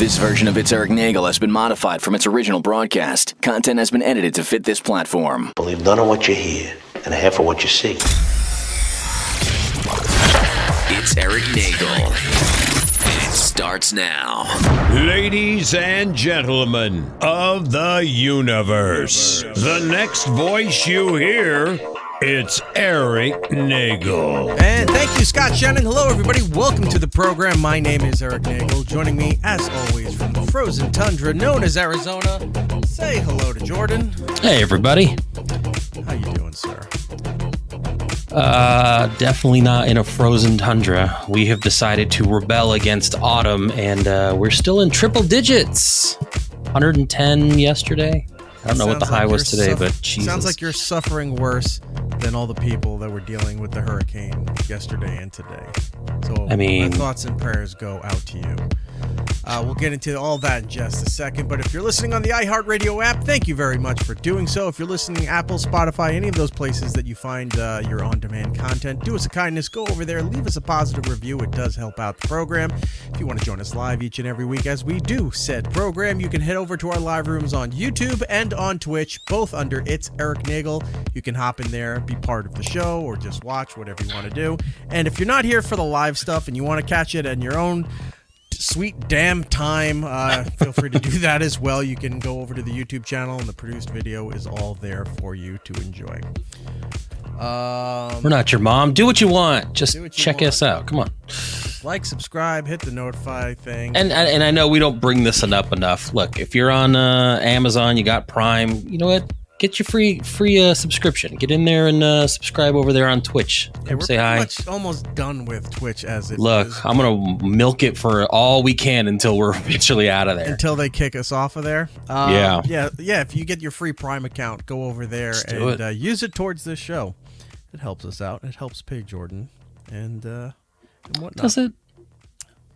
This version of It's Eric Nagel has been modified from its original broadcast. Content has been edited to fit this platform. Believe none of what you hear and half of what you see. It's Eric Nagel. It starts now. Ladies and gentlemen of the universe, the next voice you hear, it's Eric Nagel. And thank you, Scott Shannon. Hello, everybody. Welcome to the program. My name is Eric Nagel. Joining me, as always, from the frozen tundra known as Arizona, say hello to Jordan. Hey, everybody. How you doing, sir? Definitely not in a frozen tundra. We have decided to rebel against autumn, and we're still in triple digits. 110 yesterday. I don't know what the high was today, but Jesus. Sounds like you're suffering worse than all the people that were dealing with the hurricane yesterday and today. So I mean, my thoughts and prayers go out to you. We'll get into all that in just a second, but if you're listening on the iHeartRadio app, thank you very much for doing so. If you're listening Apple, Spotify, any of those places that you find your on-demand content, do us a kindness, go over there, leave us a positive review. It does help out the program. If you want to join us live each and every week as we do said program, you can head over to our live rooms on YouTube and on Twitch, both under It's Eric Nagel. You can hop in there, be part of the show, or just watch, whatever you want to do. And if you're not here for the live stuff and you want to catch it in your own sweet damn time, feel free to do that as well. You can go over to the YouTube channel, and the produced video is all there for you to enjoy. We're not your mom. Do what you want. Just check us out. Come on. Like, subscribe, hit the notify thing. And I know we don't bring this up enough. Look, if you're on Amazon, you got Prime, you know what? Get your free subscription. Get in there and subscribe over there on Twitch. Come say hi. We're pretty much almost done with Twitch as it Look, is. I'm going to milk it for all we can until we're eventually out of there. Until they kick us off of there. Yeah. Yeah. If you get your free Prime account, go over there and use it towards this show. It helps us out. It helps pay Jordan and whatnot. Does it?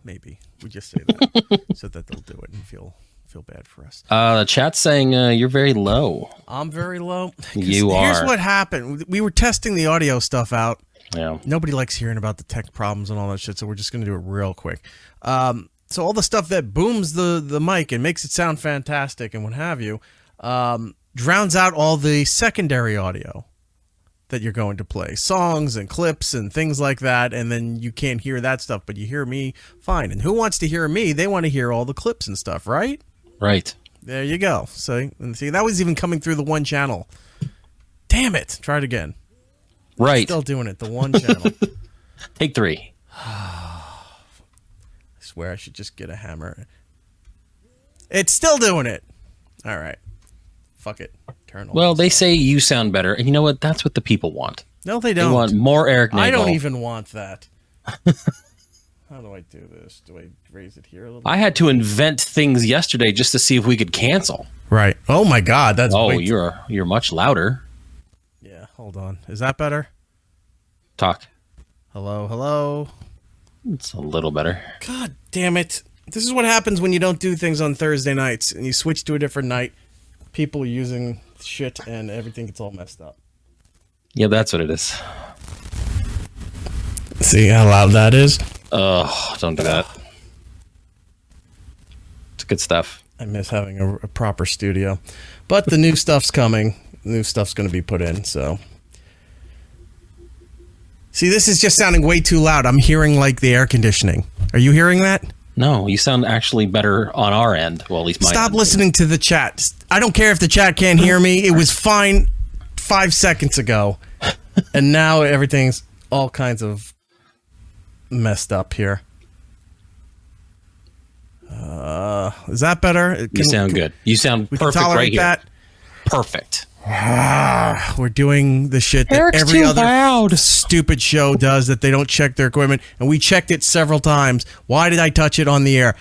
Maybe. We just say that so that they'll do it and feel bad for us. The chat's saying you're very low. I'm very low. You are. Here's what happened. We were testing the audio stuff out. Yeah. Nobody likes hearing about the tech problems and all that shit, so we're just going to do it real quick. So all the stuff that booms the mic and makes it sound fantastic and what have you, drowns out all the secondary audio that you're going to play. Songs and clips and things like that, and then you can't hear that stuff, but you hear me fine. And who wants to hear me? They want to hear all the clips and stuff, right? Right. There you go. See, that was even coming through the one channel. Damn it. Try it again. Right. Still doing it. The one channel. Take 3. I swear I should just get a hammer. It's still doing it. All right. Fuck it. Turn on. Well, they say you sound better. And you know what? That's what the people want. No, they don't. They want more Eric Nagel. I don't even want that. How do I do this? Do I raise it here a little bit? I had to invent things yesterday just to see if we could cancel. Right. Oh my God, that's you're much louder. Yeah, hold on. Is that better? Talk. Hello. It's a little better. God damn it. This is what happens when you don't do things on Thursday nights and you switch to a different night. People are using shit and everything gets all messed up. Yeah, that's what it is. See how loud that is? Oh, don't do that. It's good stuff. I miss having a proper studio. But the new stuff's coming. New stuff's going to be put in, so. See, this is just sounding way too loud. I'm hearing like the air conditioning. Are you hearing that? No, you sound actually better on our end. Well, at least my Stop end. listening to the chat. I don't care if the chat can't hear me. It was fine 5 seconds ago. And now everything's all kinds of messed up here. Is that better? You sound good. You sound perfect right here. That? Perfect. We're doing the shit that Eric's every too other loud. stupid show does, that they don't check their equipment, and we checked it several times. Why did I touch it on the air?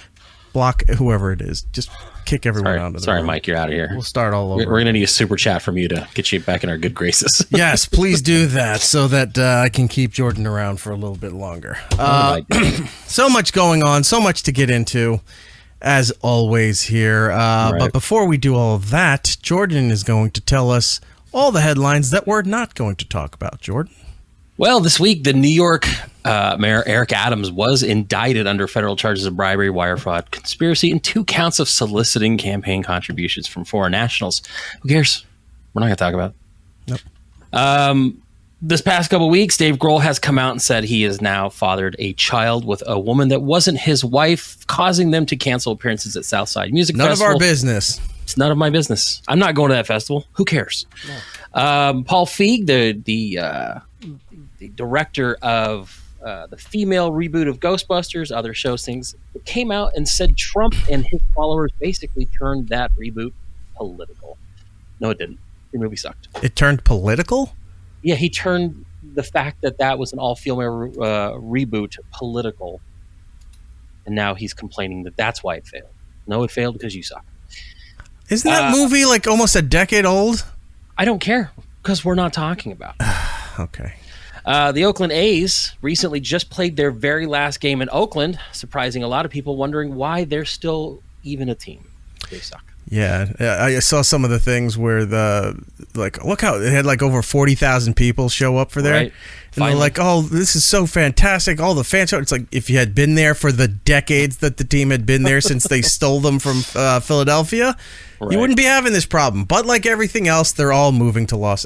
Block whoever it is. Just kick everyone out of the Sorry, room. Mike, you're out of here. We'll start all over. We're going to need a super chat from you to get you back in our good graces. Yes, please do that so that I can keep Jordan around for a little bit longer. So much going on, so much to get into, as always here. Right. But before we do all of that, Jordan is going to tell us all the headlines that we're not going to talk about. Jordan? Well, this week, the New York Mayor Eric Adams was indicted under federal charges of bribery, wire fraud, conspiracy, and 2 counts of soliciting campaign contributions from foreign nationals. Who cares? We're not going to talk about it. Nope. This past couple weeks, Dave Grohl has come out and said he has now fathered a child with a woman that wasn't his wife, causing them to cancel appearances at Southside Music Festival. None of our business. It's none of my business. I'm not going to that festival. Who cares? No. Paul Feig, the director of the female reboot of Ghostbusters, other shows, things, came out and said Trump and his followers basically turned that reboot political. No, it didn't. The movie sucked. It turned political? Yeah, he turned the fact that was an all-female reboot political, and now he's complaining that that's why it failed. No, it failed because you suck. Isn't that movie like almost a decade old? I don't care because we're not talking about it. Okay. The Oakland A's recently just played their very last game in Oakland, surprising a lot of people, wondering why they're still even a team. They suck. Yeah, I saw some of the things where look how it had like over 40,000 people show up for there. Right. And they're like, oh, this is so fantastic. All the fans show. It's like if you had been there for the decades that the team had been there since they stole them from Philadelphia, you wouldn't be having this problem. But like everything else, they're all moving to Las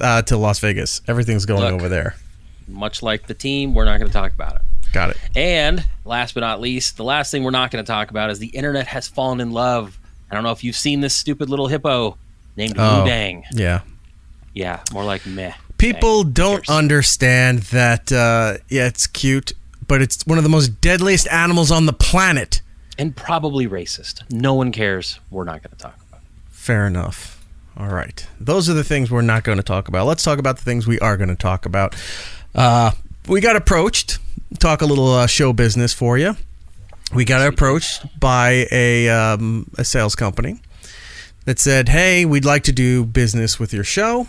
Vegas. Everything's going over there. Much like the team, we're not going to talk about it. Got it. And last but not least, the last thing we're not going to talk about is the internet has fallen in love. I don't know if you've seen this stupid little hippo named Wu Dang. Yeah. Yeah, more like meh. People don't understand that, it's cute, but it's one of the most deadliest animals on the planet. And probably racist. No one cares. We're not going to talk about it. Fair enough. All right. Those are the things we're not going to talk about. Let's talk about the things we are going to talk about. We got approached. Talk a little show business for you. We got approached by a sales company that said, hey, we'd like to do business with your show.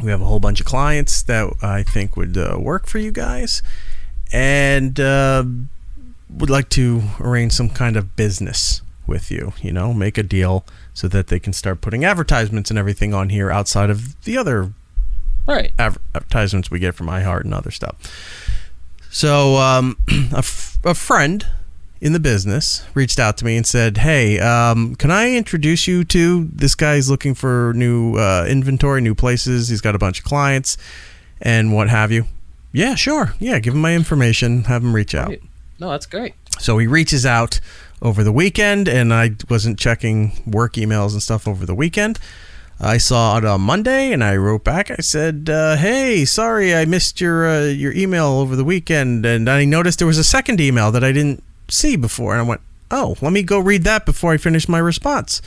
We have a whole bunch of clients that I think would work for you guys, and would like to arrange some kind of business with you, make a deal so that they can start putting advertisements and everything on here outside of the other advertisements we get from iHeart and other stuff. So a friend in the business reached out to me and said, hey, can I introduce you to this guy's looking for new inventory, new places. He's got a bunch of clients and what have you. Yeah, sure. Yeah, give him my information, have him reach out. No, that's great. So he reaches out over the weekend, and I wasn't checking work emails and stuff over the weekend. I saw it on Monday, and I wrote back. I said, hey, sorry, I missed your email over the weekend. And I noticed there was a second email that I didn't see before, and I went, oh, let me go read that before I finish my response.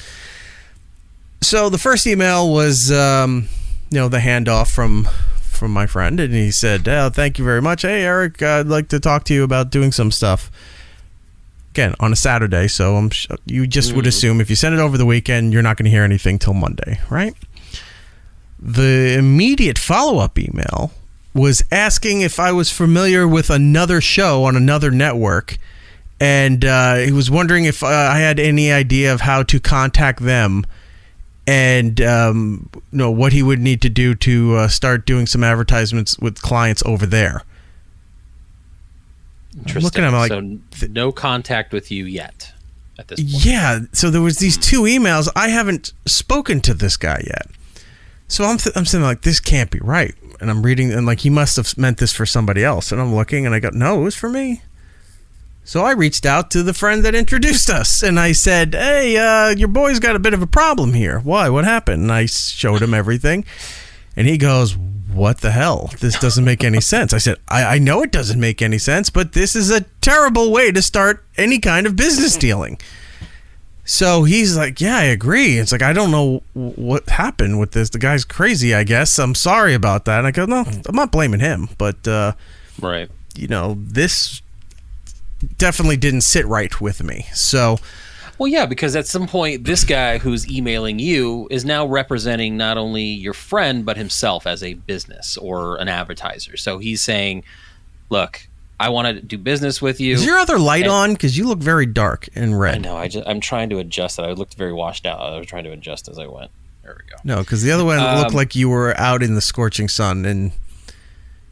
So the first email was the handoff from my friend, and he said, thank you very much. Hey, Eric, I'd like to talk to you about doing some stuff. Again, on a Saturday, so you just would assume if you send it over the weekend, you're not going to hear anything till Monday, right? The immediate follow-up email was asking if I was familiar with another show on another network, and he was wondering if I had any idea of how to contact them and what he would need to do to start doing some advertisements with clients over there. Interesting. Looking at him so no contact with you yet at this point. Yeah, so there was these two emails. I haven't spoken to this guy yet. So I'm saying like, this can't be right. And I'm reading, and like, he must have meant this for somebody else. And I'm looking, and I go, no, it was for me. So I reached out to the friend that introduced us, and I said, hey, your boy's got a bit of a problem here. Why? What happened? And I showed him everything. And he goes, what the hell? This doesn't make any sense. I said, I know it doesn't make any sense, but this is a terrible way to start any kind of business dealing. So he's like, yeah, I agree. It's like, I don't know what happened with this. The guy's crazy, I guess. I'm sorry about that. And I go, no, I'm not blaming him. But, right. This definitely didn't sit right with me. So... Well, yeah, because at some point, this guy who's emailing you is now representing not only your friend, but himself as a business or an advertiser. So he's saying, look, I want to do business with you. Is your other light on? Because you look very dark and red. I know. I'm trying to adjust it. I looked very washed out. I was trying to adjust as I went. There we go. No, because the other one looked like you were out in the scorching sun and,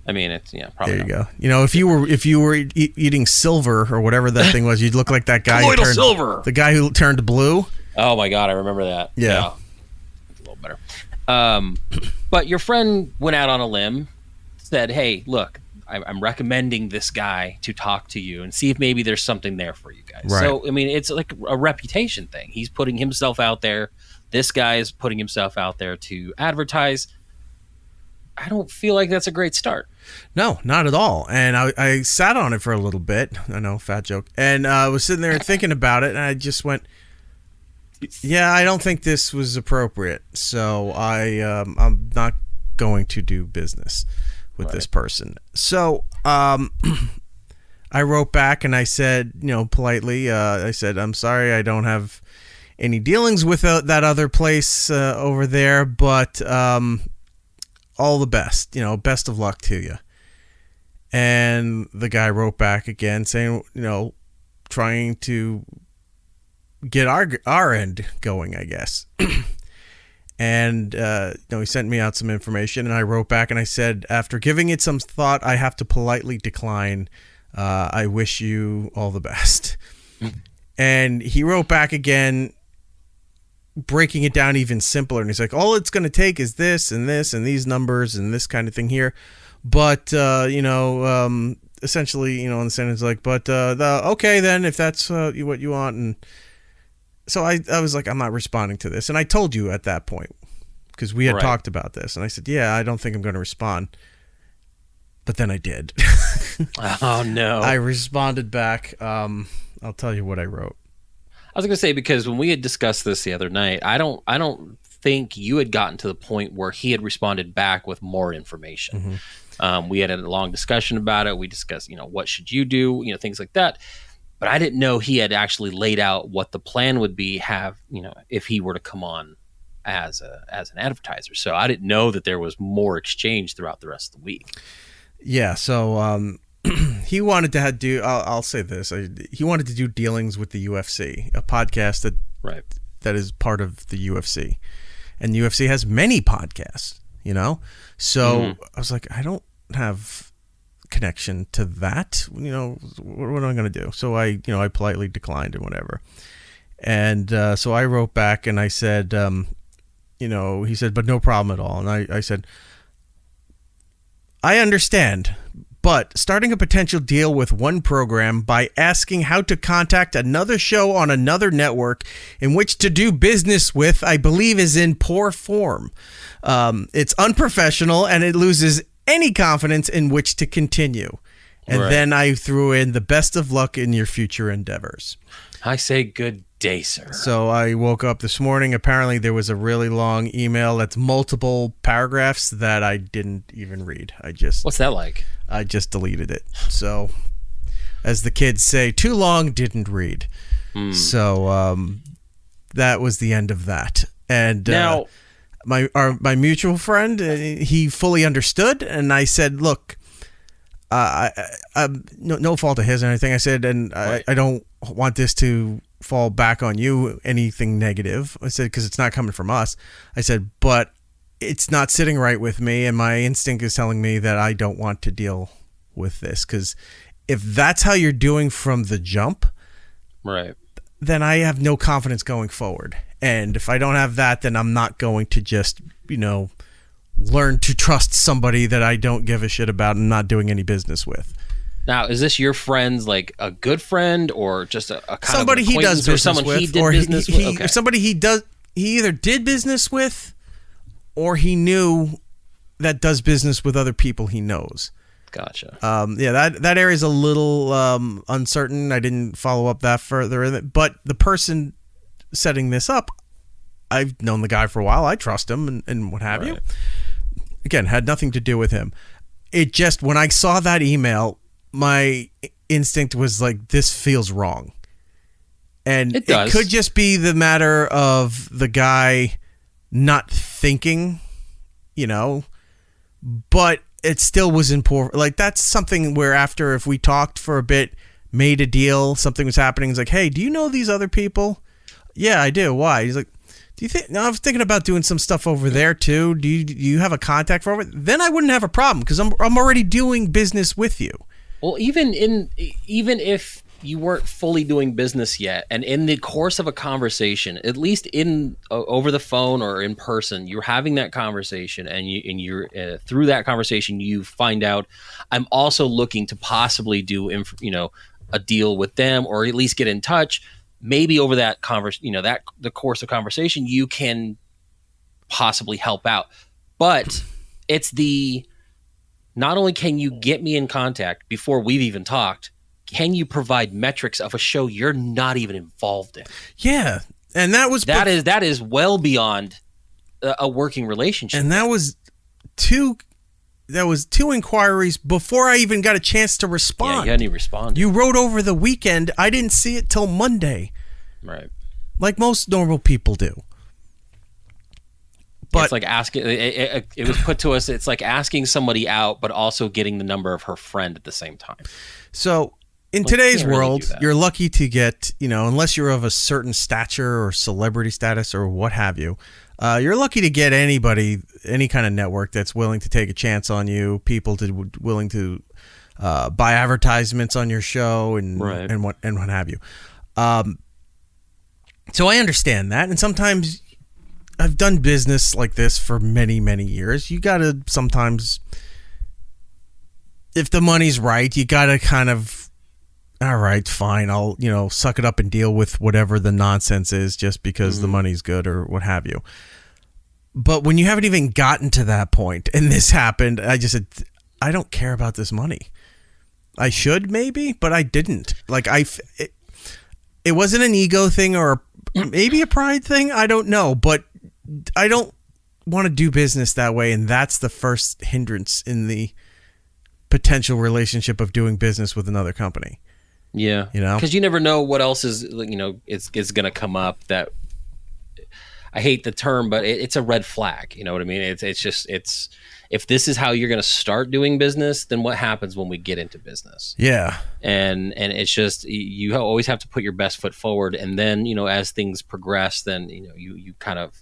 I mean, it's probably. There you go. You know, if you were eating silver or whatever that thing was, you'd look like that guy. Colloidal silver. The guy who turned blue. Oh my God, I remember that. Yeah. It's a little better. But your friend went out on a limb, said, "Hey, look, I'm recommending this guy to talk to you and see if maybe there's something there for you guys." Right. So, I mean, it's like a reputation thing. He's putting himself out there. This guy is putting himself out there to advertise. I don't feel like that's a great start. No, not at all. And I sat on it for a little bit. I know, fat joke. And I was sitting there thinking about it, and I just went, yeah, I don't think this was appropriate. So I'm not going to do business with this person. So I wrote back and I said, politely, I said, I'm sorry, I don't have any dealings with that other place over there, but all the best, best of luck to you. And the guy wrote back again saying, trying to get our end going, I guess. And he sent me out some information, and I wrote back and I said, after giving it some thought, I have to politely decline. I wish you all the best. And he wrote back again, breaking it down even simpler, and he's like, all it's going to take is this and this and these numbers and this kind of thing here, but essentially, in the sentence, like, but okay then, if that's what you want. And so I was like, I'm not responding to this, and I told you at that point, because we had talked about this, and I said, yeah, I don't think I'm going to respond. But then I did. Oh no. I responded back. I'll tell you what I wrote. I was going to say, because when we had discussed this the other night, I don't think you had gotten to the point where he had responded back with more information. Mm-hmm. We had a long discussion about it. We discussed, what should you do, things like that. But I didn't know he had actually laid out what the plan would be, if he were to come on as an advertiser. So I didn't know that there was more exchange throughout the rest of the week. Yeah. So, he wanted to do. I'll say this. He wanted to do dealings with the UFC, a podcast that is part of the UFC, and the UFC has many podcasts. So I was like, I don't have connection to that. What am I going to do? So I politely declined and whatever. And so I wrote back and I said, he said, but no problem at all. And I said, I understand. But starting a potential deal with one program by asking how to contact another show on another network in which to do business with, I believe, is in poor form. It's unprofessional, and it loses any confidence in which to continue. And then I threw in the best of luck in your future endeavors. I say good day, sir. So I woke up this morning. Apparently there was a really long email that's multiple paragraphs that I didn't even read. What's that like? I just deleted it. So, as the kids say, too long, didn't read. So that was the end of that. And now, my mutual friend, he fully understood, and I said, "Look, no fault of his or anything." I said, and I don't want this to fall back on you, anything negative. I said, because it's not coming from us. I said, but it's not sitting right with me, and my instinct is telling me that I don't want to deal with this, because if that's how you're doing from the jump, then I have no confidence going forward. And if I don't have that, then I'm not going to just, learn to trust somebody that I don't give a shit about and not doing any business with. Now, is this your friend's, like, a good friend, or just a kind somebody of an he does business someone with, he did business with? Okay. Somebody he either did business with, or he knew that does business with other people he knows. Gotcha. That area is a little uncertain. I didn't follow up that further, but the person setting this up, I've known the guy for a while. I trust him and what have you. Again, had nothing to do with him. It just, when I saw that email, my instinct was like, this feels wrong. And it could just be the matter of the guy not thinking, but it still was in poor. Like, that's something where after, if we talked for a bit, made a deal, something was happening, it's like, hey, do you know these other people? Yeah, I do. Why? He's like, Do you think? No, I was thinking about doing some stuff over there too. Do you have a contact for it? Then I wouldn't have a problem because I'm already doing business with you. Well, even if you weren't fully doing business yet, and in the course of a conversation, at least in over the phone or in person, you're having that conversation, and you're through that conversation, you find out I'm also looking to possibly do a deal with them, or at least get in touch. Maybe over that the course of conversation, you can possibly help out. But it's not only can you get me in contact before we've even talked, can you provide metrics of a show you're not even involved in? Yeah, and that is well beyond a working relationship. And that was two inquiries before I even got a chance to respond. Yeah, you hadn't even responded. You wrote over the weekend. I didn't see it till Monday. Right. Like most normal people do. But it's like asking. It was put to us. It's like asking somebody out, but also getting the number of her friend at the same time. So in today's world, you're lucky to get, unless you're of a certain stature or celebrity status or what have you, you're lucky to get anybody, any kind of network that's willing to take a chance on you, people willing to buy advertisements on your show and what have you. So I understand that, and sometimes I've done business like this for many, many years. You got to sometimes, if the money's right, you got to kind of, all right, fine, I'll, suck it up and deal with whatever the nonsense is just because the money's good or what have you. But when you haven't even gotten to that point and this happened, I just said, I don't care about this money. I should maybe, but I didn't. Like it wasn't an ego thing or maybe a pride thing. I don't know, but I don't want to do business that way. And that's the first hindrance in the potential relationship of doing business with another company. Yeah. Because you never know what else is going to come up that, I hate the term, but it's a red flag. You know what I mean? It's if this is how you're going to start doing business, then what happens when we get into business? Yeah. And it's just, you always have to put your best foot forward. And then, as things progress, then, you kind of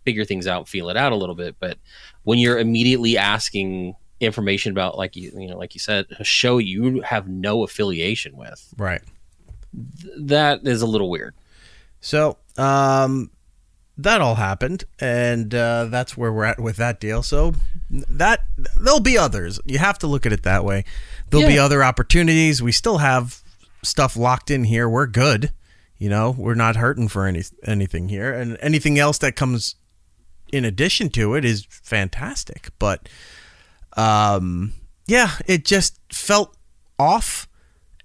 figure things out, feel it out a little bit. But when you're immediately asking information about, like you said, a show you have no affiliation with, right? That is a little weird. So, that all happened, and that's where we're at with that deal. So that there'll be others. You have to look at it that way. There'll be other opportunities. We still have stuff locked in here. We're good. We're not hurting for anything here, and anything else that comes in addition to it is fantastic. But it just felt off,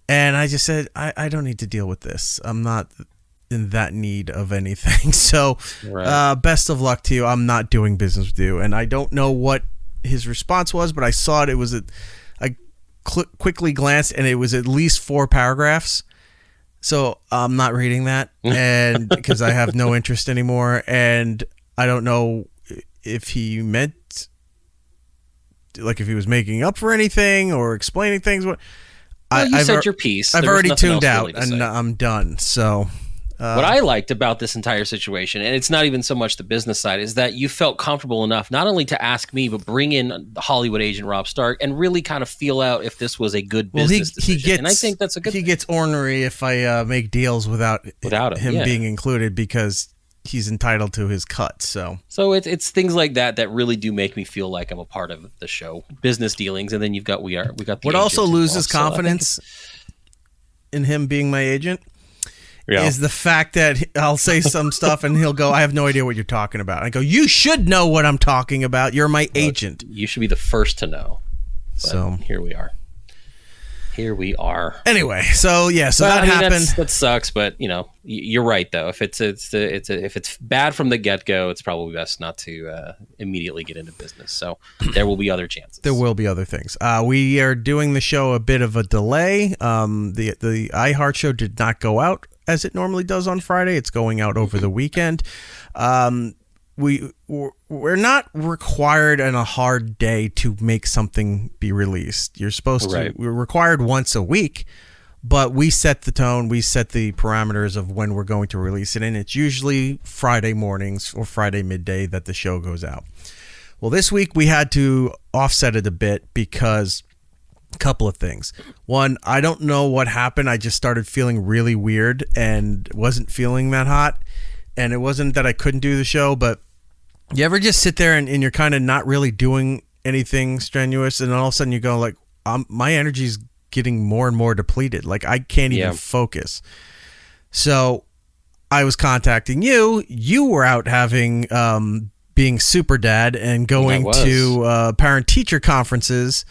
and I just said, I don't need to deal with this. I'm not in that need of anything. So best of luck to you. I'm not doing business with you. And I don't know what his response was, but I saw it. It was I quickly glanced, and it was at least 4 paragraphs. So I'm not reading that, and because I have no interest anymore. And I don't know if he meant, like, if he was making up for anything or explaining things. Well, you said your piece. I've already tuned out, really, and I'm done. So what I liked about this entire situation, and it's not even so much the business side, is that you felt comfortable enough not only to ask me, but bring in the Hollywood agent Rob Stark and really kind of feel out if this was a good business decision. And I think that's a good thing. He gets ornery if I make deals without him being included, because he's entitled to his cut. So it's things like that really do make me feel like I'm a part of the show, business dealings. And then we got the what also loses confidence in him being my agent. Is the fact that I'll say some stuff and he'll go, I have no idea what you're talking about. I go, you should know what I'm talking about. You're my agent. You should be the first to know. But so here we are. Anyway, so that happened. That sucks, but you're right though. If it's bad from the get-go, it's probably best not to immediately get into business. So there will be other chances. There will be other things. We are doing the show a bit of a delay. The iHeart show did not go out as it normally does on Friday. It's going out over the weekend. We're not required on a hard day to make something be released. You're supposed to. We're required once a week, but we set the tone. We set the parameters of when we're going to release it, and it's usually Friday mornings or Friday midday that the show goes out. Well, this week we had to offset it a bit because a couple of things. One, I don't know what happened. I just started feeling really weird and wasn't feeling that hot. And it wasn't that I couldn't do the show, but you ever just sit there and you're kind of not really doing anything strenuous, and all of a sudden you go like, my energy's getting more and more depleted. Like I can't even focus. So I was contacting you. You were out having being super dad and going to parent-teacher conferences,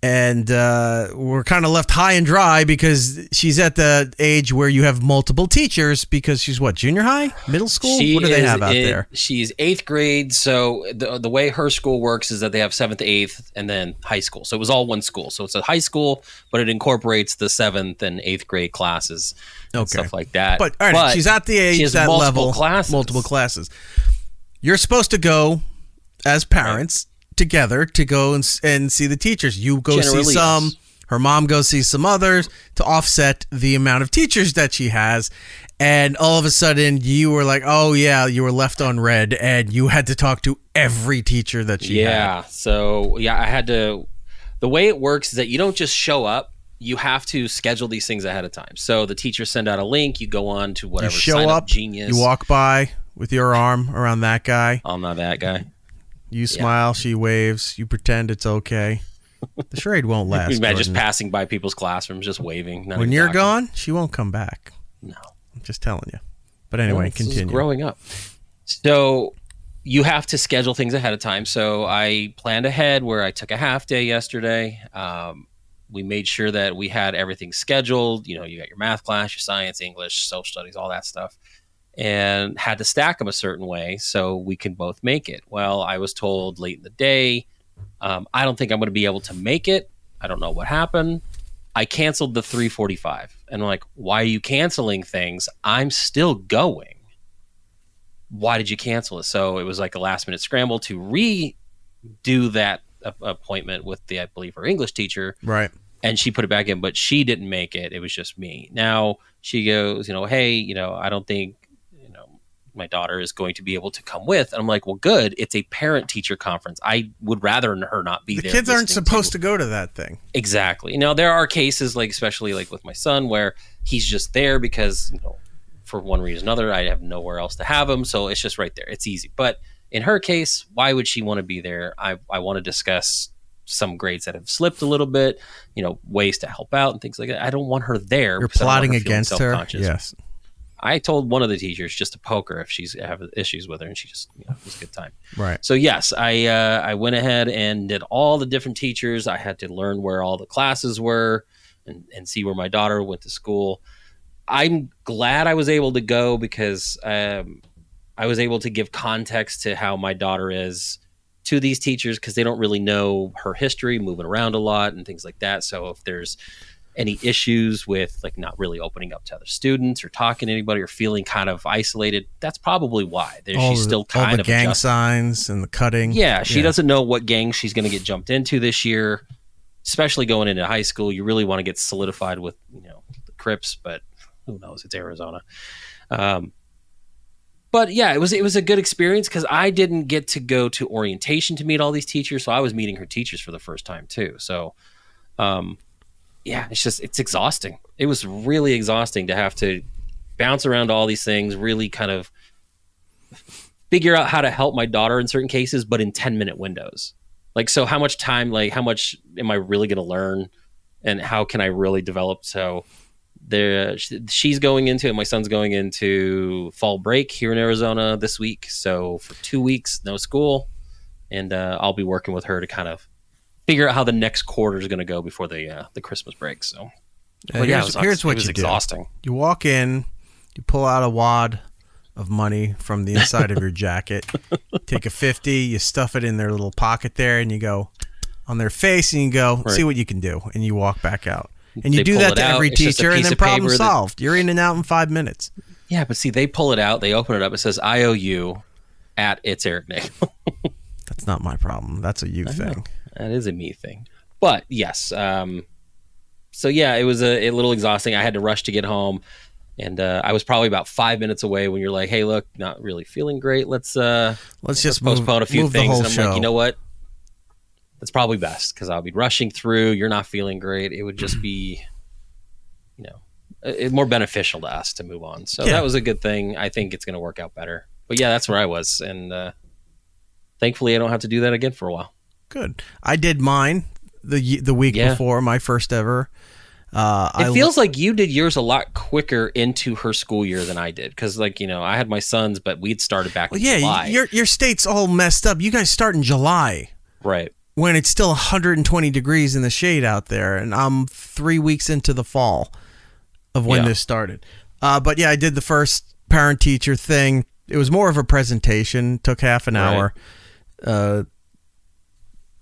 and we're kind of left high and dry because she's at the age where you have multiple teachers because she's what, junior high, middle school? What do they have out there? She's 8th grade, so the way her school works is that they have 7th, 8th, and then high school. So it was all one school. So it's a high school, but it incorporates the 7th and 8th grade classes and stuff like that. But, all right, she's at the age, that level, multiple classes. You're supposed to go as parents together to go and see the teachers. You go see some, her mom goes see some others to offset the amount of teachers that she has. And all of a sudden you were like, oh yeah, you were left on red and you had to talk to every teacher that she had. So I had to, the way it works is that you don't just show up. You have to schedule these things ahead of time. So the teachers send out a link, you go on to whatever, you show Sign up, Up Genius. You walk by with your arm around that guy. I'm not that guy. You smile, she waves, you pretend it's okay. The charade won't last. Just passing by people's classrooms, just waving. When you're gone, she won't come back. No. I'm just telling you. But anyway, continue. Growing up. So you have to schedule things ahead of time. So I planned ahead where I took a half day yesterday. We made sure that we had everything scheduled. You got your math class, your science, English, social studies, all that stuff. And had to stack them a certain way so we can both make it. Well, I was told late in the day, I don't think I'm going to be able to make it. I don't know what happened. I canceled the 3:45. And I'm like, why are you canceling things? I'm still going. Why did you cancel it? So it was like a last minute scramble to redo that appointment with I believe her English teacher. Right. And she put it back in, but she didn't make it. It was just me. Now she goes, hey, I don't think, my daughter is going to be able to come with. And I'm like, well, good. It's a parent-teacher conference. I would rather her not be there. The kids aren't supposed to go to that thing. Exactly. There are cases, especially with my son, where he's just there because, for one reason or another, I have nowhere else to have him. So it's just right there. It's easy. But in her case, why would she want to be there? I want to discuss some grades that have slipped a little bit, ways to help out and things like that. I don't want her there. You're plotting against her. Yes. I told one of the teachers just to poke her if she's having issues with her, and she just, it was a good time. Right. So yes, I went ahead and did all the different teachers. I had to learn where all the classes were and see where my daughter went to school. I'm glad I was able to go because I was able to give context to how my daughter is to these teachers because they don't really know her history, moving around a lot and things like that. So if there's any issues with not really opening up to other students or talking to anybody or feeling kind of isolated, that's probably why. She's still kind all the of gang adjusting. Signs and the cutting. Yeah, she doesn't know what gang she's going to get jumped into this year, especially going into high school. You really want to get solidified with the Crips, but who knows? It's Arizona. But yeah, it was a good experience because I didn't get to go to orientation to meet all these teachers, so I was meeting her teachers for the first time too. So, yeah, it's exhausting. It was really exhausting to have to bounce around all these things, really kind of figure out how to help my daughter in certain cases, but in 10-minute windows. So how much time, how much am I really going to learn and how can I really develop? So she's going into, and my son's going into fall break here in Arizona this week. So for 2 weeks, no school. And I'll be working with her to kind of figure out how the next quarter is going to go before the Christmas break. So here's what you exhausting. Do. You walk in, you pull out a wad of money from the inside of your jacket, take a 50, you stuff it in their little pocket there, and you go on their face, and you go, see what you can do, and you walk back out. And you do that to every teacher, and then problem solved. You're in and out in 5 minutes. Yeah, but see, they pull it out, they open it up, it says IOU at It's Eric Nagel. That's not my problem. That's a you thing. That is a me thing. But yes, So yeah, it was a little exhausting. I had to rush to get home, and I was probably about 5 minutes away when you're like, "Hey, look, not really feeling great. Let's just postpone a few things." And I'm like, you know what? That's probably best because I'll be rushing through. You're not feeling great. It would just be, more beneficial to us to move on. So that was a good thing. I think it's going to work out better. But yeah, that's where I was, and thankfully, I don't have to do that again for a while. Good. I did mine the week before, my first ever. It feels like you did yours a lot quicker into her school year than I did, because I had my sons, but we'd started back in July. Your state's all messed up. You guys start in July, right? When it's still 120 degrees in the shade out there, and I'm 3 weeks into the fall of when this started. But yeah, I did the first parent-teacher thing. It was more of a presentation. Took half an hour.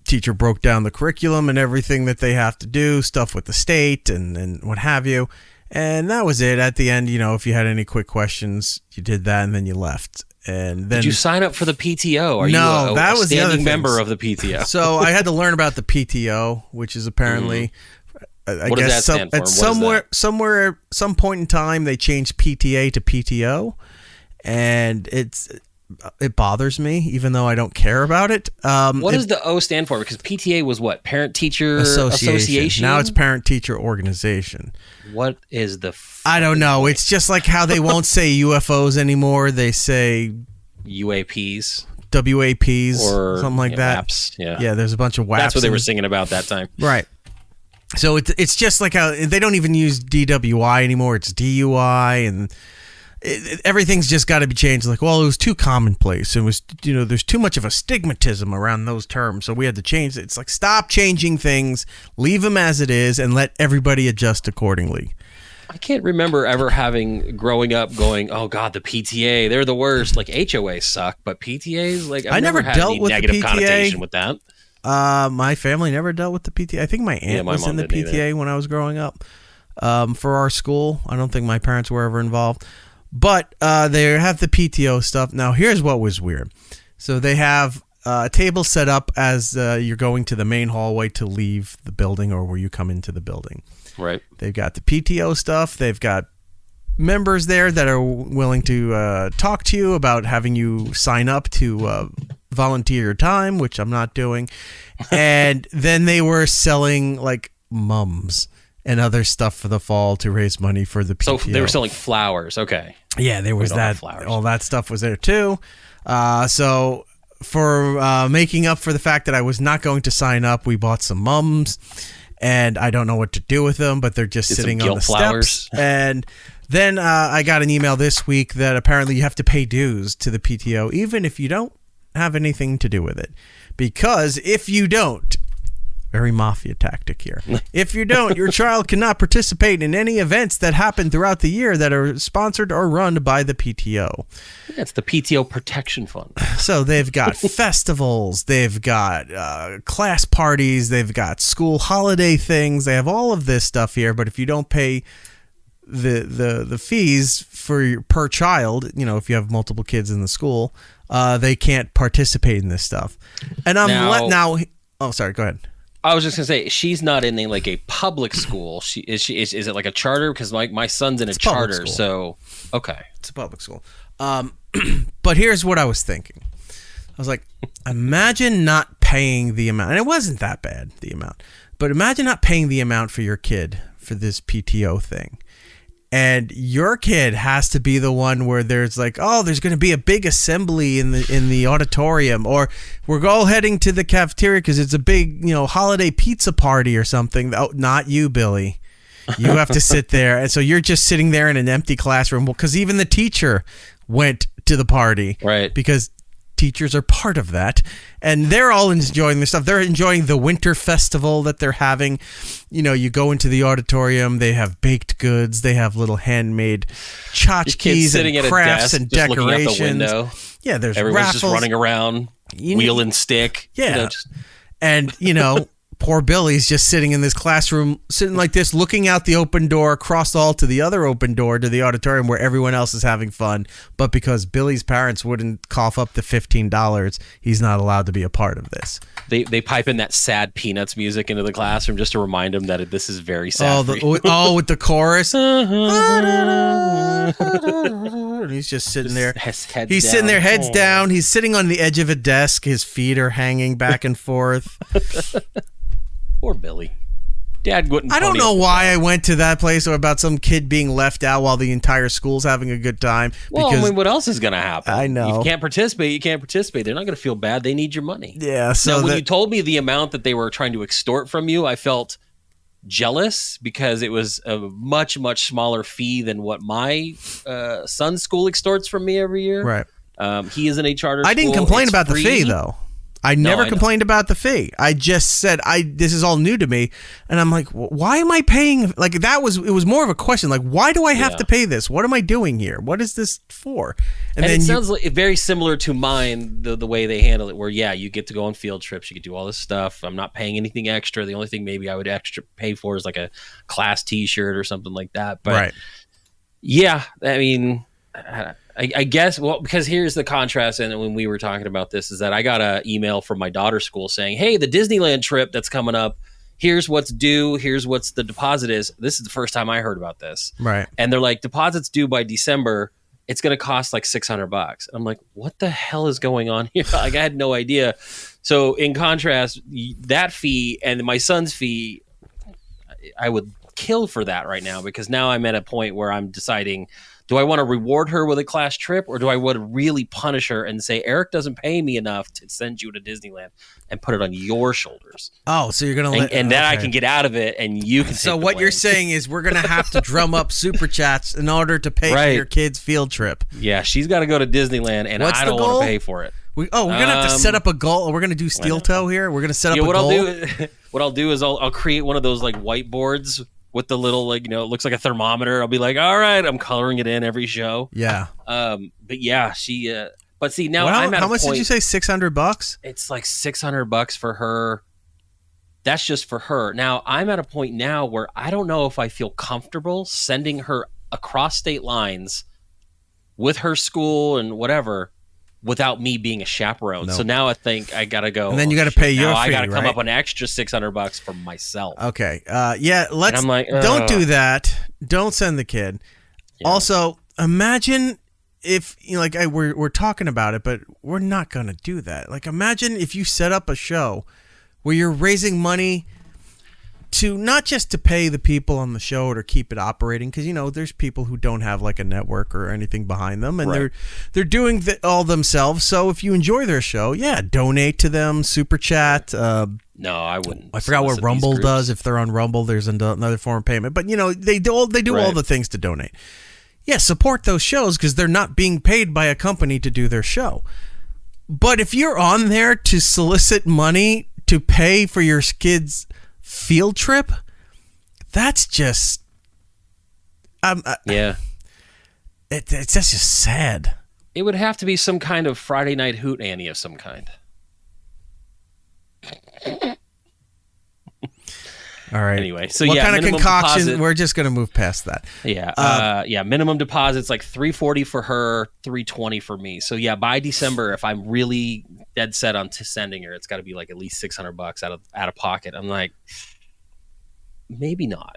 Teacher broke down the curriculum and everything that they have to do, stuff with the state and what have you. And that was it. At the end, if you had any quick questions, you did that and then you left. And then did you sign up for the PTO? Are you that was the other member of the PTO? So I had to learn about the PTO, which is apparently, I what guess, does that stand for? Somewhere, some point in time, they changed PTA to PTO, and it bothers me, even though I don't care about it. What does the O stand for? Because PTA was what? Parent-Teacher Association? Now it's Parent-Teacher Organization. What is the... I don't know. It's just like how they won't say UFOs anymore. They say... UAPs. WAPs. Or something like that. WAPs. Yeah, there's a bunch of WAPs. That's what they were singing about that time. Right. So it's just like how... They don't even use DWI anymore. It's DUI, and... everything's just got to be changed. Like, well, it was too commonplace. It was, there's too much of a stigmatism around those terms, so we had to change it. It's like, stop changing things, leave them as it is, and let everybody adjust accordingly. I can't remember ever growing up going, oh God, the PTA, they're the worst. Like HOAs suck, but PTAs, like I never had any negative connotation with that. My family never dealt with the PTA. I think my aunt was in the PTA when I was growing up for our school. I don't think my parents were ever involved. But they have the PTO stuff. Now, here's what was weird. So they have a table set up as you're going to the main hallway to leave the building or where you come into the building. Right. They've got the PTO stuff. They've got members there that are willing to talk to you about having you sign up to volunteer your time, which I'm not doing. And then they were selling like mums and other stuff for the fall to raise money for the PTO. So they were selling flowers. Okay. Yeah, there was that. All that stuff was there too. So for making up for the fact that I was not going to sign up, we bought some mums, and I don't know what to do with them, but they're just sitting on the steps. And then I got an email this week that apparently you have to pay dues to the PTO, even if you don't have anything to do with it. Because if you don't, very mafia tactic here. If you don't, your child cannot participate in any events that happen throughout the year that are sponsored or run by the PTO. It's the PTO Protection Fund. So they've got festivals, they've got class parties, they've got school holiday things. They have all of this stuff here, but if you don't pay the fees for your per child, if you have multiple kids in the school, they can't participate in this stuff. And I'm oh, sorry, go ahead. I was just gonna say she's not in like a public school. Is it like a charter? Because my son's in a charter. So okay, it's a public school. But here's what I was thinking. I was like, imagine not paying the amount, and it wasn't that bad, the amount. But imagine not paying the amount for your kid for this PTO thing. And your kid has to be the one where there's like, oh, there's going to be a big assembly in the auditorium, or we're all heading to the cafeteria because it's a big, holiday pizza party or something. Oh, not you, Billy. You have to sit there. And so you're just sitting there in an empty classroom. Well, because even the teacher went to the party. Right. Because teachers are part of that, and they're all enjoying this stuff. They're enjoying the winter festival that they're having. You go into the auditorium, they have baked goods, they have little handmade tchotchkes and crafts and decorations. Yeah, there's everyone's raffles. just running around, wheel and stick. Yeah, and poor Billy's just sitting in this classroom, sitting like this, looking out the open door across the hall to the other open door to the auditorium where everyone else is having fun. But because Billy's parents wouldn't cough up the $15, he's not allowed to be a part of this. They pipe in that sad Peanuts music into the classroom just to remind him that this is very sad. With the chorus. And he's just sitting there. He's sitting there, heads down. He's sitting on the edge of a desk. His feet are hanging back and forth. Poor Billy. Dad wouldn't. I don't know why I went to that place or about some kid being left out while the entire school's having a good time. Well, I mean, what else is going to happen? I know. If you can't participate, you can't participate. They're not going to feel bad. They need your money. Yeah. So now, when you told me the amount that they were trying to extort from you, I felt jealous because it was a much, much smaller fee than what my son's school extorts from me every year. Right. He is in a charter school. I didn't complain about the fee, though. I never complained about the fee. I just said, this is all new to me. And I'm like, why am I paying? Like, it was more of a question. Like, why do I have to pay this? What am I doing here? What is this for? And then it sounds like very similar to mine, the way they handle it, where, you get to go on field trips. You can do all this stuff. I'm not paying anything extra. The only thing maybe I would extra pay for is like a class T-shirt or something like that. But right. Yeah, I mean, I guess, well, because here's the contrast, and when we were talking about this, is that I got an email from my daughter's school saying, hey, the Disneyland trip that's coming up, here's what's due, here's what's the deposit is. This is the first time I heard about this. Right. And they're like, deposit's due by December. It's going to cost like $600. And I'm like, what the hell is going on here? Like, I had no idea. So in contrast, that fee and my son's fee, I would kill for that right now, because now I'm at a point where I'm deciding, do I want to reward her with a class trip, or do I want to really punish her and say, Eric doesn't pay me enough to send you to Disneyland, and put it on your shoulders? Oh, so you're going to and then I can get out of it, and you can So what you're saying is we're going to have to drum up super chats in order to pay for your kid's field trip. Yeah, she's got to go to Disneyland, and I don't want to pay for it. We're going to have to set up a goal. We're going to do steel toe here. We're going to set up a goal. What I'll do is I'll create one of those like whiteboards with the little, like, it looks like a thermometer. I'll be like, all right, I'm coloring it in every show. Yeah. But yeah, she. But see, now I'm at how much did you say? $600? It's like $600 for her. That's just for her. Now I'm at a point now where I don't know if I feel comfortable sending her across state lines with her school and whatever, without me being a chaperone. No. So now I think I gotta go. And then you got to pay your fee, I gotta come right? up an extra $600 for myself. Okay. Yeah. Let's. I'm like, don't do that. Don't send the kid. Yeah. Also, imagine if we're talking about it, but we're not gonna do that. Like, imagine if you set up a show where you're raising money to not just to pay the people on the show or to keep it operating, because there's people who don't have like a network or anything behind them, and they're doing all themselves. So if you enjoy their show, donate to them, super chat. No, I wouldn't. I forgot what Rumble does. If they're on Rumble, there's another form of payment. But they do all the things to donate. Yeah, support those shows because they're not being paid by a company to do their show. But if you're on there to solicit money to pay for your kids' field trip, that's just yeah, that's just sad. It would have to be some kind of Friday night hootenanny of some kind. All right. Anyway, so what kind of concoction? Deposit, we're just going to move past that. Yeah. Minimum deposit's like $340 for her, $320 for me. So yeah, by December, if I'm really dead set on sending her, it's got to be like at least $600 out of pocket. I'm like, maybe not.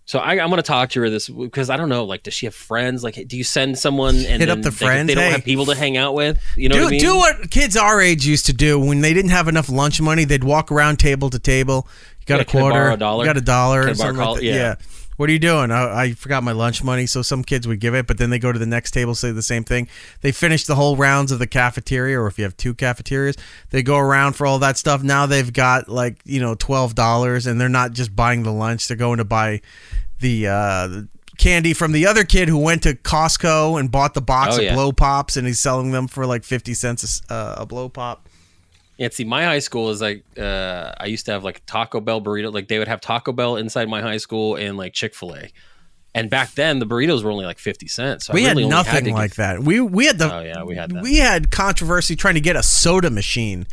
So I'm going to talk to her this, because I don't know, like, does she have friends? Like, do you send someone and hit up the friends? They don't have people to hang out with. You know what I mean? Do what kids our age used to do when they didn't have enough lunch money. They'd walk around table to table. You got a quarter. You got $1 or something like that. Yeah. What are you doing? I forgot my lunch money. So some kids would give it, but then they go to the next table, say the same thing. They finish the whole rounds of the cafeteria, or if you have 2 cafeterias, they go around for all that stuff. Now they've got like, $12, and they're not just buying the lunch. They're going to buy the candy from the other kid who went to Costco and bought the box of blow pops, and he's selling them for like 50 cents a blow pop. Yeah, see, my high school is like, I used to have like Taco Bell burrito. Like, they would have Taco Bell inside my high school and like Chick-fil-A. And back then, the burritos were only like 50 cents. So we had nothing like that. We had we had that. We had controversy trying to get a soda machine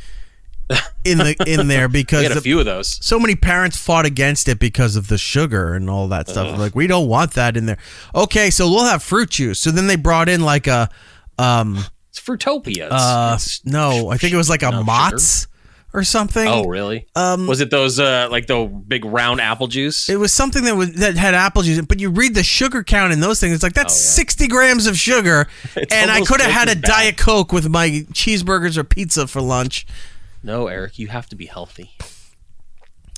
in there because we had a few of those. So many parents fought against it because of the sugar and all that stuff. Like, we don't want that in there. Okay, so we'll have fruit juice. So then they brought in like a it's Fruitopia. No, I think it was like a Mott's sugar or something. Oh, really? Was it those like the big round apple juice? It was something that had apple juice, but you read the sugar count in those things. It's like, that's 60 grams of sugar, and I could have had a Diet Coke with my cheeseburgers or pizza for lunch. No, Eric, you have to be healthy.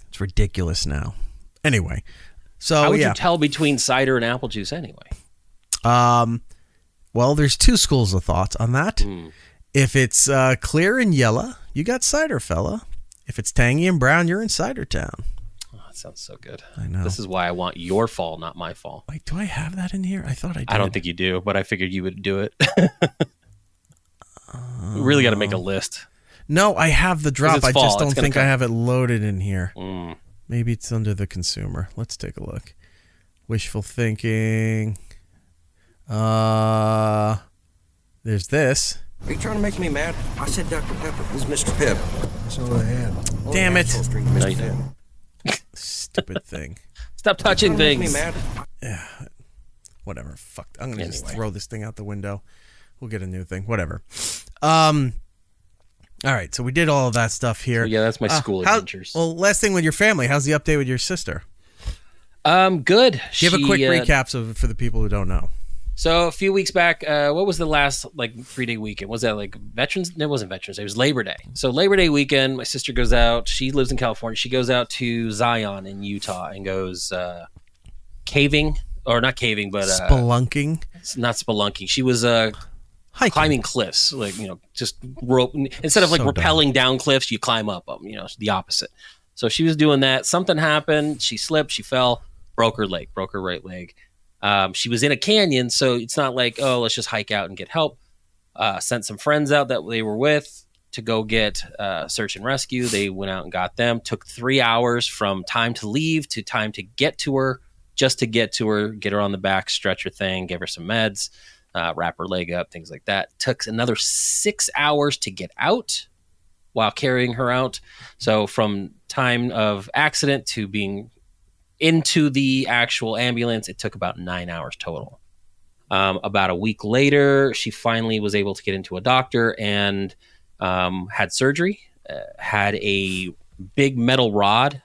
It's ridiculous now. Anyway, so how would you tell between cider and apple juice anyway? Well, there's two schools of thoughts on that. If it's clear and yellow, you got cider, fella. If it's tangy and brown, you're in cider town. Oh, that sounds so good. I know. This is why I want your fall, not my fall. Wait, do I have that in here? I thought I did. I don't think you do, but I figured you would do it. We really got to make a list. No, I have the drop. I just don't think I have it loaded in here. Maybe it's under the consumer. Let's take a look. Wishful thinking. There's this. Are you trying to make me mad? I said Dr. Pepper. This is Mr. Pibb. That's all I had. Damn it. Mr. Pibb. Stupid thing. Stop touching things. Make me mad? Yeah. Whatever. Fuck. I'm going to just throw this thing out the window. We'll get a new thing. Whatever. All right, so we did all of that stuff here. Yeah, that's my school adventures. Well, last thing with your family, how's the update with your sister? Good. Give a quick recap for the people who don't know. So a few weeks back, what was the last 3-day weekend? Was that like Veterans? No, it wasn't Veterans Day. It was Labor Day. So Labor Day weekend, my sister goes out. She lives in California. She goes out to Zion in Utah and goes caving, or not caving, but spelunking. It's not spelunking. She was hiking. Climbing cliffs, just rope. Instead of rappelling down cliffs, you climb up them. The opposite. So she was doing that. Something happened. She slipped. She fell. Broke her right leg. She was in a canyon, so it's not like, oh, let's just hike out and get help. Sent some friends out that they were with to go get search and rescue. They went out and got them. Took 3 hours from time to leave to time to get to her, just to get to her, get her on the back, stretch her thing, give her some meds. Wrap her leg up, things like that. Took another 6 hours to get out while carrying her out. So from time of accident to being into the actual ambulance, it took about 9 hours total. About a week later, she finally was able to get into a doctor and had surgery, had a big metal rod,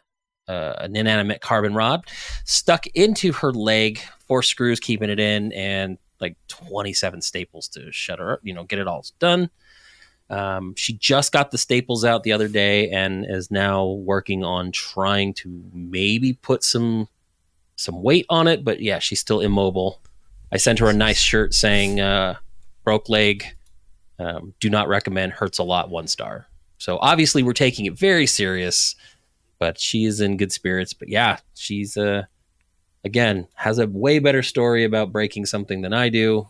an inanimate carbon rod, stuck into her leg, 4 screws keeping it in, and 27 staples to shut her up, get it all done. She just got the staples out the other day and is now working on trying to maybe put some weight on it. But yeah, she's still immobile. I sent her a nice shirt saying, broke leg, do not recommend, hurts a lot, 1 star. So obviously we're taking it very serious, but she is in good spirits. But yeah, she's again, has a way better story about breaking something than I do.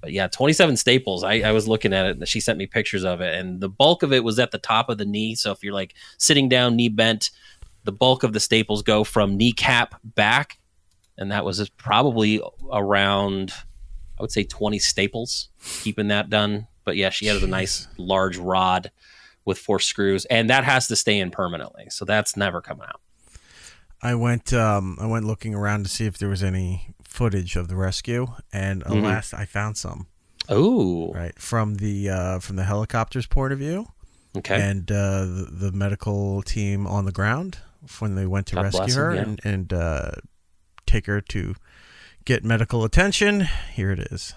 But yeah, 27 staples. I was looking at it. She sent me pictures of it. And the bulk of it was at the top of the knee. So if you're sitting down, knee bent, the bulk of the staples go from kneecap back. And that was probably around, I would say 20 staples, keeping that done. But yeah, she has a nice large rod with 4 screws. And that has to stay in permanently. So that's never coming out. I went looking around to see if there was any footage of the rescue, and alas, I found some. Oh, right from the helicopter's point of view. Okay, and the medical team on the ground when they went to rescue her and take her to get medical attention. Here it is.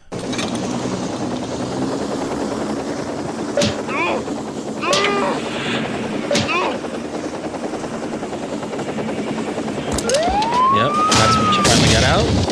Yep, that's when she finally got out.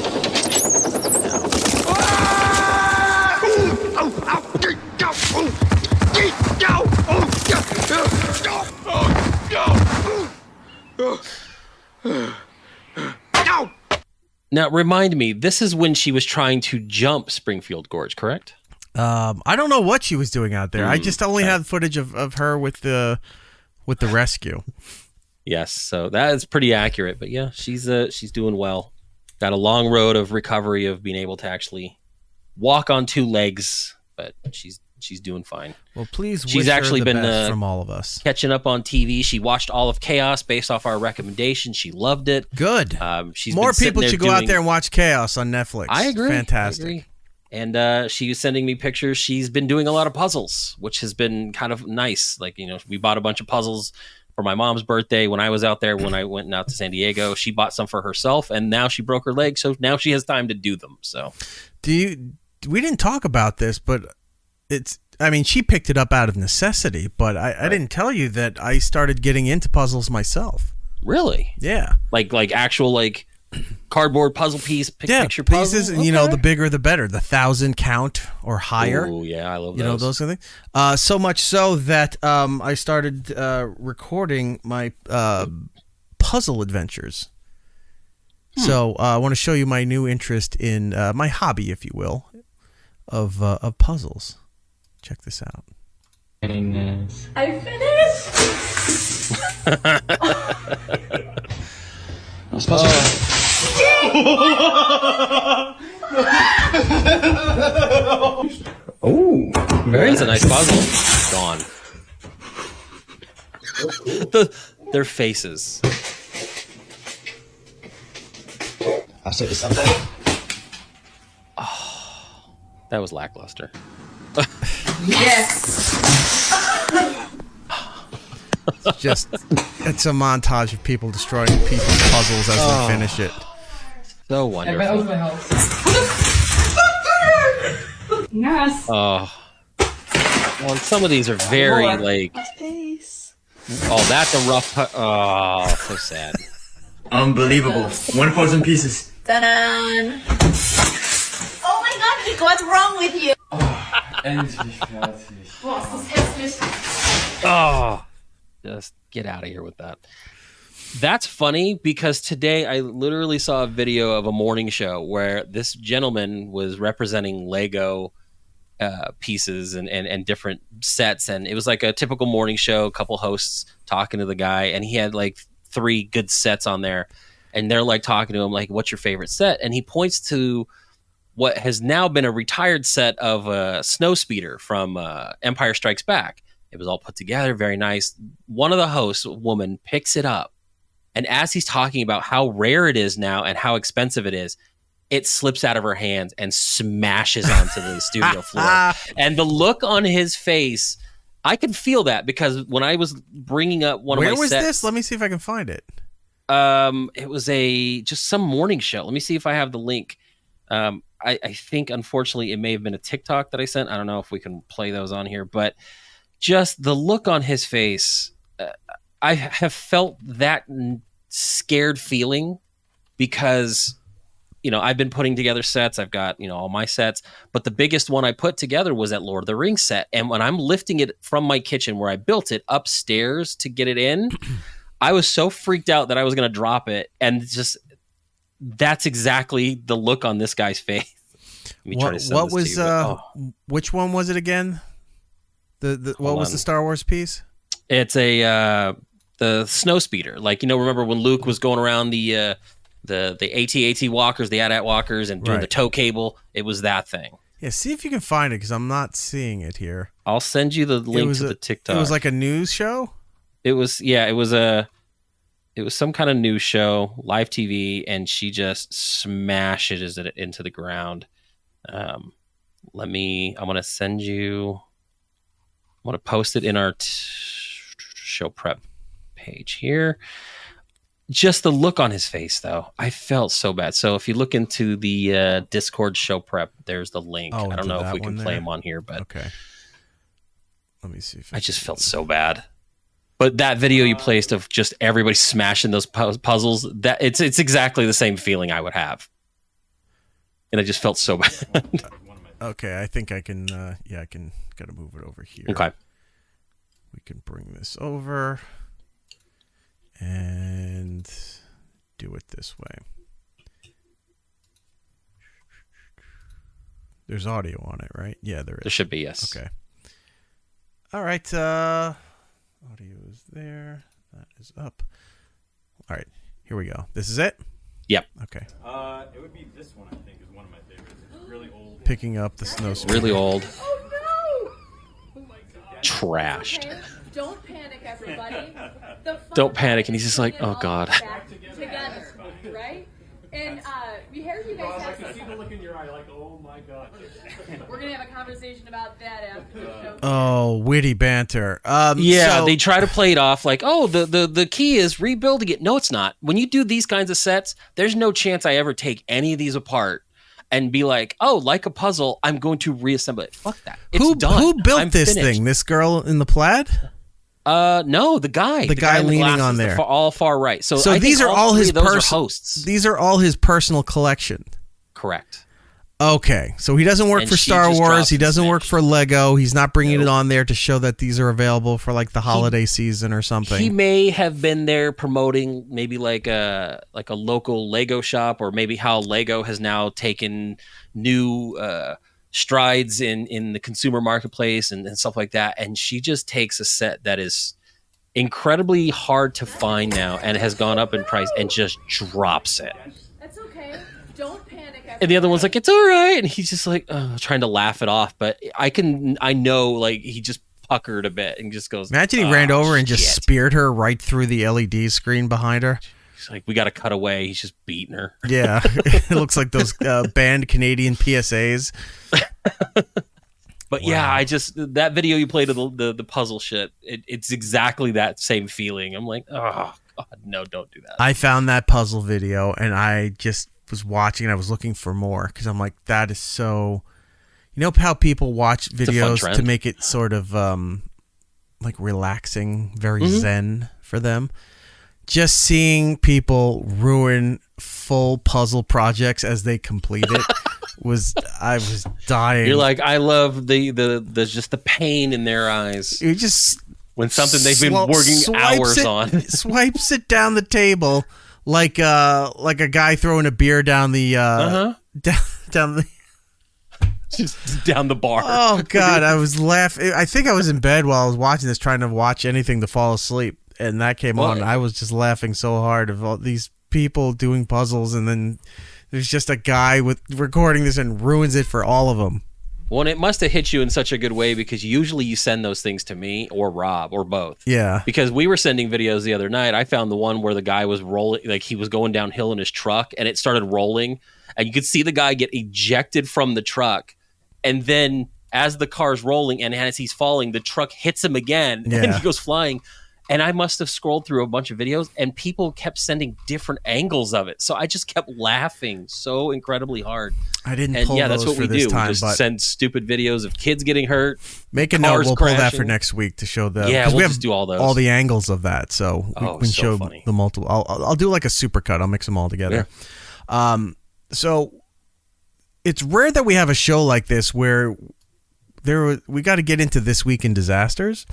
Now, remind me, this is when she was trying to jump Springfield Gorge, correct? I don't know what she was doing out there. I just only had footage of her with the rescue. Yes, so that is pretty accurate. But yeah, she's doing well. Got a long road of recovery of being able to actually walk on 2 legs, but she's she's doing fine. Well, please. She's wish actually her the been best from all of us. Catching up on TV. She watched all of Chaos based off our recommendation. She loved it. Good. She's More been people should go out there and watch Chaos on Netflix. I agree. Fantastic. I agree. And she was sending me pictures. She's been doing a lot of puzzles, which has been kind of nice. Like, we bought a bunch of puzzles for my mom's birthday when I was out there, when I went out to San Diego. She bought some for herself, and now she broke her leg, so now she has time to do them. So, we didn't talk about this, but she picked it up out of necessity, but I didn't tell you that I started getting into puzzles myself. Really? Yeah. Like actual cardboard puzzle piece, picture pieces, puzzle? and the bigger the better, the 1,000 count or higher. Oh yeah, I love those. Those kind of things. So much so that I started recording my puzzle adventures. So I want to show you my new interest in my hobby, if you will, of puzzles. Check this out. I finished. Oh, that's a nice puzzle. Gone. Their faces. I'll set this up there. Oh, that was lackluster. Yes. It's a montage of people destroying people's puzzles as they finish it. So wonderful. Yes. Oh. Well, some of these are very Oh, that's a rough. Oh, so sad. Unbelievable. 1,000 pieces. Ta-da! Oh my God, Nick, what's wrong with you? Endlich fertig. Boah, ist das hässlich. Oh, just get out of here with that. That's funny because today I literally saw a video of a morning show where this gentleman was representing Lego pieces and different sets, and it was like a typical morning show, a couple hosts talking to the guy, and he had like 3 good sets on there, and they're like talking to him like, what's your favorite set? And he points to what has now been a retired set of a snow speeder from Empire Strikes Back. It was all put together, very nice. One of the hosts, woman, picks it up, and as he's talking about how rare it is now and how expensive it is, it slips out of her hands and smashes onto the studio floor. And the look on his face, I could feel that because when I was bringing up one of my sets... Where was this? Let me see if I can find it. It was just some morning show. Let me see if I have the link. I think, unfortunately, it may have been a TikTok that I sent. I don't know if we can play those on here, but just the look on his face, I have felt that scared feeling because... I've been putting together sets. I've got, all my sets. But the biggest one I put together was that Lord of the Rings set. And when I'm lifting it from my kitchen where I built it upstairs to get it in, I was so freaked out that I was going to drop it. And just that's exactly the look on this guy's face. Let me try to send what this was to you, which one was it again? What was the Star Wars piece? It's the snow speeder. Like, remember when Luke was going around the AT-AT walkers, the AT-AT walkers, and doing the tow cable? It was that thing. Yeah, see if you can find it because I'm not seeing it here. I'll send you the link to the TikTok. It was like a news show? It was some kind of news show, live TV, and she just smashes it into the ground. I'm going to send you, I'm going to post it in our show prep page here. Just the look on his face, though, I felt so bad. So if you look into the Discord show prep, there's the link. I don't know if we can play him on here, but okay. Let me see. If I just felt so bad. But that video you placed of just everybody smashing those puzzles, that it's exactly the same feeling I would have, and I just felt so bad. Okay, I think I can. I can. Gotta move it over here. Okay, we can bring this over. And do it this way. There's audio on it, right? Yeah, there is. There should be, yes. Okay. All right. Audio is there. That is up. All right. Here we go. This is it? Yep. Okay. It would be this one, I think, is one of my favorites. It's really old. Picking up the snow speeder. Really old. Oh trashed. Okay? Don't panic, everybody. Don't panic. And he's just like, oh, God. Together, right? And we heard you guys have I see the look in your eye, like, oh my God. We're going to have a conversation about that after the show. Oh, witty banter. They try to play it off like, oh, the key is rebuilding it. No, it's not. When you do these kinds of sets, there's no chance I ever take any of these apart and be like, oh, like a puzzle, I'm going to reassemble it. Fuck that. It's done. Who built I'm this finished. thing? This girl in the plaid? No, the guy. The guy in the leaning glasses, on there. All far right. So So I these think are all his those are personal hosts. These are all his personal collection. Correct. Okay, so he doesn't work And for she Star just Wars. drops He doesn't work for Lego. He's not bringing it on there to show that these are available for like the holiday season or something. He may have been there promoting maybe like a local Lego shop, or maybe how Lego has now taken new strides in the consumer marketplace and stuff like that. And she just takes a set that is incredibly hard to find now and has gone up in price and just drops it. That's okay. Don't panic. And the other one's like, it's all right. And he's just like, trying to laugh it off. But I know like he just puckered a bit and just goes, Imagine he ran over and just speared her right through the LED screen behind her. He's like, we got to cut away. He's just beating her. Yeah. It looks like those banned Canadian PSAs. But yeah, I just, that video you played of the puzzle shit, it's exactly that same feeling. I'm like, oh, God, no, don't do that. I found that puzzle video and I just was watching and I was looking for more because I'm like, that is so, you know how people watch videos to make it sort of like relaxing, very zen for them. Just seeing people ruin full puzzle projects as they complete it I was dying. You're like, I love the just the pain in their eyes. You just when something they've been working hours on swipes it down the table like a guy throwing a beer down the down the just down the bar. Oh God, I was laughing. I think I was in bed while I was watching this, trying to watch anything to fall asleep, and that came on. I was just laughing so hard of all these people doing puzzles, and then there's just a guy with recording this and ruins it for all of them. Well, and it must have hit you in such a good way because usually you send those things to me or Rob or both. Yeah. Because we were sending videos the other night. I found the one where the guy was rolling, like he was going downhill in his truck and it started rolling and you could see the guy get ejected from the truck. And then as the car's rolling and as he's falling, the truck hits him again and he goes flying. And I must have scrolled through a bunch of videos and people kept sending different angles of it. So I just kept laughing so incredibly hard. I didn't pull that's those what we for this do. time, We just but send stupid videos of kids getting hurt. Make a note. We'll pull that for next week to show the. Yeah, we'll we have just do all those. All the angles of that, so we can show funny. the multiple. I'll do like a supercut. I'll mix them all together. Yeah. So it's rare that we have a show like this where we got to get into This Week in Disasters.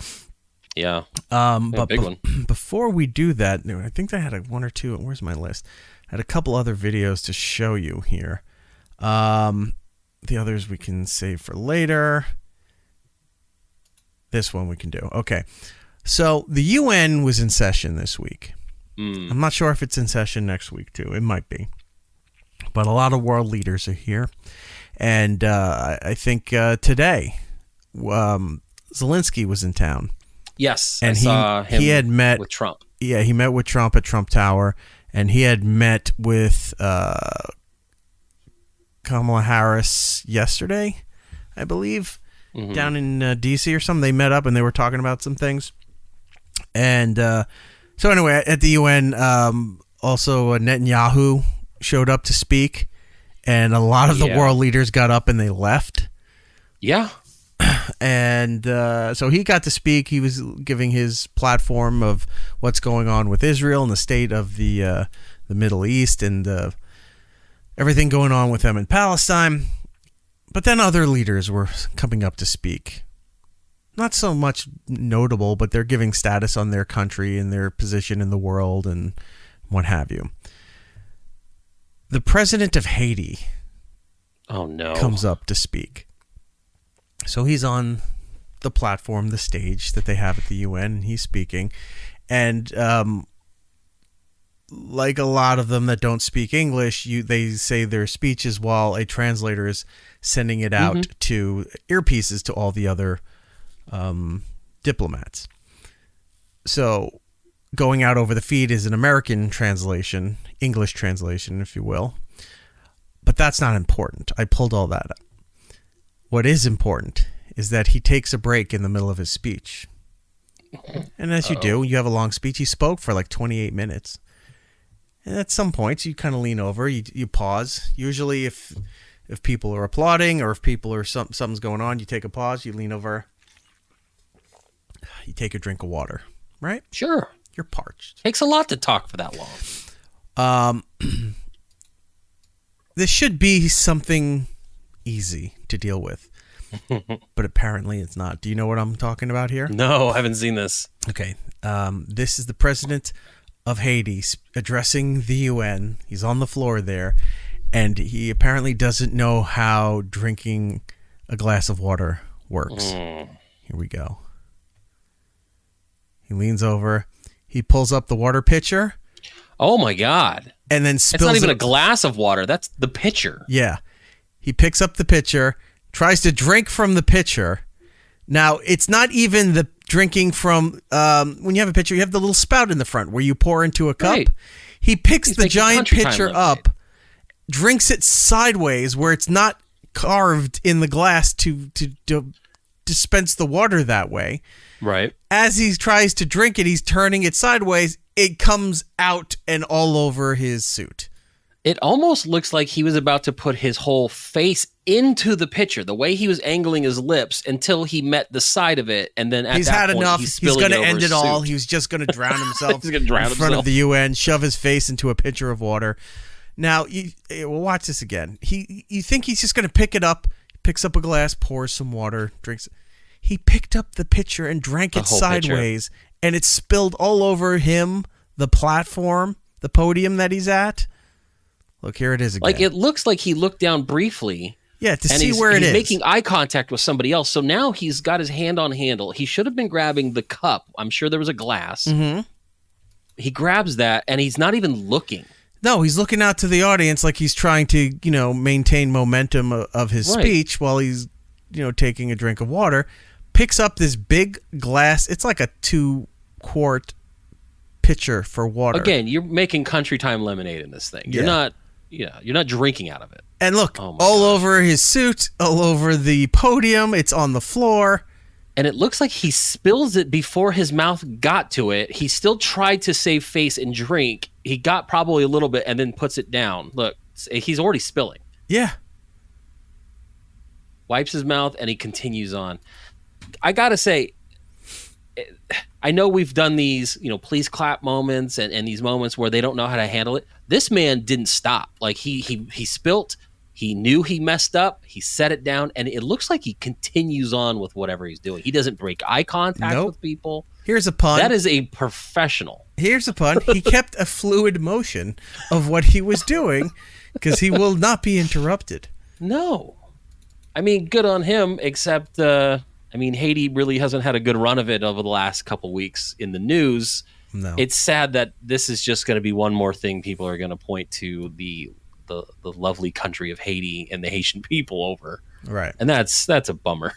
Yeah. But big one. Before we do that, I think I had one or two. Where's my list? I had a couple other videos to show you here. The others we can save for later. This one we can do. Okay. So the UN was in session this week. I'm not sure if it's in session next week too. It might be. But a lot of world leaders are here. And I think today Zelensky was in town. Yes, and I saw him he had met with Trump. Yeah, he met with Trump at Trump Tower, and he had met with Kamala Harris yesterday, I believe, down in D.C. or something. They met up and they were talking about some things. And so anyway, at the UN, also Netanyahu showed up to speak, and a lot of the world leaders got up and they left. Yeah. And so he got to speak. He was giving his platform of what's going on with Israel and the state of the Middle East and everything going on with them in Palestine. But then other leaders were coming up to speak. Not so much notable, but they're giving status on their country and their position in the world and what have you. The president of Haiti comes up to speak. So he's on the platform, the stage that they have at the UN, and he's speaking. And like a lot of them that don't speak English, they say their speeches while a translator is sending it out to earpieces to all the other diplomats. So going out over the feed is an American translation, English translation, if you will. But that's not important. I pulled all that up. What is important is that he takes a break in the middle of his speech. And as you do, you have a long speech. He spoke for like 28 minutes. And at some points, you kind of lean over, you pause. Usually if people are applauding or if people are something's going on, you take a pause, you lean over, you take a drink of water, right? Sure. You're parched. Takes a lot to talk for that long. This should be something easy to deal with, but apparently it's not. Do you know what I'm talking about here? No, I haven't seen this. Okay. This is the president of Haiti addressing the UN. He's on the floor there, and he apparently doesn't know how drinking a glass of water works. Here we go. He leans over. He pulls up the water pitcher. Oh, my God. And then spills It's not even it. a glass of water. That's the pitcher. Yeah. He picks up the pitcher, tries to drink from the pitcher. Now, it's not even the drinking from, when you have a pitcher, you have the little spout in the front where you pour into a cup. Right. He picks He's the making giant country time pitcher lemonade. up, drinks it sideways where it's not carved in the glass to dispense the water that way. Right. As he tries to drink it, he's turning it sideways. It comes out and all over his suit. It almost looks like he was about to put his whole face into the pitcher, the way he was angling his lips until he met the side of it, and then at He's that had point, enough. He's He's going to end it all. He was just going to drown himself He's gonna drown in front himself. of the UN, shove his face into a pitcher of water. Now, we'll watch this again. You think he's just going to pick it up, picks up a glass, pours some water, drinks it. He picked up the pitcher and drank it sideways, and it spilled all over him, the platform, the podium that he's at. Look, here it is again. Like, it looks like he looked down briefly. Yeah, to see where it is. He's making eye contact with somebody else. So now he's got his hand on handle. He should have been grabbing the cup. I'm sure there was a glass. Mm-hmm. He grabs that, and he's not even looking. No, he's looking out to the audience like he's trying to, maintain momentum of his speech while he's, taking a drink of water. Picks up this big glass. It's like a 2-quart pitcher for water. Again, you're making country time lemonade in this thing. You're not drinking out of it. And look, all over his suit, all over the podium. It's on the floor. And it looks like he spills it before his mouth got to it. He still tried to save face and drink. He got probably a little bit and then puts it down. Look, he's already spilling. Yeah. Wipes his mouth and he continues on. I got to say, I know we've done these, please clap moments and these moments where they don't know how to handle it. This man didn't stop. Like he spilt. He knew he messed up. He set it down, and it looks like he continues on with whatever he's doing. He doesn't break eye contact with people. Here's a pun. That is a professional. Here's a pun. He kept a fluid motion of what he was doing because he will not be interrupted. No. I mean, good on him, except, Haiti really hasn't had a good run of it over the last couple weeks in the news. No. It's sad that this is just going to be one more thing people are going to point to the lovely country of Haiti and the Haitian people over. Right. And that's a bummer.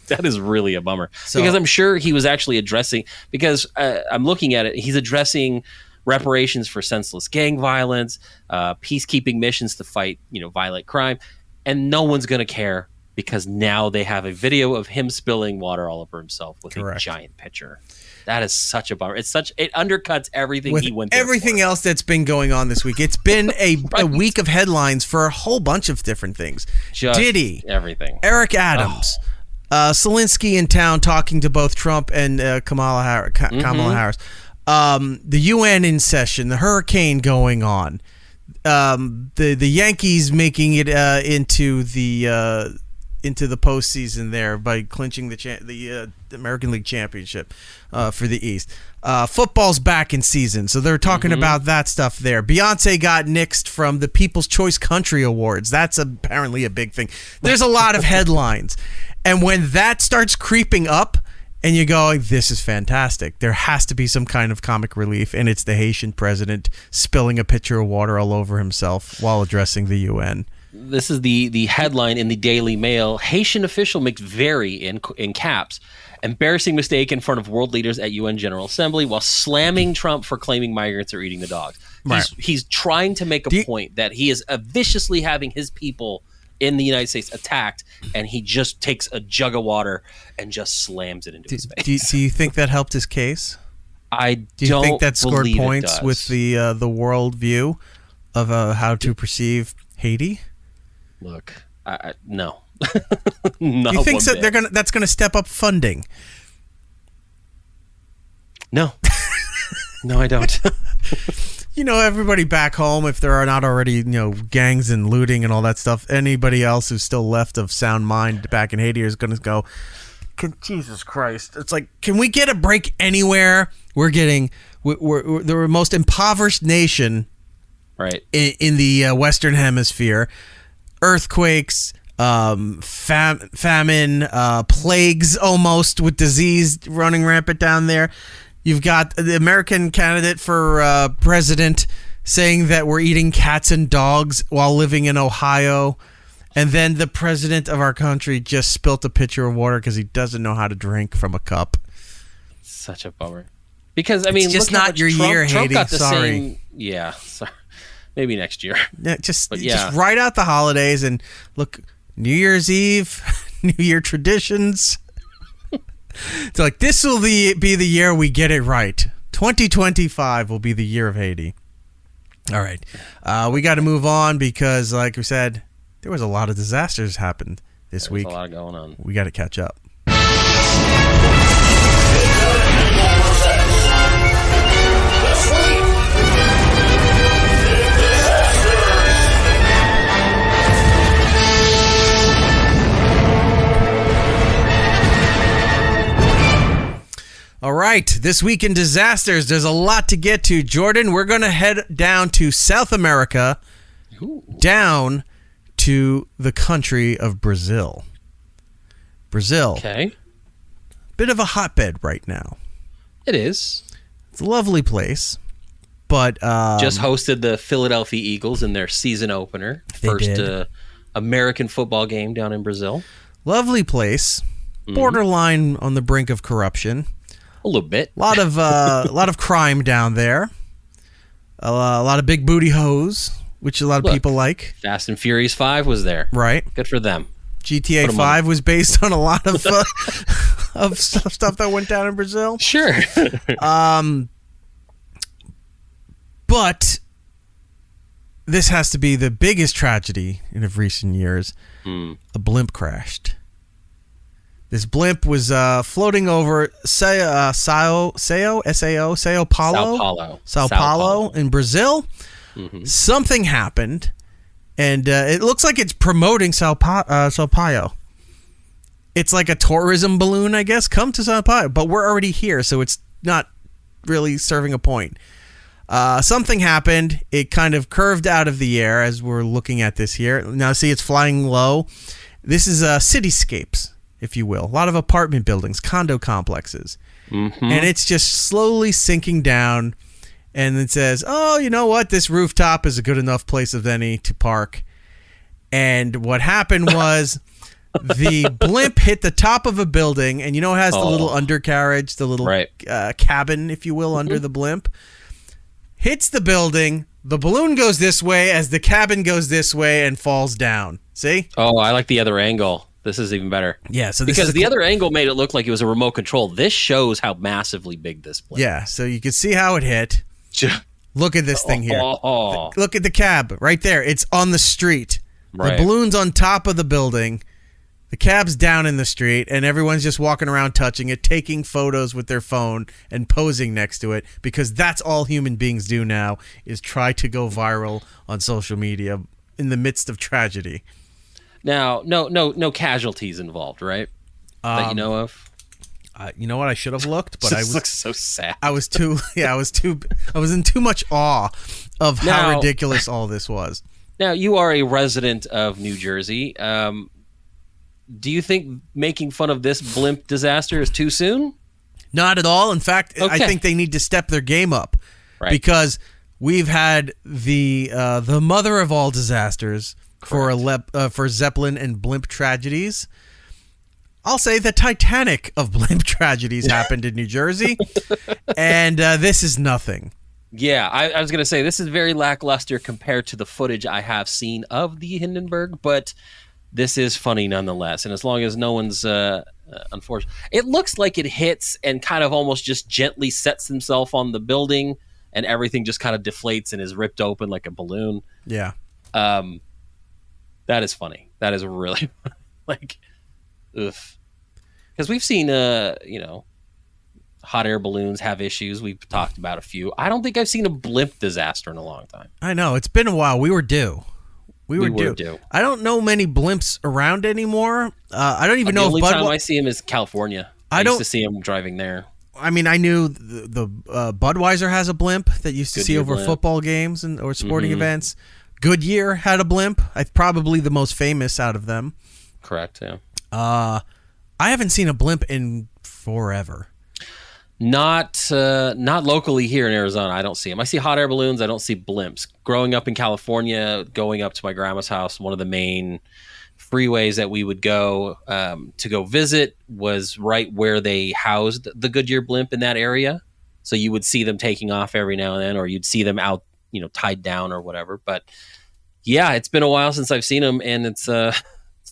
That is really a bummer. So, because I'm sure he was actually addressing, because I'm looking at it, he's addressing reparations for senseless gang violence, peacekeeping missions to fight, violent crime, and no one's going to care because now they have a video of him spilling water all over himself with a giant pitcher. That is such a bummer. It undercuts everything he went through. Everything else that's been going on this week. It's been a week of headlines for a whole bunch of different things. Just Diddy, everything. Eric Adams, Zelensky in town talking to both Trump and Kamala Harris. The UN in session, the hurricane going on, the Yankees making it into the postseason there by clinching the American League Championship for the East. Football's back in season, so they're talking about that stuff there. Beyonce got nixed from the People's Choice Country Awards. That's apparently a big thing. There's a lot of headlines. And when that starts creeping up and you're going, this is fantastic, there has to be some kind of comic relief, and it's the Haitian president spilling a pitcher of water all over himself while addressing the UN. This is the headline in the Daily Mail. Haitian official makes very, in caps, embarrassing mistake in front of world leaders at UN General Assembly while slamming Trump for claiming migrants are eating the dogs. Right. He's trying to make a point that he is viciously having his people in the United States attacked, and he just takes a jug of water and just slams it into his face. Do you think that helped his case? Do you think that scored points with the world view of how to perceive Haiti? Look, no. Do you think that's gonna step up funding? No. No, I don't. Everybody back home, if there are not already, gangs and looting and all that stuff, anybody else who's still left of sound mind back in Haiti is going to go, Jesus Christ. It's like, can we get a break anywhere? We're the most impoverished nation right in the Western Hemisphere. Earthquakes, famine, plagues almost, with disease running rampant down there. You've got the American candidate for president saying that we're eating cats and dogs while living in Ohio. And then the president of our country just spilt a pitcher of water because he doesn't know how to drink from a cup. Such a bummer. Because, I mean, it's just not your year, Trump Haiti. got the Sorry. same. Yeah, sorry. Maybe next year. Yeah, just write out the holidays and look, New Year's Eve, New Year traditions. It's like, this will be the year we get it right. 2025 will be the year of Haiti. All right. We got to move on because, like we said, there was a lot of disasters happened this week. There's a lot going on. We got to catch up. All right, this week in disasters, there's a lot to get to. Jordan, we're going to head down to South America, down to the country of Brazil. Brazil. Okay. Bit of a hotbed right now. It is. It's a lovely place, but... just hosted the Philadelphia Eagles in their season opener. First American football game down in Brazil. Lovely place. Borderline on the brink of corruption. A little bit. A lot of crime down there. A lot of big booty hoes, which a lot of people like. Fast and Furious 5 was there. Right. Good for them. GTA 5 was based on a lot of of stuff that went down in Brazil. Sure. But this has to be the biggest tragedy in recent years. A blimp crashed. This blimp was floating over Sao Paulo in Brazil. Mm-hmm. Something happened, and it looks like it's promoting Sao Paulo. It's like a tourism balloon, I guess. Come to Sao Paulo, but we're already here, so it's not really serving a point. Something happened. It kind of curved out of the air as we're looking at this here. Now, see, it's flying low. This is cityscapes, if you will. A lot of apartment buildings, condo complexes. Mm-hmm. And it's just slowly sinking down. And it says, oh, you know what? This rooftop is a good enough place of any to park. And what happened was the blimp hit the top of a building. And you know it has the little undercarriage, the little cabin, if you will, under the blimp. Hits the building. The balloon goes this way as the cabin goes this way and falls down. See? Oh, I like the other angle. This is even better. Yeah, so because the other angle made it look like it was a remote control. This shows how massively big this blimp. Yeah, so you can see how it hit. Look at this thing here. Look at the cab right there. It's on the street. Right. The balloon's on top of the building. The cab's down in the street, and everyone's just walking around touching it, taking photos with their phone and posing next to it, because that's all human beings do now, is try to go viral on social media in the midst of tragedy. Now, no casualties involved, right? That you know of. You know what? I should have looked, but this looks so sad. I was in too much awe of how ridiculous all this was. Now, you are a resident of New Jersey. Do you think making fun of this blimp disaster is too soon? Not at all. In fact, I think they need to step their game up, because we've had the mother of all disasters for Zeppelin and Blimp tragedies. I'll say the Titanic of Blimp tragedies happened in New Jersey, and this is nothing. Yeah, I was going to say, this is very lackluster compared to the footage I have seen of the Hindenburg, but this is funny nonetheless. And as long as no one's unfortunate, it looks like it hits and kind of almost just gently sets himself on the building, and everything just kind of deflates and is ripped open like a balloon. Yeah. That is funny. That is really like, oof. Because we've seen, hot air balloons have issues. We've talked about a few. I don't think I've seen a blimp disaster in a long time. I know. It's been a while. We were due. We were due. I don't know many blimps around anymore. I don't even know if the only time I see him is California. I used to see him driving there. I mean, I knew the Budweiser has a blimp that you used to see over football games or sporting events. Goodyear had a blimp. Probably the most famous out of them. Correct, yeah. I haven't seen a blimp in forever. Not locally here in Arizona. I don't see them. I see hot air balloons. I don't see blimps. Growing up in California, going up to my grandma's house, one of the main freeways that we would go to go visit was right where they housed the Goodyear blimp in that area. So you would see them taking off every now and then, or you'd see them out, tied down or whatever. But yeah, it's been a while since I've seen them, and it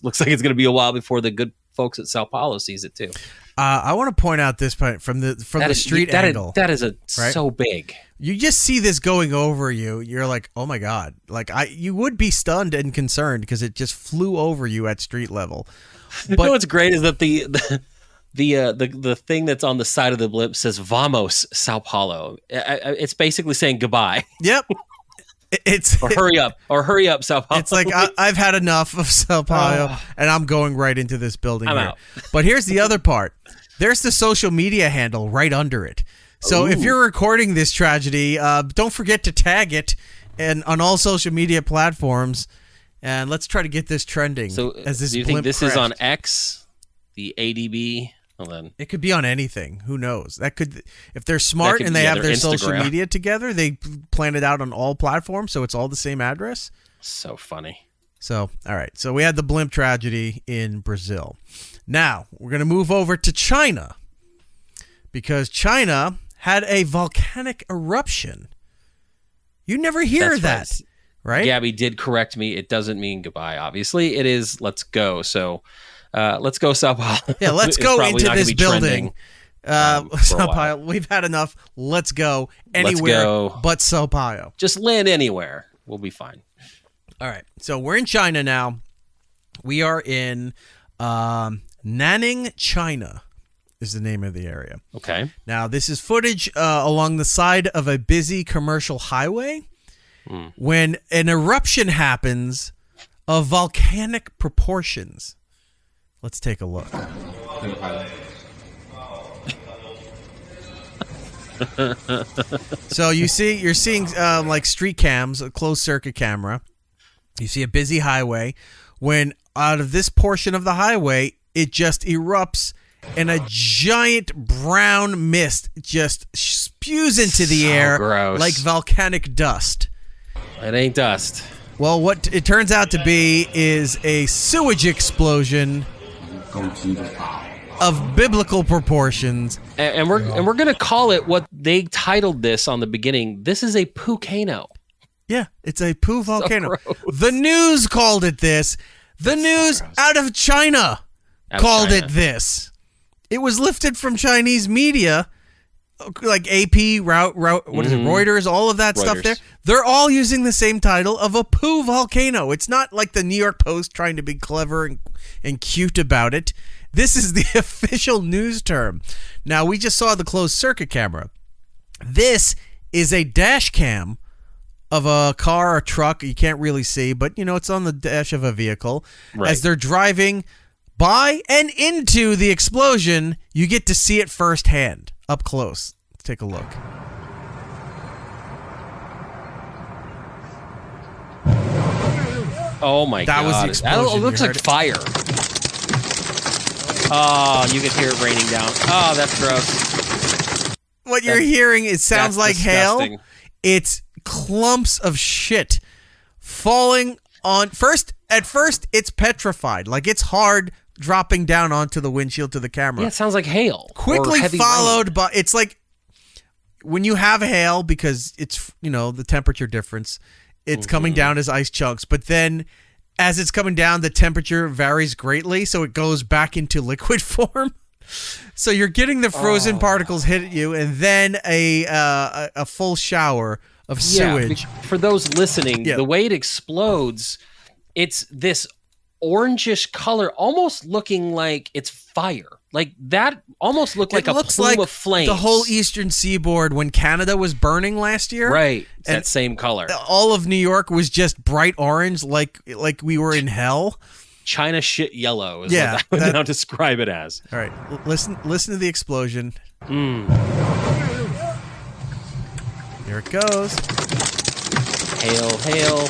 looks like it's going to be a while before the good folks at Sao Paulo sees it too. I want to point out this point from the street angle. That is so big. You just see this going over you. You're like, oh my god! Like you would be stunned and concerned because it just flew over you at street level. But what's great is that the thing that's on the side of the blimp says "Vamos Sao Paulo." It's basically saying goodbye. Yep. Hurry up, Sao Paulo. It's like I've had enough of Sao Paulo, and I'm going right into this building. I'm out. But here's the other part. There's the social media handle right under it. So if you're recording this tragedy, don't forget to tag it and on all social media platforms, and let's try to get this trending. So as this do you think this is on X, the ADB? Well, then it could be on anything. Who knows? That could, if they're smart and they have their social media together, they plan it out on all platforms, so it's all the same address. So funny. So, all right. So we had the blimp tragedy in Brazil. Now we're going to move over to China because China had a volcanic eruption. You never hear that, right? Gabby did correct me. It doesn't mean goodbye. Obviously, it is. Let's go. So. Let's go, Sao Paulo. Yeah, let's go into this building. Sao Paulo, we've had enough. Let's go anywhere but Sao Paulo. Just land anywhere. We'll be fine. All right. So we're in China now. We are in Nanning, China is the name of the area. Okay. Now, this is footage along the side of a busy commercial highway when an eruption happens of volcanic proportions. Let's take a look. So you're seeing like street cams, a closed circuit camera. You see a busy highway. When out of this portion of the highway, it just erupts and a giant brown mist just spews into the air gross. Like volcanic dust. It ain't dust. Well, what it turns out to be is a sewage explosion of biblical proportions, and we're gonna call it what they titled this on the beginning. This is a Poocano. Yeah, it's a Poo Volcano. So the news called it this. The news out of China called it this. It was lifted from Chinese media, like AP, what is it, Reuters, all of that stuff there. They're all using the same title of a Poo Volcano. It's not like the New York Post trying to be clever and cute about it. This is the official news term. Now, we just saw the closed circuit camera. This is a dash cam of a car or truck. You can't really see, but it's on the dash of a vehicle. Right. As they're driving by and into the explosion, you get to see it firsthand, up close. Let's take a look. Oh my God. That was the explosion. It looks like fire. Oh, you can hear it raining down. Oh, that's gross. What you're hearing, it sounds like disgusting. Hail. It's clumps of shit falling At first, it's petrified. Like, it's hard dropping down onto the windshield to the camera. Yeah, it sounds like hail. Quickly or heavy followed rain. by, it's like when you have hail, because it's, the temperature difference, it's coming down as ice chunks. But then as it's coming down, the temperature varies greatly, so it goes back into liquid form. So you're getting the frozen particles hit at you, and then a full shower of sewage. For those listening, the way it explodes, it's this orangish color, almost looking like it's fire. Like that almost looked like a plume of flames. The whole eastern seaboard when Canada was burning last year. Right. It's that same color. All of New York was just bright orange, like we were in hell. China shit yellow is what I would now describe it as. All right. Listen to the explosion. Here it goes. Hail.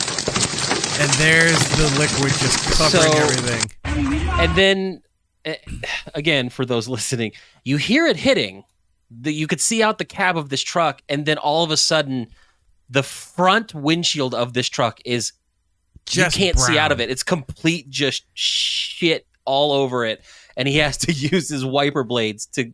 And there's the liquid just covering everything. And then, again, for those listening, you hear it hitting. You could see out the cab of this truck, and then all of a sudden, the front windshield of this truck is just you can't see out of it. It's complete just shit all over it, and he has to use his wiper blades to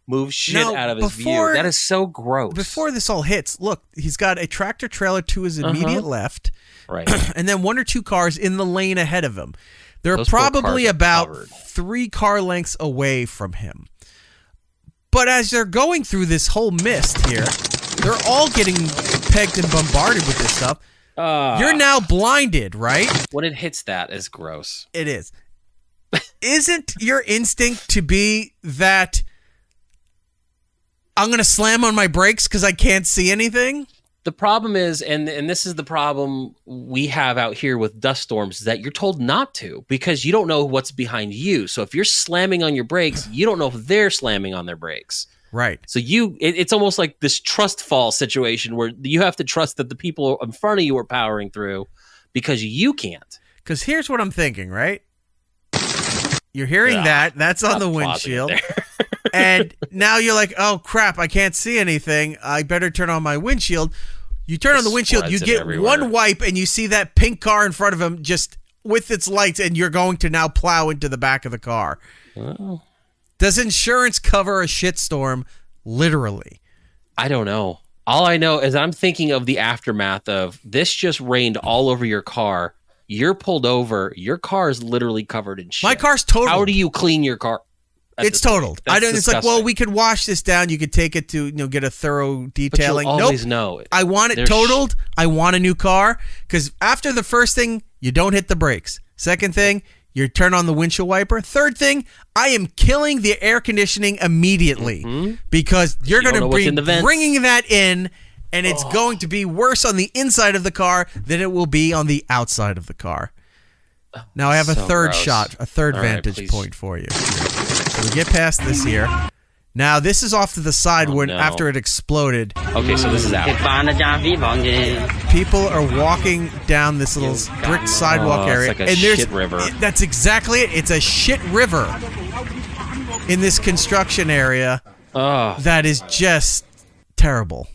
move shit out of his view. That is so gross. Before this all hits, look, he's got a tractor trailer to his immediate left, right, and then one or two cars in the lane ahead of him. They're probably about 3 car lengths away from him. But as they're going through this whole mist here, they're all getting pegged and bombarded with this stuff. You're now blinded, right? When it hits that is gross. It is. Isn't your instinct to be that I'm going to slam on my brakes because I can't see anything? The problem is, and this is the problem we have out here with dust storms, is that you're told not to because you don't know what's behind you. So if you're slamming on your brakes, you don't know if they're slamming on their brakes. Right. So it's almost like this trust fall situation where you have to trust that the people in front of you are powering through because you can't. Because here's what I'm thinking, right? You're hearing that. That's on the windshield. And now you're like, oh, crap, I can't see anything. I better turn on my windshield. You turn on the windshield, you get one wipe, and you see that pink car in front of him just with its lights, and you're going to now plow into the back of the car. Oh. Does insurance cover a shitstorm? Literally. I don't know. All I know is I'm thinking of the aftermath of this just rained all over your car. You're pulled over. Your car is literally covered in shit. My car's totaled. How do you clean your car? It's totaled. I don't. It's like, well, we could wash this down. You could take it to get a thorough detailing. But you'll always know. I want it totaled. I want a new car because after the first thing, you don't hit the brakes. Second thing, you turn on the windshield wiper. Third thing, I am killing the air conditioning immediately because you're going to be bringing that in, and it's going to be worse on the inside of the car than it will be on the outside of the car. Now I have a third shot, a third vantage point for you. So we get past this here. Now this is off to the side after it exploded. Okay, so this is out. People are walking down this little brick sidewalk area, it's like a shit river. That's exactly it. It's a shit river in this construction area. That is just terrible.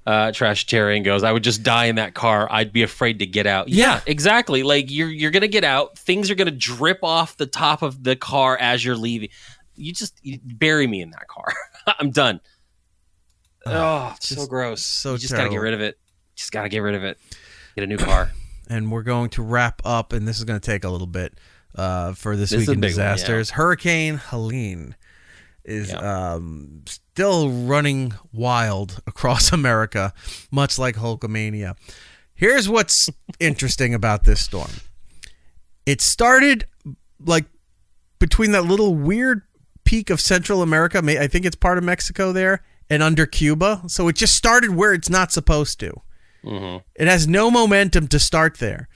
Trashitarian goes, I would just die in that car. I'd be afraid to get out. Yeah, exactly. Like you're gonna get out. Things are gonna drip off the top of the car as you're leaving. You bury me in that car. I'm done. So gross. So you just gotta get rid of it. Get a new car. And we're going to wrap up, and this is going to take a little bit for this week in disasters. Hurricane Helene is still running wild across America, much like Hulkamania. Here's what's interesting about this storm. It started like between that little weird peak of Central America, I think it's part of Mexico there, and under Cuba. So it just started where it's not supposed to. Mm-hmm. It has no momentum to start there.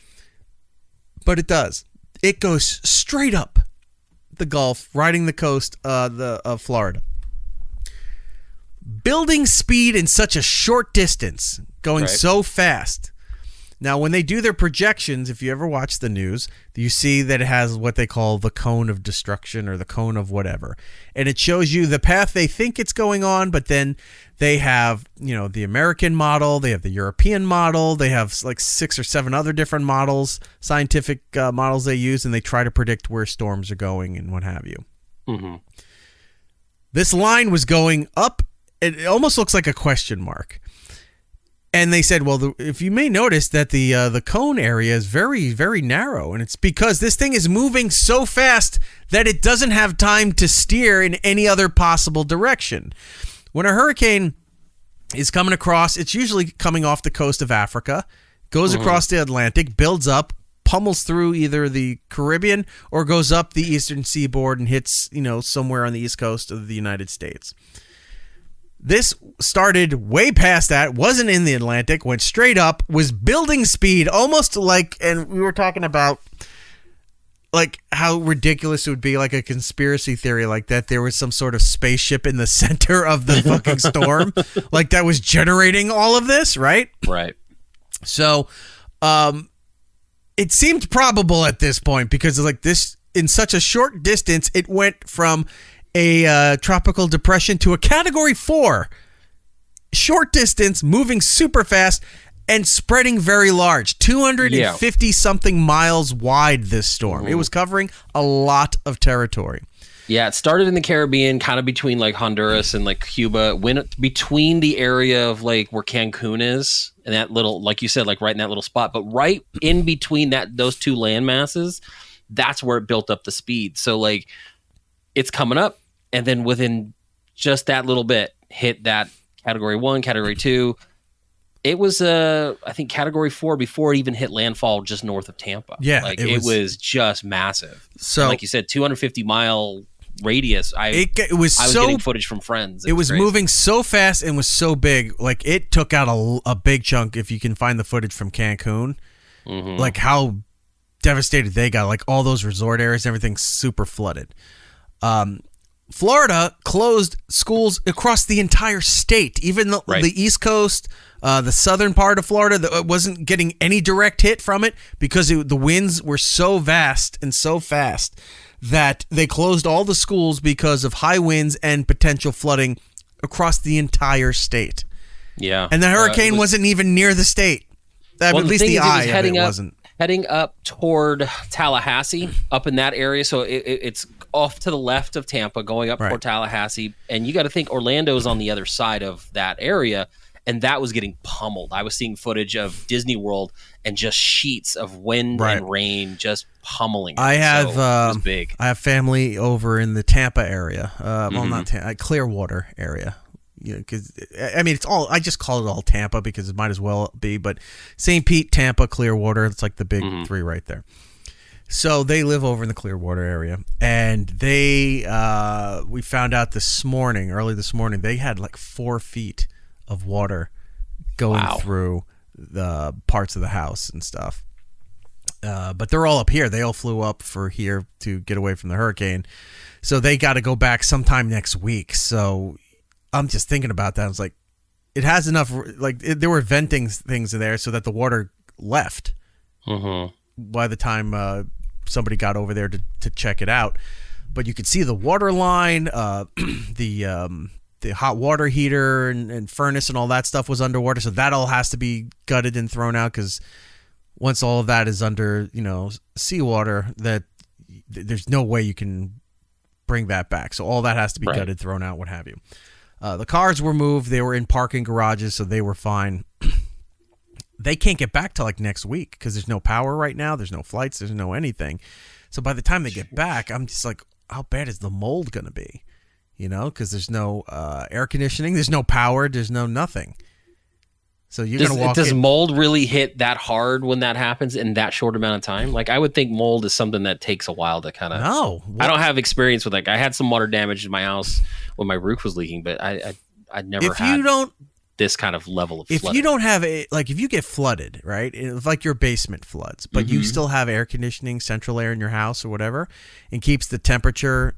But it does. It goes straight up the Gulf, riding the coast of Florida. Building speed in such a short distance, going so fast, Now, when they do their projections, if you ever watch the news, you see that it has what they call the cone of destruction or the cone of whatever. And it shows you the path they think it's going on, but then they have, the American model, they have the European model, they have like 6 or 7 other different models, scientific models they use, and they try to predict where storms are going and what have you. Mm-hmm. This line was going up. It almost looks like a question mark. And they said, well, if you may notice that the cone area is very, very narrow, and it's because this thing is moving so fast that it doesn't have time to steer in any other possible direction. When a hurricane is coming across, it's usually coming off the coast of Africa, goes across the Atlantic, builds up, pummels through either the Caribbean or goes up the eastern seaboard and hits, somewhere on the east coast of the United States. This started way past that, wasn't in the Atlantic, went straight up, was building speed, almost like, and we were talking about like how ridiculous it would be, like a conspiracy theory like that there was some sort of spaceship in the center of the fucking storm, like that was generating all of this, right? Right. So, it seemed probable at this point because like this, in such a short distance, it went from a tropical depression to a category 4. Short distance, moving super fast, and spreading very large. 250 something miles wide, this storm. It was covering a lot of territory. Yeah, it started in the Caribbean, kind of between like Honduras and like Cuba, went between the area of like where Cancun is and that little, like you said, like right in that little spot. But right in between those two land masses, that's where it built up the speed. So like it's coming up, and then within just that little bit, hit that category 1, category 2. It was, I think, category 4 before it even hit landfall just north of Tampa. Yeah. Like it was just massive. So, and like you said, 250-mile radius. I was getting footage from friends. It was crazy. moving so fast and was so big. Like it took out a big chunk. If you can find the footage from Cancun, like how devastated they got. Like all those resort areas, everything's super flooded. Florida closed schools across the entire state, even the East Coast, the southern part of Florida wasn't getting any direct hit from it because the winds were so vast and so fast that they closed all the schools because of high winds and potential flooding across the entire state. Yeah. And the hurricane wasn't even near the state. At least the eye of it wasn't. Heading up toward Tallahassee, up in that area. So it's off to the left of Tampa, going up toward Tallahassee. And you got to think Orlando's on the other side of that area. And that was getting pummeled. I was seeing footage of Disney World and just sheets of wind and rain just pummeling it. It was big. I have family over in the Tampa area. Well, not Tampa, Clearwater area. Because I mean, it's all. I just call it all Tampa because it might as well be. But St. Pete, Tampa, Clearwater. It's like the big 3 right there. So they live over in the Clearwater area, and we found out early this morning, they had like 4 feet of water going through the parts of the house and stuff. But they're all up here. They all flew up for here to get away from the hurricane. So they got to go back sometime next week. So I'm just thinking about that. I was like, it has enough, like there were venting things in there so that the water left by the time somebody got over there to check it out. But you could see the water line, the hot water heater and furnace and all that stuff was underwater. So that all has to be gutted and thrown out because once all of that is under, seawater, that there's no way you can bring that back. So all that has to be gutted, thrown out, what have you. The cars were moved. They were in parking garages, so they were fine. They can't get back till like next week because there's no power right now. There's no flights. There's no anything. So by the time they get back, I'm just like, how bad is the mold going to be? Because there's no air conditioning. There's no power. There's no nothing. So you're going to walk Does in. mold really hit that hard when that happens in that short amount of time? Like, I would think mold is something that takes a while to kind of... No. I don't have experience with I had some water damage in my house when my roof was leaking, but I never had this kind of level of flooding. If you don't have if you get flooded, right? If like your basement floods, but you still have air conditioning, central air in your house or whatever, and keeps the temperature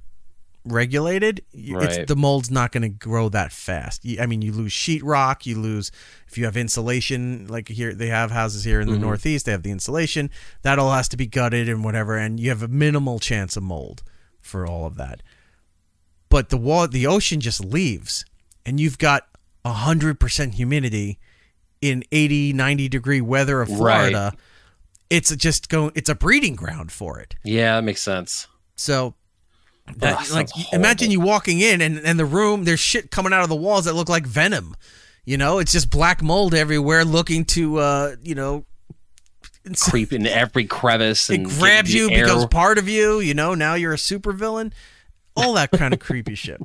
regulated, Right. the mold's not going to grow that fast. I mean, you lose sheetrock, you lose if you have insulation. Like here, they have houses here in the Northeast. They have the insulation that all has to be gutted and whatever, and you have a minimal chance of mold for all of that. But the ocean just leaves, and you've got 100% humidity in 80, 90 degree weather of Florida. Right. It's a breeding ground for it. Yeah, that makes sense. So, Sounds imagine horrible. you walking in and the room, there's shit coming out of the walls that look like venom. It's just black mold everywhere looking to, Creep in every crevice. It And grabs you, air. becomes part of you, now you're a supervillain. All that kind of creepy shit.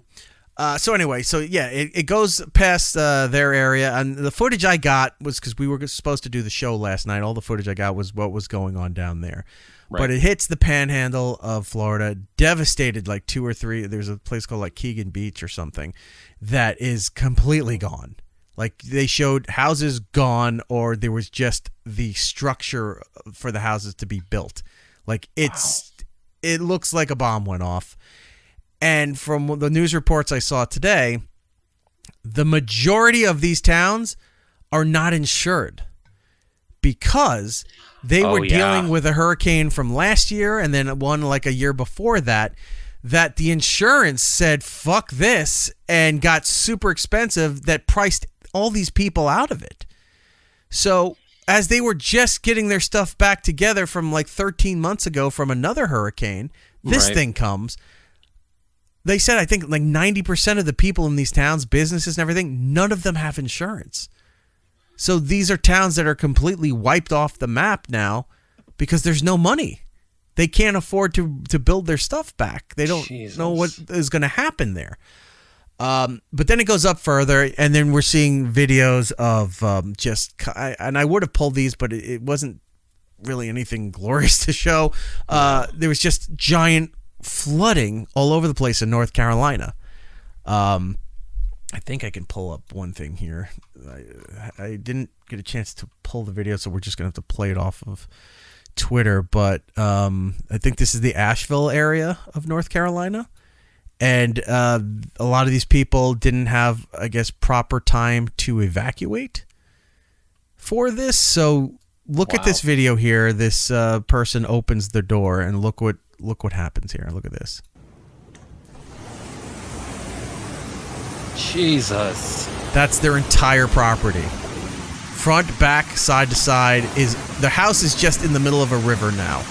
So anyway, it goes past their area, and the footage I got was because we were supposed to do the show last night. All the footage I got was what was going on down there. Right. But it hits the panhandle of Florida, devastated like 2 or 3. There's a place called like Keegan Beach or something that is completely gone. Like they showed houses gone, or there was just the structure for the houses to be built. Like it looks like a bomb went off. And from the news reports I saw today, the majority of these towns are not insured because they were dealing with a hurricane from last year and then one like a year before that the insurance said, fuck this, and got super expensive that priced all these people out of it. So as they were just getting their stuff back together from like 13 months ago from another hurricane, this thing comes. They said, I think like 90% of the people in these towns, businesses and everything, none of them have insurance. So these are towns that are completely wiped off the map now because there's no money. They can't afford to build their stuff back. They don't know what is going to happen there. But then it goes up further, and then we're seeing videos of and I would have pulled these, but it wasn't really anything glorious to show. There was just giant flooding all over the place in North Carolina. I think I can pull up one thing here. I didn't get a chance to pull the video, so we're just gonna have to play it off of Twitter. But I think this is the Asheville area of North Carolina, and a lot of these people didn't have, I guess, proper time to evacuate for this. So look at this video here. This person opens the door, and look what happens here. Look at this. Jesus. That's their entire property. Front, back, side to side. The house is just in the middle of a river now.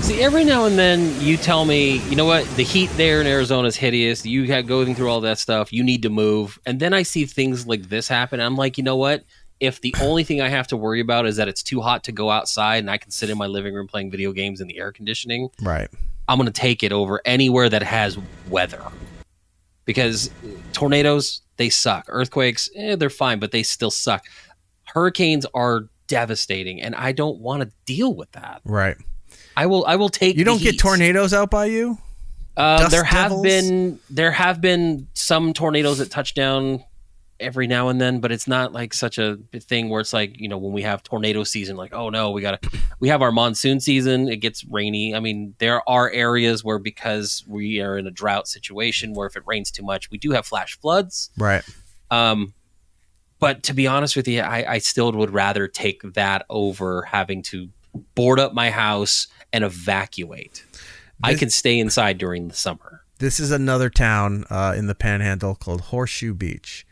See, every now and then you tell me, you know what, the heat there in Arizona is hideous. You have going through all that stuff. You need to move. And then I see things like this happen. And I'm like, you know what? If the only thing I have to worry about is that it's too hot to go outside and I can sit in my living room playing video games in the air conditioning, right? I'm going to take it over anywhere that has weather. Because tornadoes, they suck. Earthquakes, they're fine, but they still suck. Hurricanes are devastating, and I don't want to deal with that. Right. I will take. You don't the get heat. tornadoes out by you? There have been some tornadoes that touch down every now and then, but it's not like such a thing where it's like, when we have tornado season, like, oh no, we have our monsoon season, it gets rainy. I mean, there are areas where, because we are in a drought situation where if it rains too much, we do have flash floods. Right. But to be honest with you, I still would rather take that over having to board up my house and evacuate. I can stay inside during the summer. This is another town in the Panhandle called Horseshoe Beach.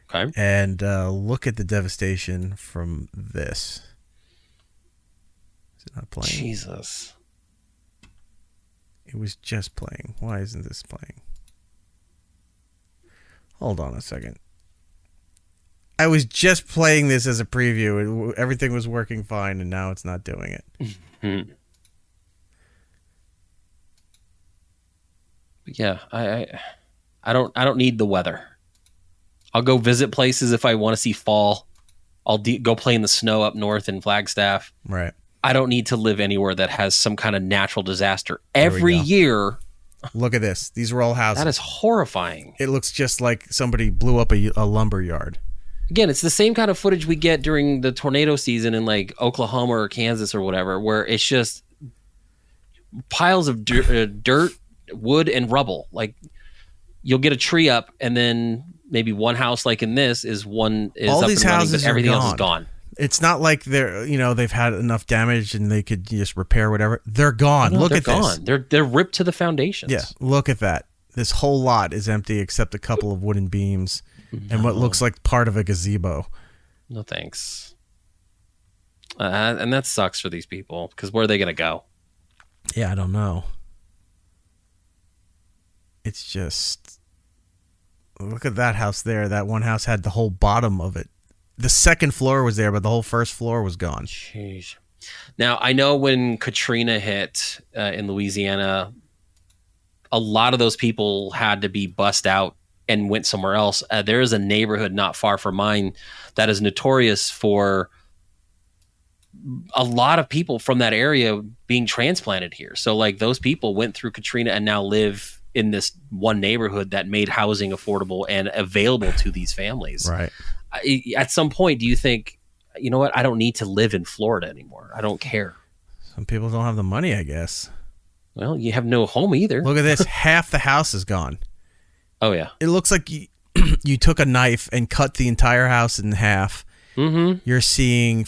Okay. And look at the devastation from this. Is it not playing? Jesus. It was just playing. Why isn't this playing? Hold on a second. I was just playing this as a preview. Everything was working fine, and now it's not doing it. Yeah, I don't need the weather. I'll go visit places if I want to see fall. I'll go play in the snow up north in Flagstaff. Right. I don't need to live anywhere that has some kind of natural disaster every year. Look at this. These are all houses. That is horrifying. It looks just like somebody blew up a lumber yard. Again, it's the same kind of footage we get during the tornado season in like Oklahoma or Kansas or whatever, where it's just piles of dirt, wood, and rubble. Like you'll get a tree up, and then maybe one house, like in this, is all up these and running, houses but everything are else is gone. It's not like they've had enough damage and they could just repair whatever. They're gone. Look at this. They're ripped to the foundations. Yeah, look at that. This whole lot is empty except a couple of wooden beams and what looks like part of a gazebo. No thanks. And that sucks for these people because where are they going to go? Yeah, I don't know. It's just, look at that house there. That one house had the whole bottom of it. The second floor was there, but the whole first floor was gone. Jeez. Now, I know when Katrina hit in Louisiana, a lot of those people had to be bussed out and went somewhere else. There is a neighborhood not far from mine that is notorious for a lot of people from that area being transplanted here. So like those people went through Katrina and now live in this one neighborhood that made housing affordable and available to these families. Right. At some point, do you think, you know what, I don't need to live in Florida anymore. I don't care. Some people don't have the money, I guess. Well, you have no home either. Look at this. Half the house is gone. Oh, yeah. It looks like you took a knife and cut the entire house in half. Mm-hmm. You're seeing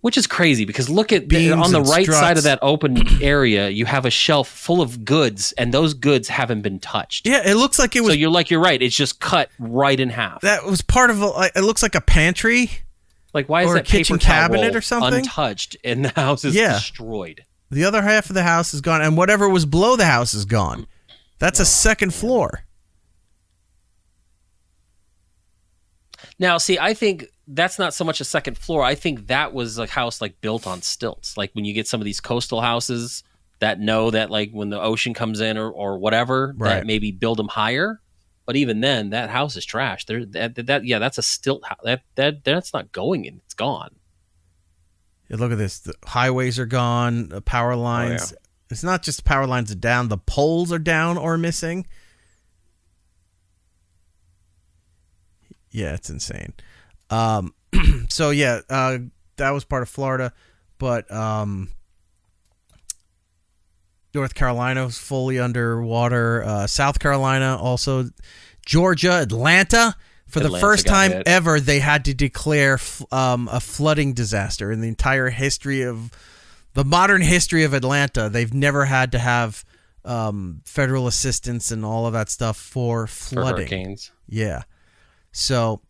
which is crazy because look at on the right side of that open area, you have a shelf full of goods, and those goods haven't been touched. Yeah, it looks like it was. So you're right. It's just cut right in half. That was part of it looks like a pantry. Like why is that kitchen paper towel cabinet or something untouched and the house is destroyed? The other half of the house is gone, and whatever was below the house is gone. That's a second floor. Now, see, I think that's not so much a second floor. I think that was a house like built on stilts. Like when you get some of these coastal houses that know that like when the ocean comes in or whatever, that maybe build them higher. But even then, that house is trash. That's a stilt house. That's not going in. It's gone. Yeah, look at this. The highways are gone. Power lines. It's not just power lines are down. The poles are down or missing. Yeah, it's insane. So yeah, that was part of Florida, but North Carolina was fully underwater. South Carolina also, Georgia, Atlanta. For the first time ever, they had to declare a flooding disaster in the entire history of the modern history of Atlanta. They've never had to have federal assistance and all of that stuff for flooding. For hurricanes. Yeah. So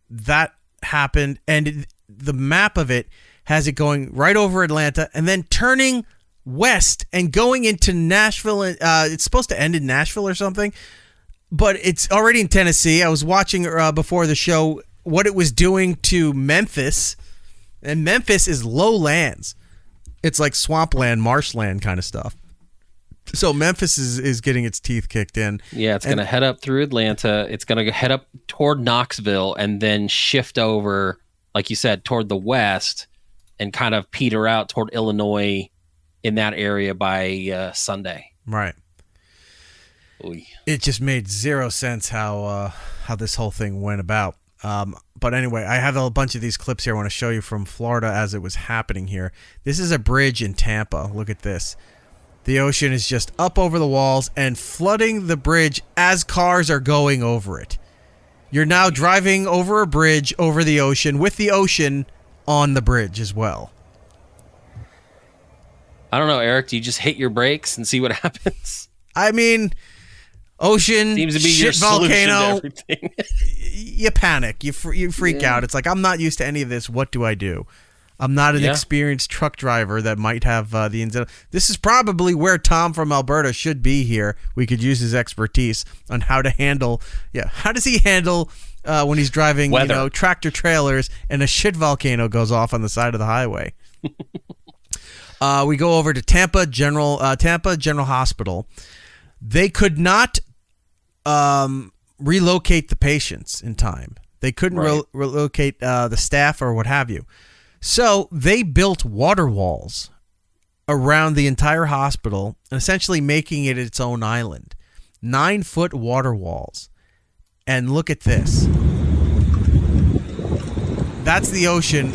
that happened, and the map of it has it going right over Atlanta and then turning west and going into Nashville. It's supposed to end in Nashville or something, but it's already in Tennessee. I was watching before the show what it was doing to Memphis, and Memphis is lowlands. It's like swampland, marshland kind of stuff. So Memphis is getting its teeth kicked in. Yeah, it's going to head up through Atlanta. It's going to head up toward Knoxville and then shift over, like you said, toward the west and kind of peter out toward Illinois in that area by Sunday. Right. Oy. It just made zero sense how this whole thing went about. But anyway, I have a bunch of these clips here I want to show you from Florida as it was happening here. This is a bridge in Tampa. Look at this. The ocean is just up over the walls and flooding the bridge as cars are going over it. You're now driving over a bridge over the ocean with the ocean on the bridge as well. I don't know, Eric. Do you just hit your brakes and see what happens? I mean, ocean, seems to be shit your solution volcano. to everything. You panic. You freak out. It's like, I'm not used to any of this. What do I do? I'm not an experienced truck driver that might have the ins and outs. This is probably where Tom from Alberta should be here. We could use his expertise on how to handle. Yeah, how does he handle when he's driving, weather, tractor trailers and a shit volcano goes off on the side of the highway? We go over to Tampa General Hospital. They could not relocate the patients in time. They couldn't relocate the staff or what have you. So they built water walls around the entire hospital, essentially making it its own island. 9-foot water walls. And look at this. That's the ocean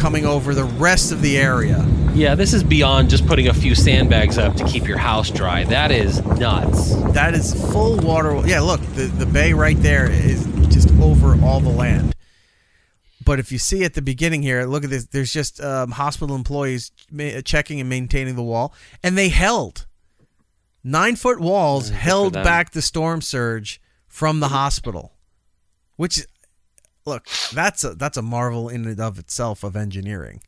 coming over the rest of the area. Yeah, this is beyond just putting a few sandbags up to keep your house dry. That is nuts. That is full water. Yeah, look, the bay right there is just over all the land. But if you see at the beginning here, look at this. There's just hospital employees checking and maintaining the wall. And they held. 9-foot walls held back the storm surge from the hospital. Which, look, that's a marvel in and of itself of engineering.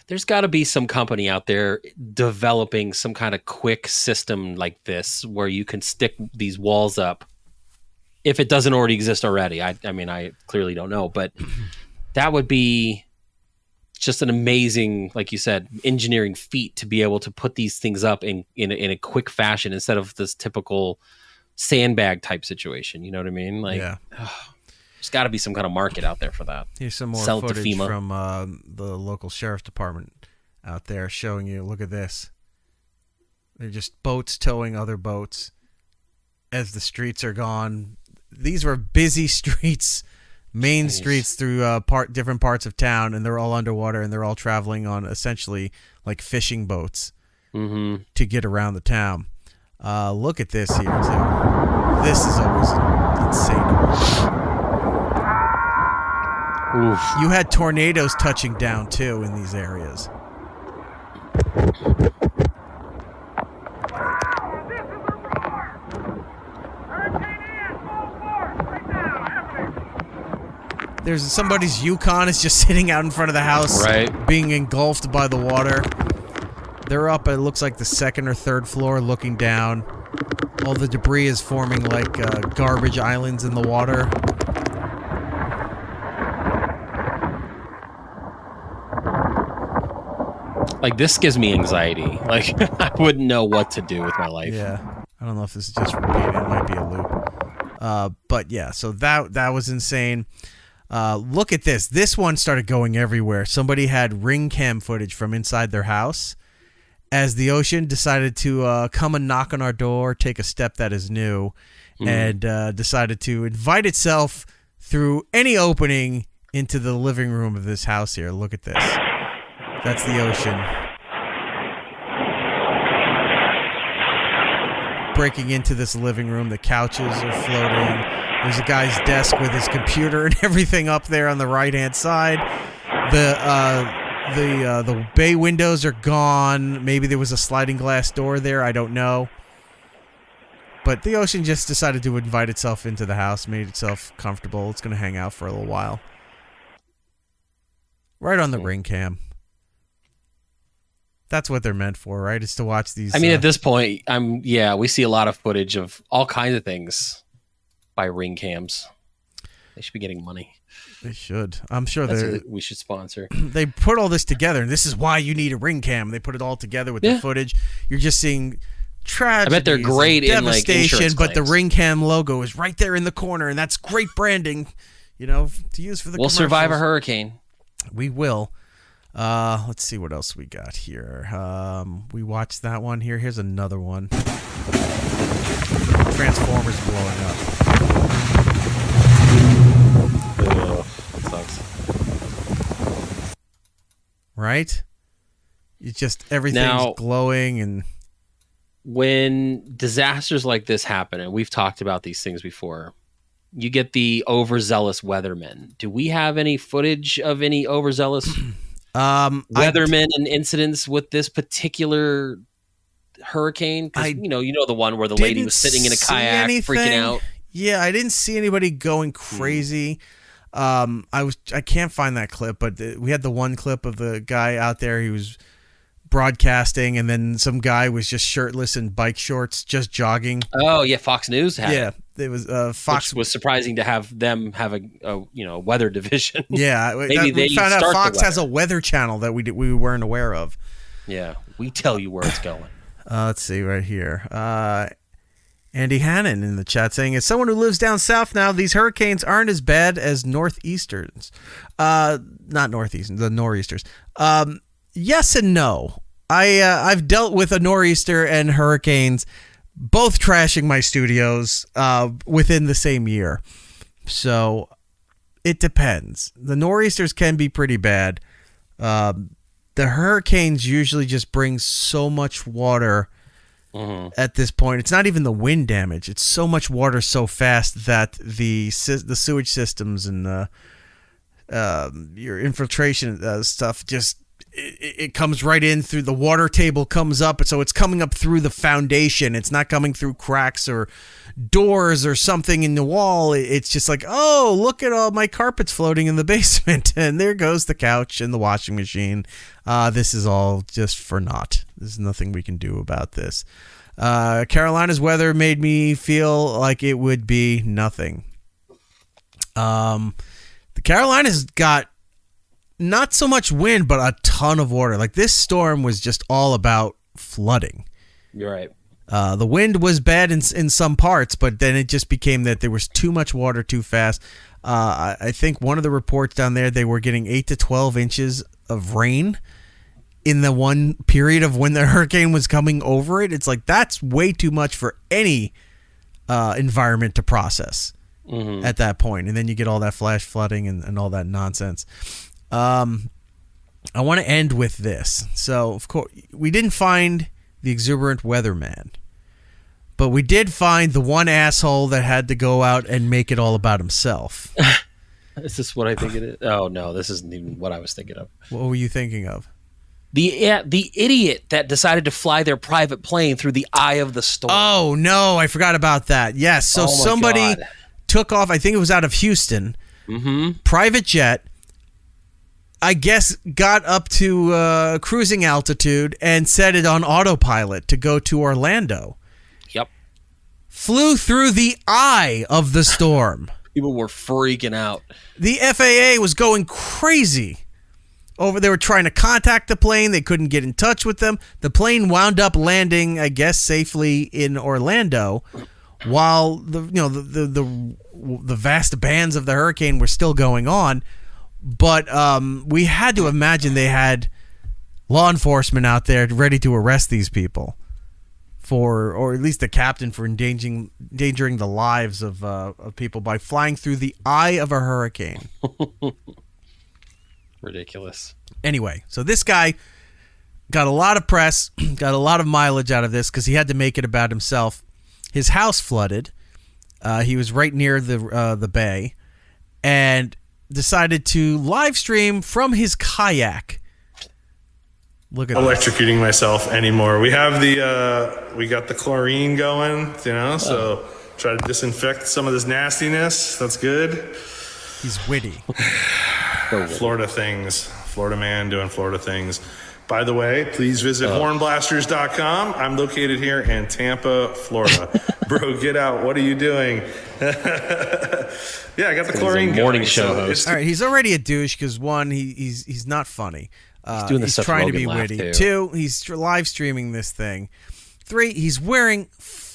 There's got to be some company out there developing some kind of quick system like this where you can stick these walls up if it doesn't already exist already. I mean, I clearly don't know, but that would be just an amazing, like you said, engineering feat to be able to put these things up in a quick fashion instead of this typical sandbag type situation. You know what I mean? Like, yeah. There's got to be some kind of market out there for that. Here's some more footage from the local sheriff's department out there showing you, look at this. They're just boats towing other boats as the streets are gone. These were busy streets, main streets through different parts of town, and they're all underwater, and they're all traveling on essentially like fishing boats to get around the town. Look at this here, too. This is always insane. Oof. You had tornadoes touching down, too, in these areas. There's somebody's Yukon is just sitting out in front of the house, right, being engulfed by the water. They're up, it looks like the second or third floor, looking down. All the debris is forming like garbage islands in the water. Like, this gives me anxiety. Like, I wouldn't know what to do with my life. Yeah. I don't know if this is just repeated. It might be a loop. But yeah, so that was insane. Look at this. This one started going everywhere. Somebody had ring cam footage from inside their house as the ocean decided to come and knock on our door, take a step that is new, and decided to invite itself through any opening into the living room of this house here. Look at this. That's the ocean. Breaking into this living room. The couches are floating. There's a guy's desk with his computer and everything up there on the right-hand side. The bay windows are gone. Maybe there was a sliding glass door there. I don't know. But the ocean just decided to invite itself into the house, made itself comfortable. It's going to hang out for a little while. Right on the ring cam. That's what they're meant for, right? Is to watch these. I mean, at this point, we see a lot of footage of all kinds of things by ring cams. They should be getting money. They should. I'm sure we should sponsor. They put all this together, and this is why you need a ring cam. They put it all together with the footage. You're just seeing tragedy. I bet they're great in like insurance but the claims. ring cam logo is right there in the corner, and that's great branding, to use for the We'll commercials. survive a hurricane. We will. Let's see what else we got here. We watched that one here. Here's another one. Transformers blowing up. Ugh, that sucks. Right? It's just everything's glowing and when disasters like this happen, and we've talked about these things before, you get the overzealous weathermen. Do we have any footage of any overzealous weathermen and incidents with this particular hurricane? Because you know the one where the lady was sitting in a kayak freaking out. Yeah, I didn't see anybody going crazy. I can't find that clip, but we had the one clip of the guy out there. He was broadcasting, and then some guy was just shirtless in bike shorts, just jogging. Oh yeah, Fox News had it. It was Fox. Which was surprising to have them have a weather division. Yeah, we found out Fox has a weather channel that we weren't aware of. Yeah, we tell you where it's going. Let's see right here. Andy Hannon in the chat saying, as someone who lives down south now, these hurricanes aren't as bad as northeasters. Not northeastern, the nor'easters. Yes and no. I've dealt with a nor'easter and hurricanes, both trashing my studios within the same year. So it depends. The nor'easters can be pretty bad, The hurricanes usually just bring so much water at this point. It's not even the wind damage. It's so much water so fast that the sewage systems and your infiltration stuff just it comes right in through the water table, comes up, so it's coming up through the foundation. It's not coming through cracks or doors or something in the wall. It's just like, oh, look at all my carpets floating in the basement, and there goes the couch and the washing machine. This is all just for naught. There's nothing we can do about this. Carolina's weather made me feel like it would be nothing. The Carolinas got not so much wind, but a ton of water. Like, this storm was just all about flooding. You're right. The wind was bad in some parts, but then it just became that there was too much water too fast. I think one of the reports down there, they were getting 8 to 12 inches of rain in the one period of when the hurricane was coming over it. It's like, that's way too much for any environment to process at that point. And then you get all that flash flooding and all that nonsense. I want to end with this. So, of course, we didn't find the exuberant weatherman, but we did find the one asshole that had to go out and make it all about himself. Is this what I think it is? Oh, no, this isn't even what I was thinking of. What were you thinking of? The idiot that decided to fly their private plane through the eye of the storm. Oh, no, I forgot about that. Yes, so somebody took off, I think it was out of Houston, private jet, I guess got up to cruising altitude and set it on autopilot to go to Orlando. Yep. Flew through the eye of the storm. People were freaking out. The FAA was going crazy. They were trying to contact the plane. They couldn't get in touch with them. The plane wound up landing, I guess, safely in Orlando, while the vast bands of the hurricane were still going on. But we had to imagine they had law enforcement out there ready to arrest these people or at least the captain for endangering the lives of people by flying through the eye of a hurricane. Ridiculous. Anyway, so this guy got a lot of press, got a lot of mileage out of this because he had to make it about himself. His house flooded. He was right near the bay, and decided to live stream from his kayak. Look at electrocuting myself anymore. We have we got the chlorine going, so try to disinfect some of this nastiness. That's good. He's witty. Florida things. Florida man doing Florida things. By the way, please visit hornblasters.com. I'm located here in Tampa, Florida. Bro, get out. What are you doing? Yeah, I got the chlorine morning going, show host. All right, he's already a douche because, one, he's not funny. He's doing this he's trying to be witty. Too. 2, he's live streaming this thing. 3, he's wearing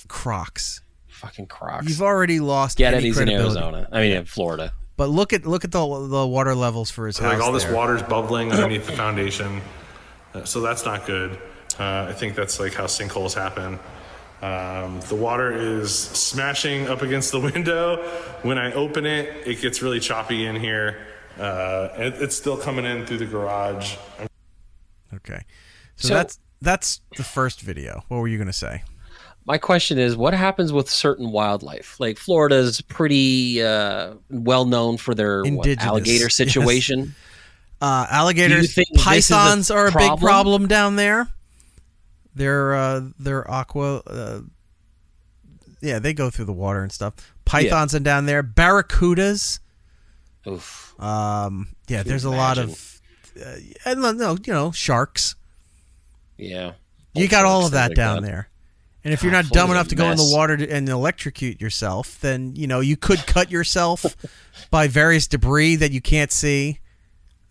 Crocs. Fucking Crocs. You've already lost Get any it, he's in credibility. Arizona. I mean, in Florida. But look at the water levels for his house. Like all this there. water's bubbling underneath the foundation, so that's not good. I think that's like how sinkholes happen. The water is smashing up against the window. When I open it, it gets really choppy in here. It's still coming in through the garage. Okay, so that's the first video. What were you gonna say? My question is, what happens with certain wildlife? Like Florida's pretty well known for their alligator situation. Yes. Alligators, pythons are a big problem down there. They're aqua. Yeah, they go through the water and stuff. Pythons are down there. Barracudas. Oof. Yeah, there's a lot of. Sharks. Yeah. You got all of that down there. And if you're not dumb enough to go in the water and electrocute yourself, then, you could cut yourself by various debris that you can't see.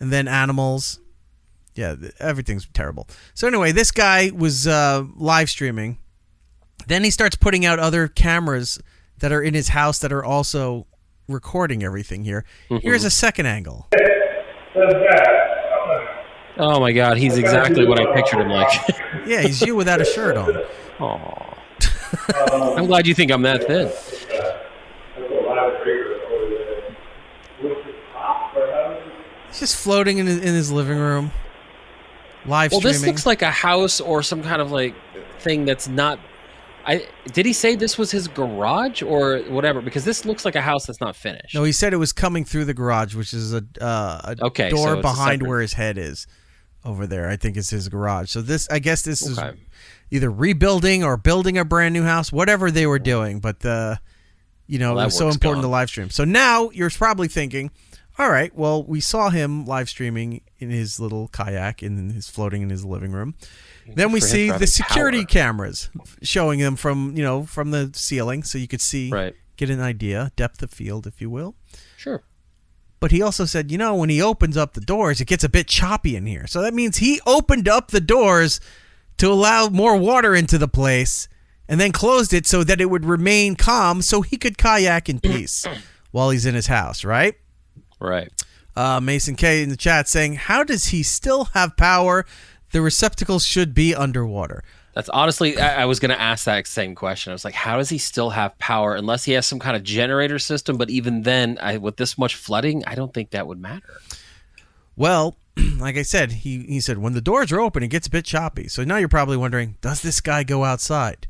And then animals. Yeah, everything's terrible. So anyway, this guy was live streaming. Then he starts putting out other cameras that are in his house that are also recording everything here. Here's a second angle. Oh my God, he's exactly what I pictured him like. Yeah, he's you without a shirt on. Aww. I'm glad you think I'm that thin. He's just floating in his living room. live Well, streaming. this looks like a house or some kind of like thing that's not. Did he say this was his garage or whatever? Because this looks like a house that's not finished. No, he said it was coming through the garage, which is a Okay, door so it's a behind separate- where his head is. Over there, I think is his garage. So I guess this is either rebuilding or building a brand new house, whatever they were doing. But it was so important to live stream. So now you're probably thinking, all right, well, we saw him live streaming in his little kayak floating in his living room. Then we see the security cameras showing them from the ceiling, so you could see, get an idea, depth of field, if you will. Sure. But he also said, when he opens up the doors, it gets a bit choppy in here. So that means he opened up the doors to allow more water into the place and then closed it so that it would remain calm so he could kayak in peace while he's in his house, right? Right. Mason K in the chat saying, how does he still have power? The receptacles should be underwater. That's honestly, I was going to ask that same question. I was like, how does he still have power unless he has some kind of generator system? But even then, with this much flooding, I don't think that would matter. Well, like I said, he said, when the doors are open, it gets a bit choppy. So now you're probably wondering, does this guy go outside?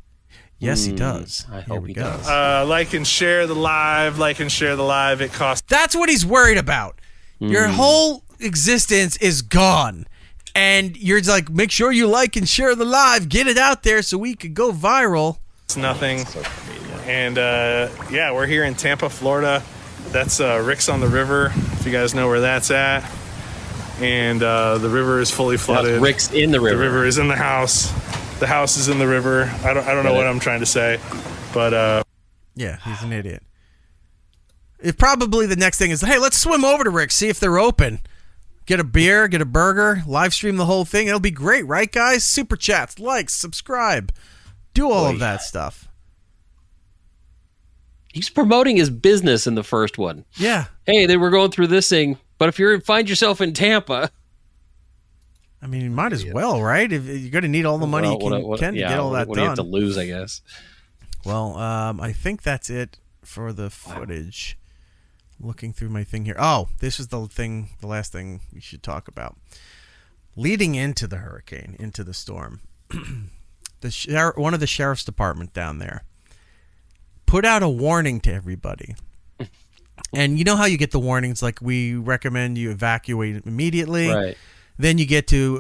Yes, he does. I hope he does. Like and share the live. It costs. That's what he's worried about. Your whole existence is gone. And you're like, make sure you like and share the live. Get it out there so we could go viral. It's nothing. And we're here in Tampa, Florida. That's Rick's on the River, if you guys know where that's at. And the river is fully flooded. Rick's in the river. The river is in the house. The house is in the river. I don't know what I'm trying to say, but yeah, he's an idiot. It probably the next thing is, hey, let's swim over to Rick's, see if they're open. Get a beer, get a burger, live stream the whole thing. It'll be great, right, guys? Super chats, likes, subscribe. Do all of that stuff. He's promoting his business in the first one. Yeah. Hey, they were going through this thing, but if you find yourself in Tampa... I mean, you might as well, right? If you're going to need all the money you can to get all that done. What do you have to lose, I guess? Well, I think that's it for the footage. Looking through my thing here. Oh, this is the last thing we should talk about. Leading into the hurricane, into the storm, one of the sheriff's department down there put out a warning to everybody. And you know how you get the warnings, like we recommend you evacuate immediately. Right. Then you get to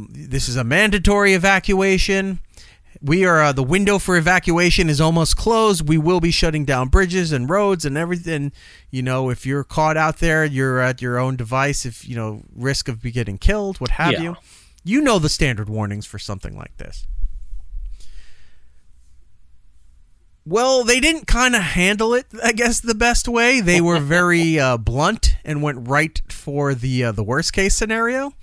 this is a mandatory evacuation. We are the window for evacuation is almost closed. We will be shutting down bridges and roads and everything. If you're caught out there, you're at your own device. If risk of getting killed, what have you. You know the standard warnings for something like this. Well, they didn't kind of handle it, I guess, the best way. They were very blunt and went right for the worst case scenario.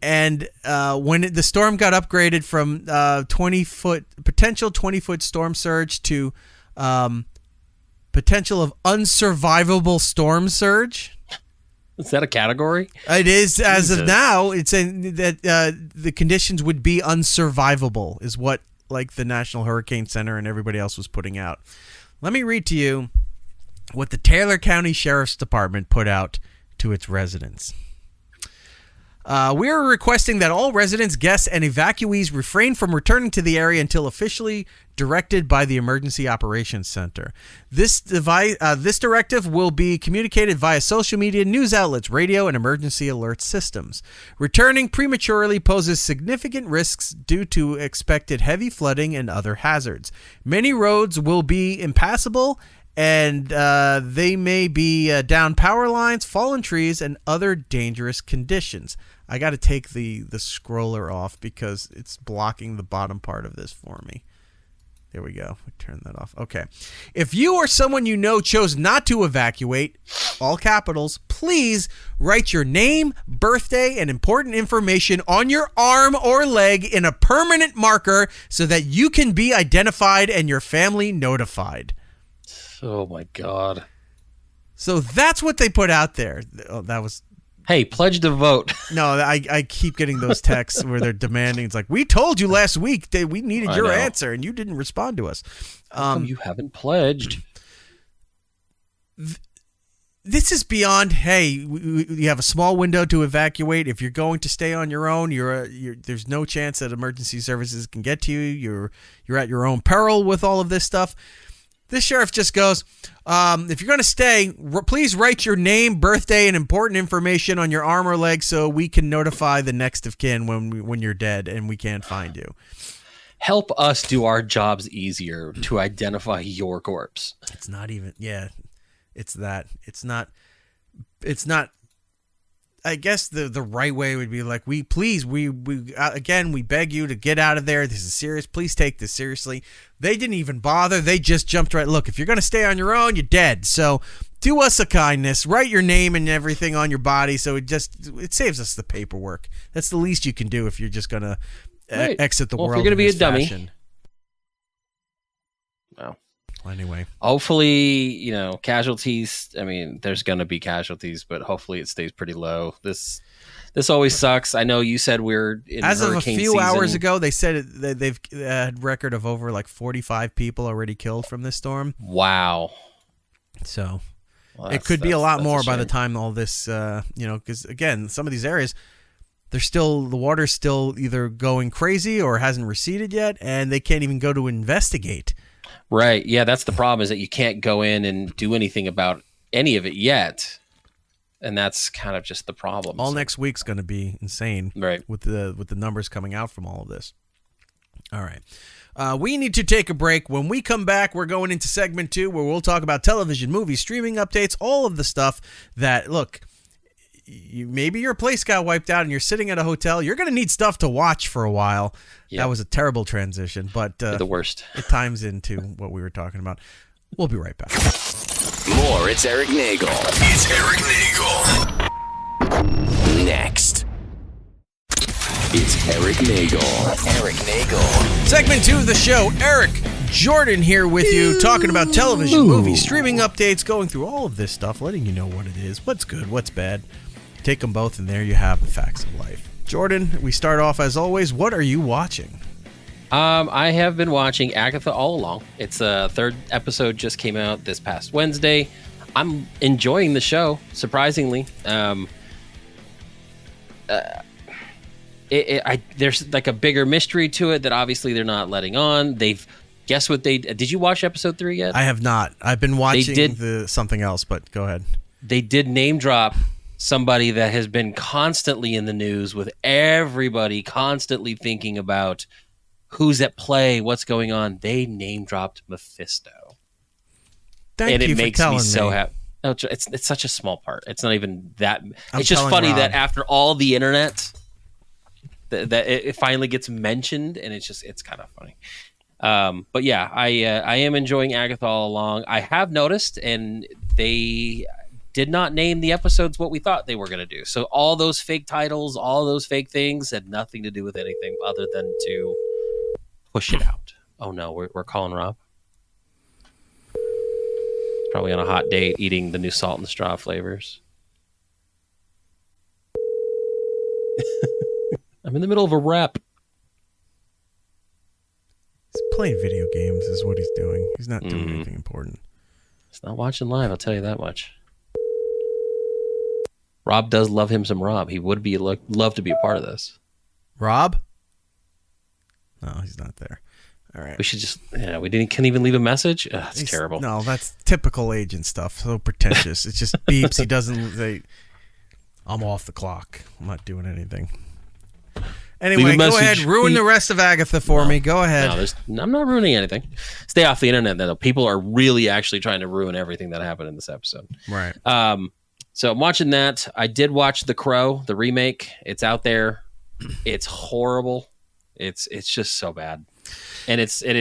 And when the storm got upgraded from potential 20-foot storm surge to potential of unsurvivable storm surge. Is that a category? It is as of now. It's saying that the conditions would be unsurvivable is what the National Hurricane Center and everybody else was putting out. Let me read to you what the Taylor County Sheriff's Department put out to its residents. We are requesting that all residents, guests, and evacuees refrain from returning to the area until officially directed by the Emergency Operations Center. This directive will be communicated via social media, news outlets, radio, and emergency alert systems. Returning prematurely poses significant risks due to expected heavy flooding and other hazards. Many roads will be impassable, and they may be down power lines, fallen trees, and other dangerous conditions. I got to take the scroller off because it's blocking the bottom part of this for me. There we go. We turn that off. Okay. If you or someone you know chose not to evacuate, all capitals, please write your name, birthday, and important information on your arm or leg in a permanent marker so that you can be identified and your family notified. Oh, my God. So that's what they put out there. Oh, that was... Hey, pledge to vote. No, I keep getting those texts where they're demanding. It's like, we told you last week that we needed your answer, and you didn't respond to us. How come you haven't pledged? this is beyond, hey, you have a small window to evacuate. If you're going to stay on your own, there's no chance that emergency services can get to you. You're at your own peril with all of this stuff. This sheriff just goes, if you're going to stay, please write your name, birthday, and important information on your arm or leg so we can notify the next of kin when you're dead and we can't find you. Help us do our jobs easier to identify your corpse. It's not even, it's that. It's not, I guess the right way would be like, we beg you to get out of there. This is serious. Please take this seriously. They didn't even bother. They just jumped right. Look, if you're going to stay on your own, you're dead. So do us a kindness. Write your name and everything on your body. So it saves us the paperwork. That's the least you can do if you're just going to exit the world. If you're going to be a dummy. Fashion. Well. Anyway, hopefully, casualties. I mean, there's going to be casualties, but hopefully it stays pretty low. This always sucks. I know you said we're in as of a few season. Hours ago. They said they've had record of over like 45 people already killed from this storm. Wow. So it could be a lot more by the time all this, because again, some of these areas, the water's still either going crazy or hasn't receded yet, and they can't even go to investigate. Right. Yeah, that's the problem, is that you can't go in and do anything about any of it yet. And that's kind of just the problem. All next week's going to be insane, right? With the numbers coming out from all of this. All right. We need to take a break. When we come back, we're going into segment 2 where we'll talk about television, movies, streaming updates, all of the stuff that, look, maybe your place got wiped out and you're sitting at a hotel. You're going to need stuff to watch for a while. Yep. That was a terrible transition, but the worst. It times into what we were talking about. We'll be right back. More. It's Eric Nagel. It's Eric Nagel. Next. It's Eric Nagel. Eric Nagel. Segment 2 of the show. Eric Jordan here with you, talking about television, movies, streaming updates, going through all of this stuff, letting you know what it is, what's good, what's bad. Take them both, and there you have the facts of life. Jordan, we start off as always. What are you watching? I have been watching Agatha all along. Its third episode just came out this past Wednesday. I'm enjoying the show, surprisingly. There's like a bigger mystery to it that obviously they're not letting on. Guess what did you watch episode 3 yet? I have not. I've been watching something else, but go ahead. They did name drop somebody that has been constantly in the news, with everybody constantly thinking about who's at play, what's going on. They name dropped Mephisto. Thank you for telling me. And it makes me so happy. It's such a small part. It's not even that. It's just funny that after all the internet, that it finally gets mentioned, and it's kind of funny. But yeah, I am enjoying Agatha all along. I have noticed, and they did not name the episodes what we thought they were going to do. So all those fake titles, all those fake things had nothing to do with anything other than to push it out. Oh no, we're calling Rob. Probably on a hot date eating the new salt and straw flavors. I'm in the middle of a rep. He's playing video games is what he's doing. He's not doing anything important. He's not watching live, I'll tell you that much. Rob does love him some Rob. He would love to be a part of this. Rob? No, he's not there. All right. We should just, we couldn't even leave a message. It's terrible. No, that's typical agent stuff. So pretentious. It just beeps. He doesn't say, I'm off the clock. I'm not doing anything. Anyway, go ahead. Ruin the rest of Agatha for me. Go ahead. No, I'm not ruining anything. Stay off the internet, though. People are really actually trying to ruin everything that happened in this episode. Right. So I'm watching that. I did watch The Crow, the remake. It's out there. It's horrible. It's just so bad. And I said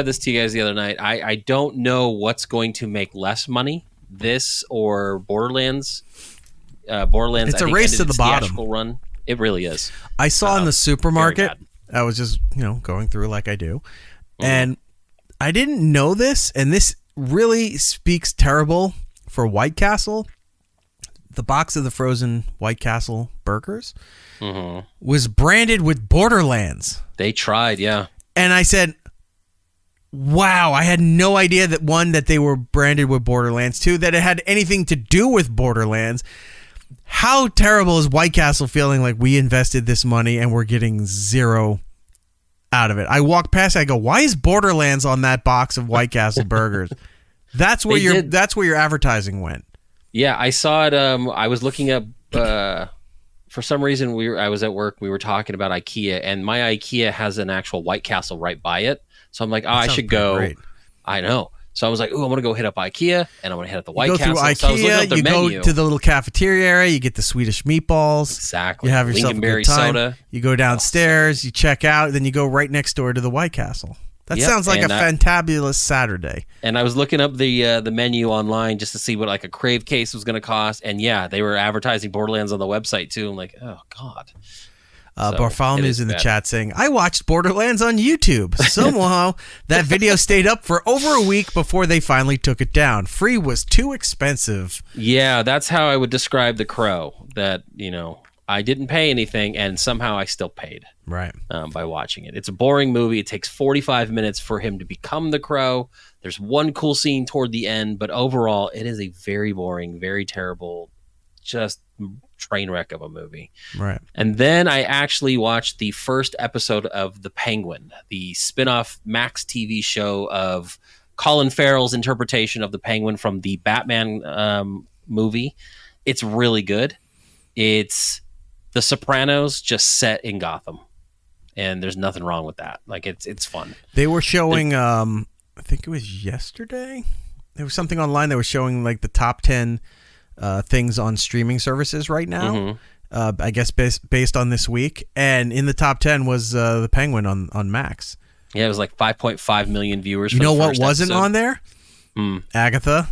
this to you guys the other night. I don't know what's going to make less money, this or Borderlands. Borderlands. It's a race to the bottom. Run. It really is. I saw in the supermarket. I was just going through like I do, and I didn't know this. And this really speaks terrible for White Castle. The box of the frozen White Castle burgers was branded with Borderlands. They tried, yeah. And I said, Wow, I had no idea that they were branded with Borderlands, two, that it had anything to do with Borderlands. How terrible is White Castle feeling like we invested this money and we're getting zero out of it? I walk past, I go, why is Borderlands on that box of White Castle burgers? That's where your advertising went. Yeah, I saw it. I was looking up. For some reason, I was at work. We were talking about IKEA, and my IKEA has an actual White Castle right by it. So I'm like, I should go. Great. I know. So I was like, I'm going to go hit up IKEA, and I'm going to hit up the White Castle. Go through IKEA, so I was looking up their menu. Go to the little cafeteria area, you get the Swedish meatballs. Exactly. You have yourself a good time. Soda. You go downstairs, you check out, then you go right next door to the White Castle. That sounds like a fantabulous Saturday. And I was looking up the menu online just to see what like a Crave case was going to cost. And yeah, they were advertising Borderlands on the website too. I'm like, oh God. Bartholomew's in the chat saying, I watched Borderlands on YouTube. Somehow that video stayed up for over a week before they finally took it down. Free was too expensive. Yeah, that's how I would describe The Crow. That, I didn't pay anything and somehow I still paid. Right. By watching it. It's a boring movie. It takes 45 minutes for him to become the Crow. There's one cool scene toward the end, but overall it is a very boring, very terrible, just train wreck of a movie. Right. And then I actually watched the first episode of The Penguin, the spin-off Max TV show of Colin Farrell's interpretation of the Penguin from the Batman movie. It's really good. It's The Sopranos just set in Gotham. And there's nothing wrong with that. Like it's fun. They were showing I think it was yesterday. There was something online that was showing like the top 10 things on streaming services right now. I guess based on this week, and in the top 10 was The Penguin on Max. Yeah, it was like 5.5 million viewers. You know what wasn't on there? Agatha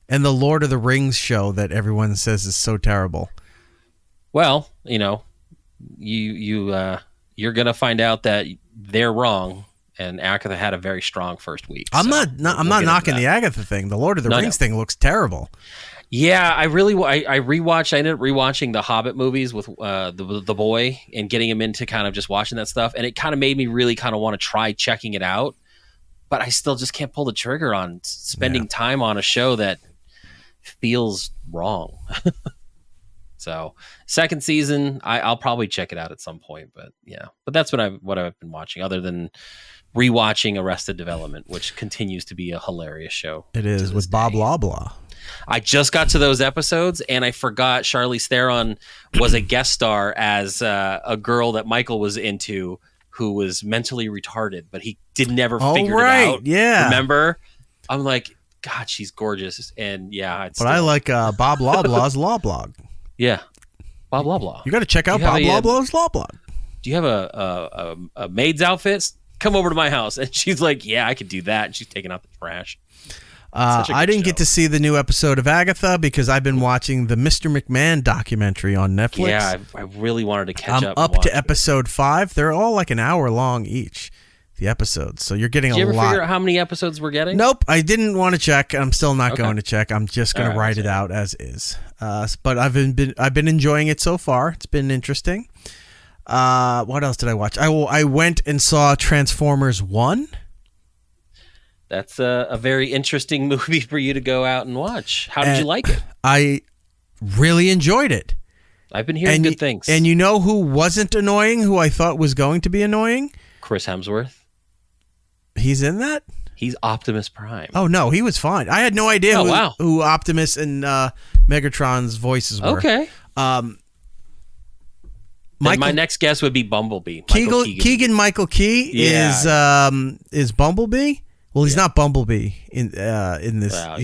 and the Lord of the Rings show that everyone says is so terrible. Well, you're gonna find out that they're wrong. And Agatha had a very strong first week. I'm not knocking the Agatha thing. The Lord of the Rings thing looks terrible. Yeah, I rewatched. I ended up rewatching the Hobbit movies with the boy and getting him into kind of just watching that stuff, and it kind of made me really kind of want to try checking it out. But I still just can't pull the trigger on spending time on a show that feels wrong. So, second season, I'll probably check it out at some point. But yeah, but that's what I've been watching, other than rewatching Arrested Development, which continues to be a hilarious show. It is with Bob Loblaw. I just got to those episodes, and I forgot Charlize Theron was a guest star as a girl that Michael was into, who was mentally retarded, but he never figured it out. Yeah, remember? I'm like, God, she's gorgeous, and yeah. But I like Bob Loblaw's Law Blog. Yeah, Bob Loblaw. You got to check out Bob Loblaw's Law Blog. Do you have a maid's outfit? Come over to my house. And she's like, yeah, I could do that. And she's taking out the trash. I didn't get to see the new episode of Agatha because I've been watching the Mr. McMahon documentary on Netflix. Yeah, I really wanted to catch up. I'm up to episode 5. They're all like an hour long each, the episodes. So you're getting a lot. Did you ever figure out how many episodes we're getting? Nope. I didn't want to check. I'm still not going to check. I'm just going to write it out as is. But I've been enjoying it so far. It's been interesting. What else did I watch? I went and saw Transformers 1. That's a very interesting movie for you to go out and watch. How did you like it? I really enjoyed it. I've been hearing good things. And you know who wasn't annoying, who I thought was going to be annoying? Chris Hemsworth. He's in that? He's Optimus Prime. Oh, no, he was fine. I had no idea who Optimus and Megatron's voices were. Okay. My next guess would be Bumblebee. Keegan-Michael Key is Bumblebee. Well, he's not Bumblebee in this. Well,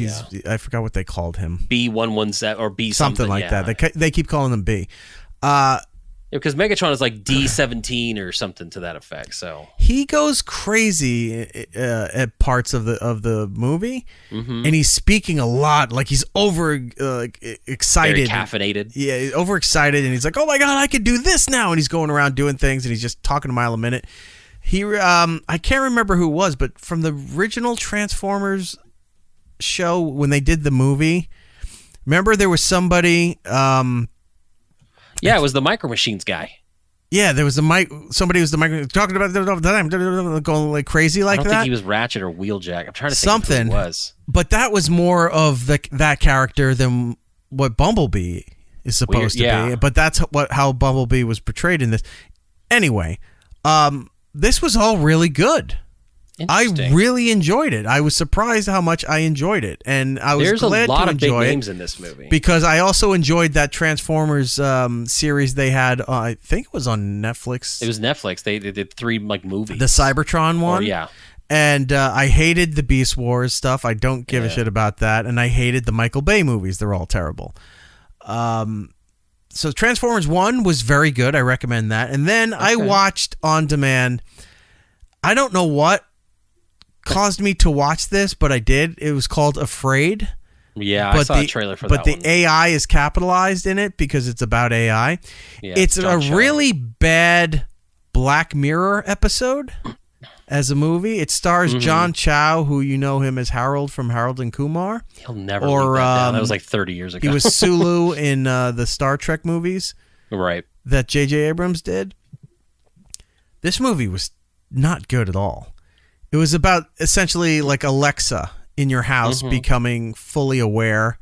I forgot what they called him. B117 or B something like that. They keep calling him B. Because Megatron is like D17 or something to that effect. So he goes crazy at parts of the movie, and he's speaking a lot, like he's over excited, very caffeinated. Yeah, overexcited, and he's like, "Oh my god, I could do this now!" And he's going around doing things, and he's just talking a mile a minute. I can't remember who it was, but from the original Transformers show when they did the movie, remember there was somebody. Yeah, it was the Micro Machines guy. Yeah, there was the mic. Somebody was the mic talking about it all the time, going like crazy like that. I don't think he was Ratchet or Wheeljack. I'm trying to think something who he was. But that was more of that character than what Bumblebee is supposed to be. But that's how Bumblebee was portrayed in this. Anyway, this was all really good. I really enjoyed it. I was surprised how much I enjoyed it, and I was glad to enjoy it. There's a lot of big names in this movie because I also enjoyed that Transformers series they had. I think it was on Netflix. It was Netflix. They did 3 like movies. The Cybertron one. Yeah. And I hated the Beast Wars stuff. I don't give a shit about that. And I hated the Michael Bay movies. They're all terrible. So Transformers 1 was very good. I recommend that. And then I watched on demand. I don't know what caused me to watch this, but I did. It was called Afraid. Yeah, I saw a trailer for that one. But the AI is capitalized in it because it's about AI. Yeah, it's a really bad Black Mirror episode as a movie. It stars John Cho, who you know him as Harold from Harold and Kumar. He'll never leave that down. That was like 30 years ago. He was Sulu in the Star Trek movies. Right. That J.J. Abrams did. This movie was not good at all. It was about essentially like Alexa in your house becoming fully aware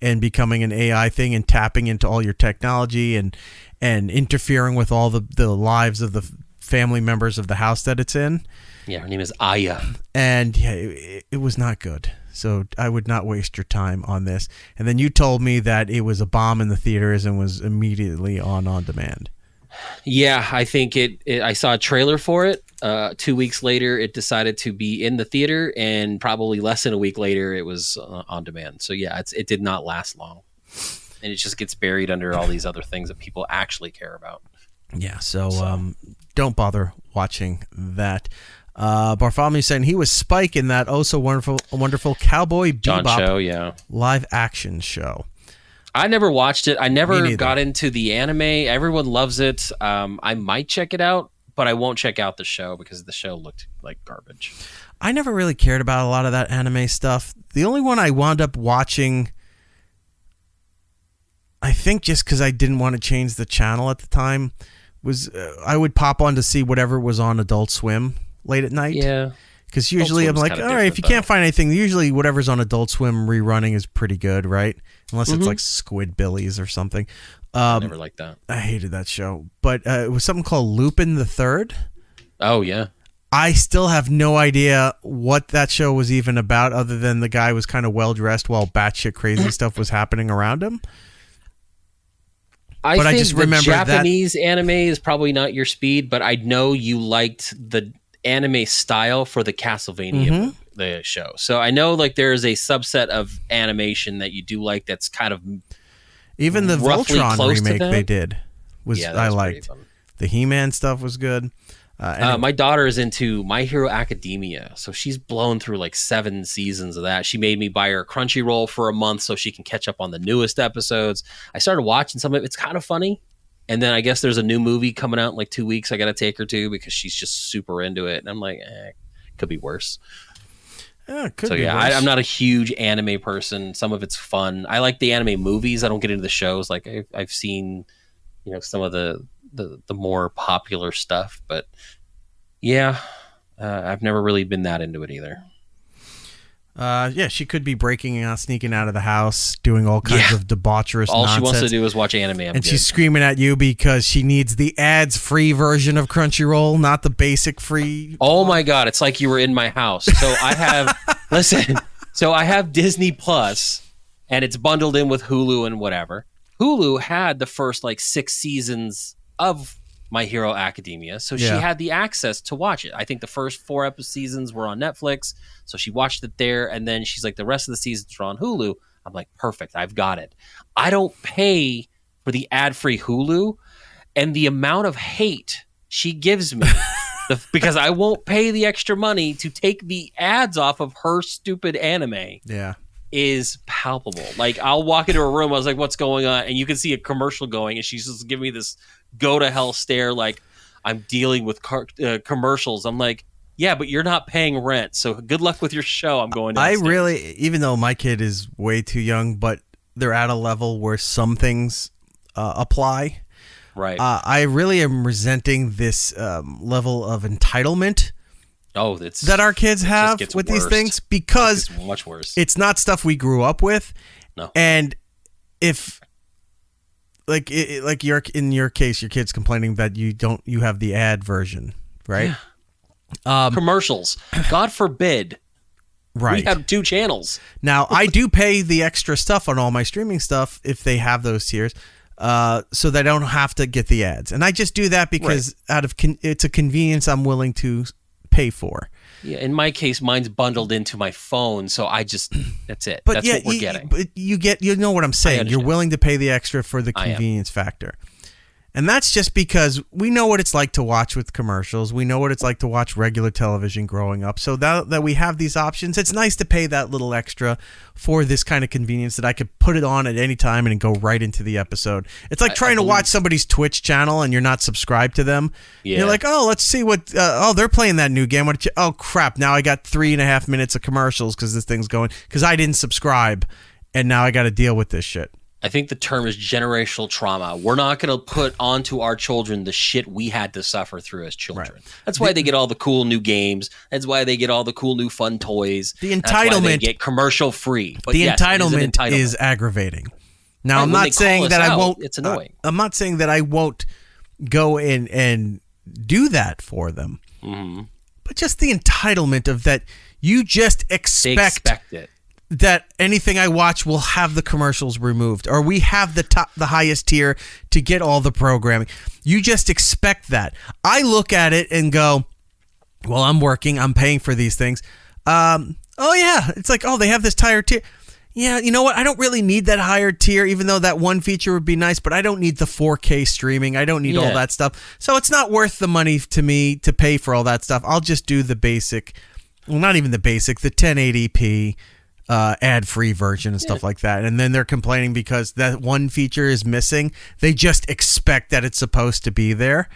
and becoming an AI thing and tapping into all your technology and interfering with all the lives of the family members of the house that it's in. Yeah, her name is Aya. And yeah, it was not good. So I would not waste your time on this. And then you told me that it was a bomb in the theaters and was immediately on demand. Yeah, I think I saw a trailer for it. 2 weeks later, it decided to be in the theater, and probably less than a week later, it was on demand. So yeah, it did not last long, and it just gets buried under all these other things that people actually care about. Yeah, so don't bother watching that. Bartholomew saying he was Spike in that wonderful Cowboy John Bebop Cho, live action show. I never watched it. I never got into the anime. Everyone loves it. I might check it out, but I won't check out the show because the show looked like garbage. I never really cared about a lot of that anime stuff. The only one I wound up watching, I think just because I didn't want to change the channel at the time, was I would pop on to see whatever was on Adult Swim late at night. Yeah. Because usually I'm like, all right, if you can't find anything, usually whatever's on Adult Swim rerunning is pretty good, right? Unless it's like Squidbillies or something. I never liked that. I hated that show. But it was something called Lupin the Third. Oh, yeah. I still have no idea what that show was even about other than the guy was kind of well-dressed while batshit crazy stuff was happening around him. I just remember Japanese anime is probably not your speed, but I know you liked the anime style for the Castlevania the show. So I know like there's a subset of animation that you do like that's kind of even the Voltron remake they did was I liked. The He-Man stuff was good. My daughter is into My Hero Academia, so she's blown through like 7 seasons of that. She made me buy her Crunchyroll for a month so she can catch up on the newest episodes. I started watching some of it. It's kind of funny. And then I guess there's a new movie coming out in like 2 weeks I got to take her to because she's just super into it. And I'm like, could be worse. I'm not a huge anime person. Some of it's fun. I like the anime movies. I don't get into the shows. Like I've seen, some of the more popular stuff. But yeah, I've never really been that into it either. She could be sneaking out of the house, doing all kinds of debaucherous nonsense. All she wants to do is watch anime. She's screaming at you because she needs the ads-free version of Crunchyroll, not the basic free. Oh my God, it's like you were in my house. So I have, I have Disney Plus, and it's bundled in with Hulu and whatever. Hulu had the first 6 seasons of My Hero Academia, so she had the access to watch it. I think the first 4 seasons were on Netflix, so she watched it there, and then she's like, the rest of the seasons are on Hulu. I'm like, perfect, I've got it. I don't pay for the ad-free Hulu, and the amount of hate she gives me because I won't pay the extra money to take the ads off of her stupid anime. Yeah. Is palpable. Like I'll walk into a room, I was like, what's going on? And you can see a commercial going, and she's just giving me this go to hell stare like I'm dealing with commercials. I'm like, yeah, but you're not paying rent, so good luck with your show. I'm going downstairs. Even though my kid is way too young, but they're at a level where some things apply. Right. I really am resenting this level of entitlement that our kids have with these things, because it's much worse. It's not stuff we grew up with. No. And if you're in your case, your kid's complaining that you have the ad version, right? Yeah. Commercials. God forbid. Right. We have 2 channels. Now, I do pay the extra stuff on all my streaming stuff if they have those tiers, so that I don't have to get the ads. And I just do that because it's a convenience I'm willing to pay for. Yeah, in my case, mine's bundled into my phone, so that's it. But that's what we're getting. But you know what I'm saying. You're willing to pay the extra for the convenience factor. And that's just because we know what it's like to watch with commercials. We know what it's like to watch regular television growing up. So that we have these options, it's nice to pay that little extra for this kind of convenience that I could put it on at any time and go right into the episode. It's like trying to watch somebody's Twitch channel and you're not subscribed to them. Yeah. You're like, oh, let's see what, they're playing that new game. Oh, crap. Now I got 3.5 minutes of commercials because this thing's going, because I didn't subscribe. And now I got to deal with this shit. I think the term is generational trauma. We're not going to put onto our children the shit we had to suffer through as children. Right. That's why they get all the cool new games. That's why they get all the cool new fun toys. The entitlement. That's why they get commercial free. But the entitlement is aggravating. Now, right, I'm not saying that I won't. It's annoying. I'm not saying that I won't go in and do that for them. Mm-hmm. But just the entitlement of that, you just expect it. That anything I watch will have the commercials removed, or we have the highest tier to get all the programming. You just expect that. I look at it and go, well, I'm working, I'm paying for these things. Oh yeah, it's like, oh, they have this higher tier. Yeah, you know what? I don't really need that higher tier, even though that one feature would be nice, but I don't need the 4K streaming. I don't need all that stuff. So it's not worth the money to me to pay for all that stuff. I'll just do the basic, well, not even the basic, the 1080p ad-free version and stuff like that. And then they're complaining because that one feature is missing. They just expect that it's supposed to be there.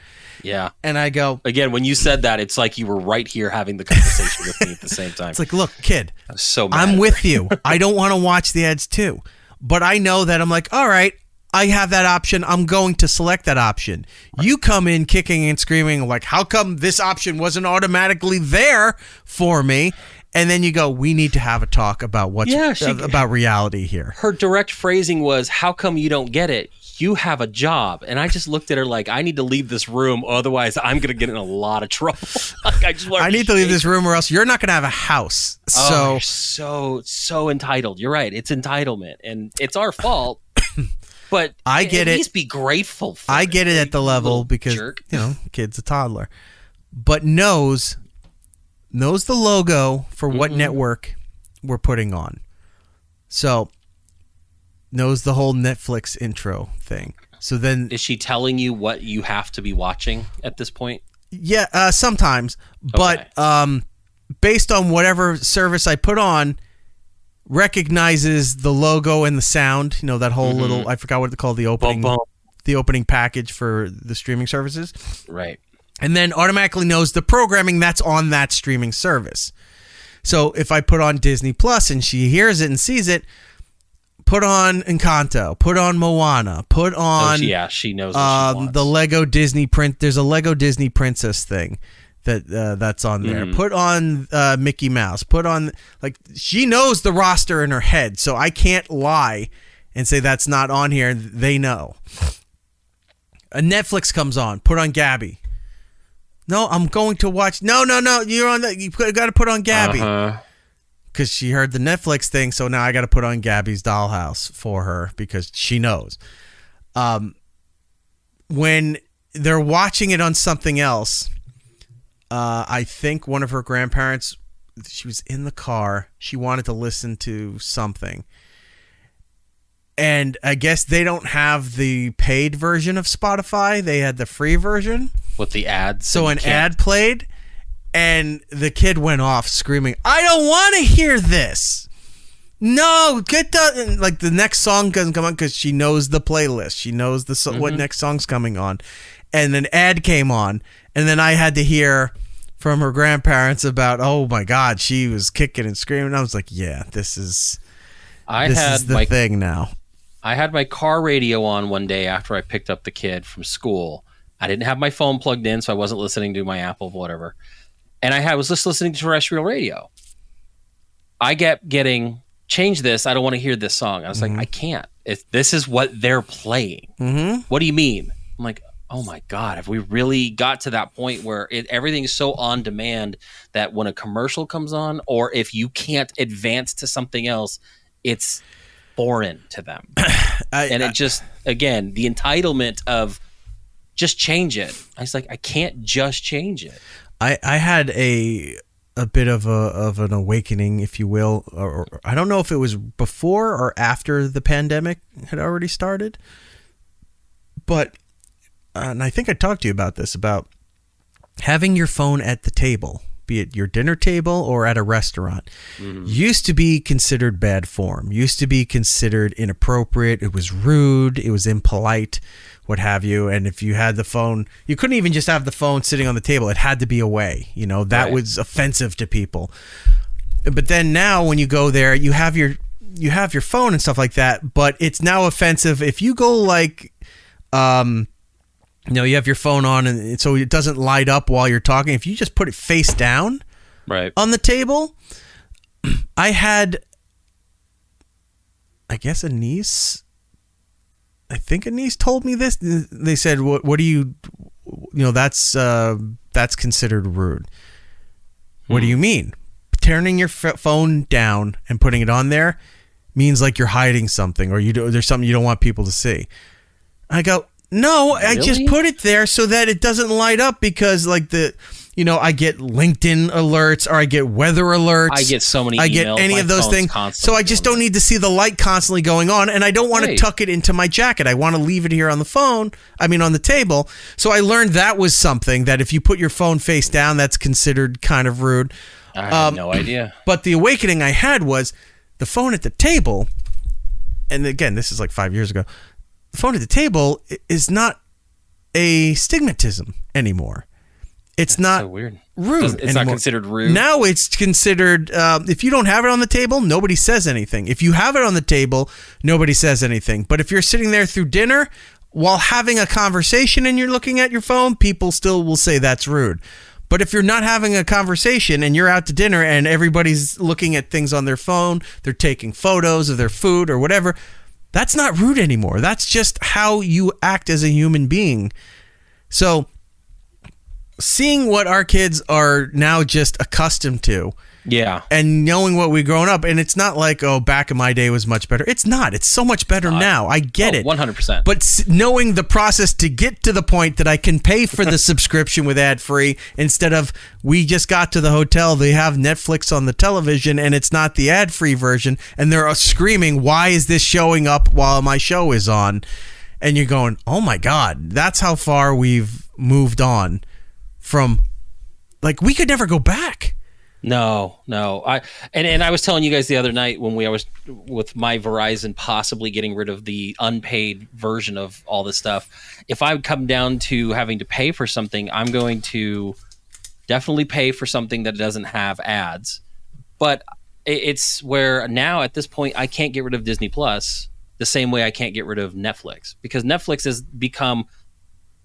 Yeah. And I go... Again, when you said that, it's like you were right here having the conversation with me at the same time. It's like, look, kid, I'm so mad I'm with you. I don't want to watch the ads too. But I know that I'm like, all right, I have that option. I'm going to select that option. Right. You come in kicking and screaming like, how come this option wasn't automatically there for me? And then you go, we need to have a talk about about reality here. Her direct phrasing was, how come you don't get it? You have a job. And I just looked at her like, I need to leave this room. Otherwise, I'm going to get in a lot of trouble. I need to leave this room or else you're not going to have a house. So, so entitled. You're right. It's entitlement. And it's our fault. But I get at least be grateful for I get it at the level because, kid's a toddler. But knows the logo for what network we're putting on. So, knows the whole Netflix intro thing. So then... Is she telling you what you have to be watching at this point? Yeah, sometimes. Okay. But based on whatever service I put on, recognizes the logo and the sound. You know, that whole little... I forgot what they call the opening... The opening package for the streaming services. Right. And then automatically knows the programming that's on that streaming service. So if I put on Disney Plus and she hears it and sees it, put on Encanto, put on Moana, put on... she knows what she wants. The Lego Disney print. There's a Lego Disney Princess thing that's on there. Put on Mickey Mouse. Put on... Like, she knows the roster in her head, so I can't lie and say that's not on here. They know. A Netflix comes on. Put on Gabby. No, I'm going to watch. No. You're on that. You got to put on Gabby because she heard the Netflix thing. So now I got to put on Gabby's Dollhouse for her because she knows. When they're watching it on something else, I think one of her grandparents. She was in the car. She wanted to listen to something. And I guess they don't have the paid version of Spotify. They had the free version. With the ads. So an ad played, and the kid went off screaming, I don't want to hear this. No, get the... Like, the next song doesn't come on because she knows the playlist. She knows what next song's coming on. And an ad came on, and then I had to hear from her grandparents about, oh, my God, she was kicking and screaming. I was like, yeah, this is the thing now. I had my car radio on one day after I picked up the kid from school. I didn't have my phone plugged in, so I wasn't listening to my Apple, whatever. And was just listening to terrestrial radio. I kept getting, change this. I don't want to hear this song. I was like, I can't. This is what they're playing. What do you mean? I'm like, oh my God, have we really got to that point where everything is so on demand that when a commercial comes on, or if you can't advance to something else, it's foreign to them. It just, again, the entitlement of just change it. I was like, I can't just change it. I had a bit of an awakening, if you will, or I don't know if it was before or after the pandemic had already started, but and I think I talked to you about this, about having your phone at the table, be it your dinner table or at a restaurant, used to be considered bad form, used to be considered inappropriate. It was rude. It was impolite, what have you. And if you had the phone, you couldn't even just have the phone sitting on the table. It had to be away. That was offensive to people. But then now when you go there, you have your phone and stuff like that, but it's now offensive if you go like, you have your phone on and so it doesn't light up while you're talking. If you just put it face down on the table, I had, I guess a niece told me this. They said, what do you that's considered rude. What do you mean? Turning your phone down and putting it on there means like you're hiding something, or there's something you don't want people to see. I go, no, really? I just put it there so that it doesn't light up, because like I get LinkedIn alerts, or I get weather alerts. I get so many emails. I get any of those things. So I just don't need to see the light constantly going on, and I don't want to tuck it into my jacket. I want to leave it here on the table. So I learned that was something that if you put your phone face down, that's considered kind of rude. I had no idea. But the awakening I had was the phone at the table, and again, this is like 5 years ago, the phone at the table is not a stigmatism anymore. It's not so weird. Rude. It's anymore. Not considered rude. Now it's considered, if you don't have it on the table, nobody says anything. If you have it on the table, nobody says anything. But if you're sitting there through dinner while having a conversation and you're looking at your phone, people still will say that's rude. But if you're not having a conversation and you're out to dinner and everybody's looking at things on their phone, they're taking photos of their food or whatever, that's not rude anymore. That's just how you act as a human being. So seeing what our kids are now just accustomed to, and knowing what we've grown up, and it's not like, oh, back in my day was much better. It's not. It's so much better now. I get it. 100%. But knowing the process to get to the point that I can pay for the subscription with ad-free, instead of, we just got to the hotel, they have Netflix on the television and it's not the ad-free version, and they're screaming, why is this showing up while my show is on? And you're going, oh my God, that's how far we've moved on from, like, we could never go back. No. And I was telling you guys the other night when I was with my Verizon possibly getting rid of the unpaid version of all this stuff. If I would come down to having to pay for something, I'm going to definitely pay for something that doesn't have ads. But it's where now at this point I can't get rid of Disney Plus the same way I can't get rid of Netflix, because Netflix has become,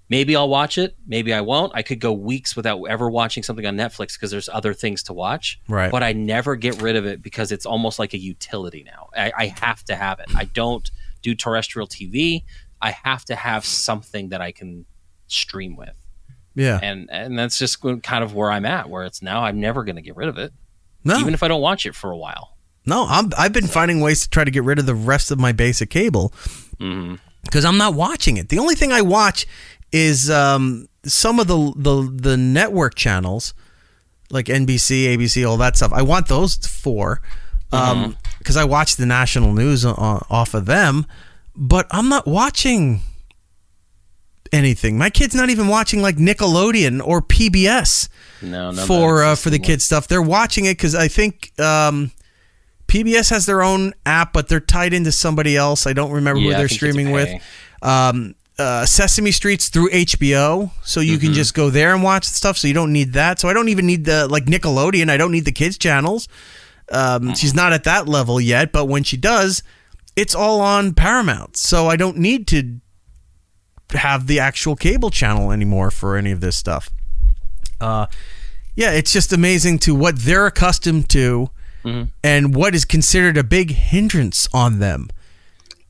maybe I'll watch it, maybe I won't. I could go weeks without ever watching something on Netflix because there's other things to watch. Right. But I never get rid of it because it's almost like a utility now. I have to have it. I don't do terrestrial TV. I have to have something that I can stream with. Yeah. And that's just kind of where I'm at, where it's now I'm never going to get rid of it. No. Even if I don't watch it for a while. No, I've been finding ways to try to get rid of the rest of my basic cable because I'm not watching it. The only thing I watch is some of the network channels, like NBC, ABC, all that stuff. I want those four because I watch the national news off of them, but I'm not watching anything. My kid's not even watching like Nickelodeon or PBS for the kids stuff. They're watching it because I think PBS has their own app, but they're tied into somebody else. I don't remember who they're streaming with. Sesame Street's through HBO, so you can just go there and watch the stuff, so you don't need that. So I don't even need the, like, Nickelodeon. I don't need the kids channels. She's not at that level yet, but when she does, it's all on Paramount, so I don't need to have the actual cable channel anymore for any of this stuff. It's just amazing to what they're accustomed to and what is considered a big hindrance on them.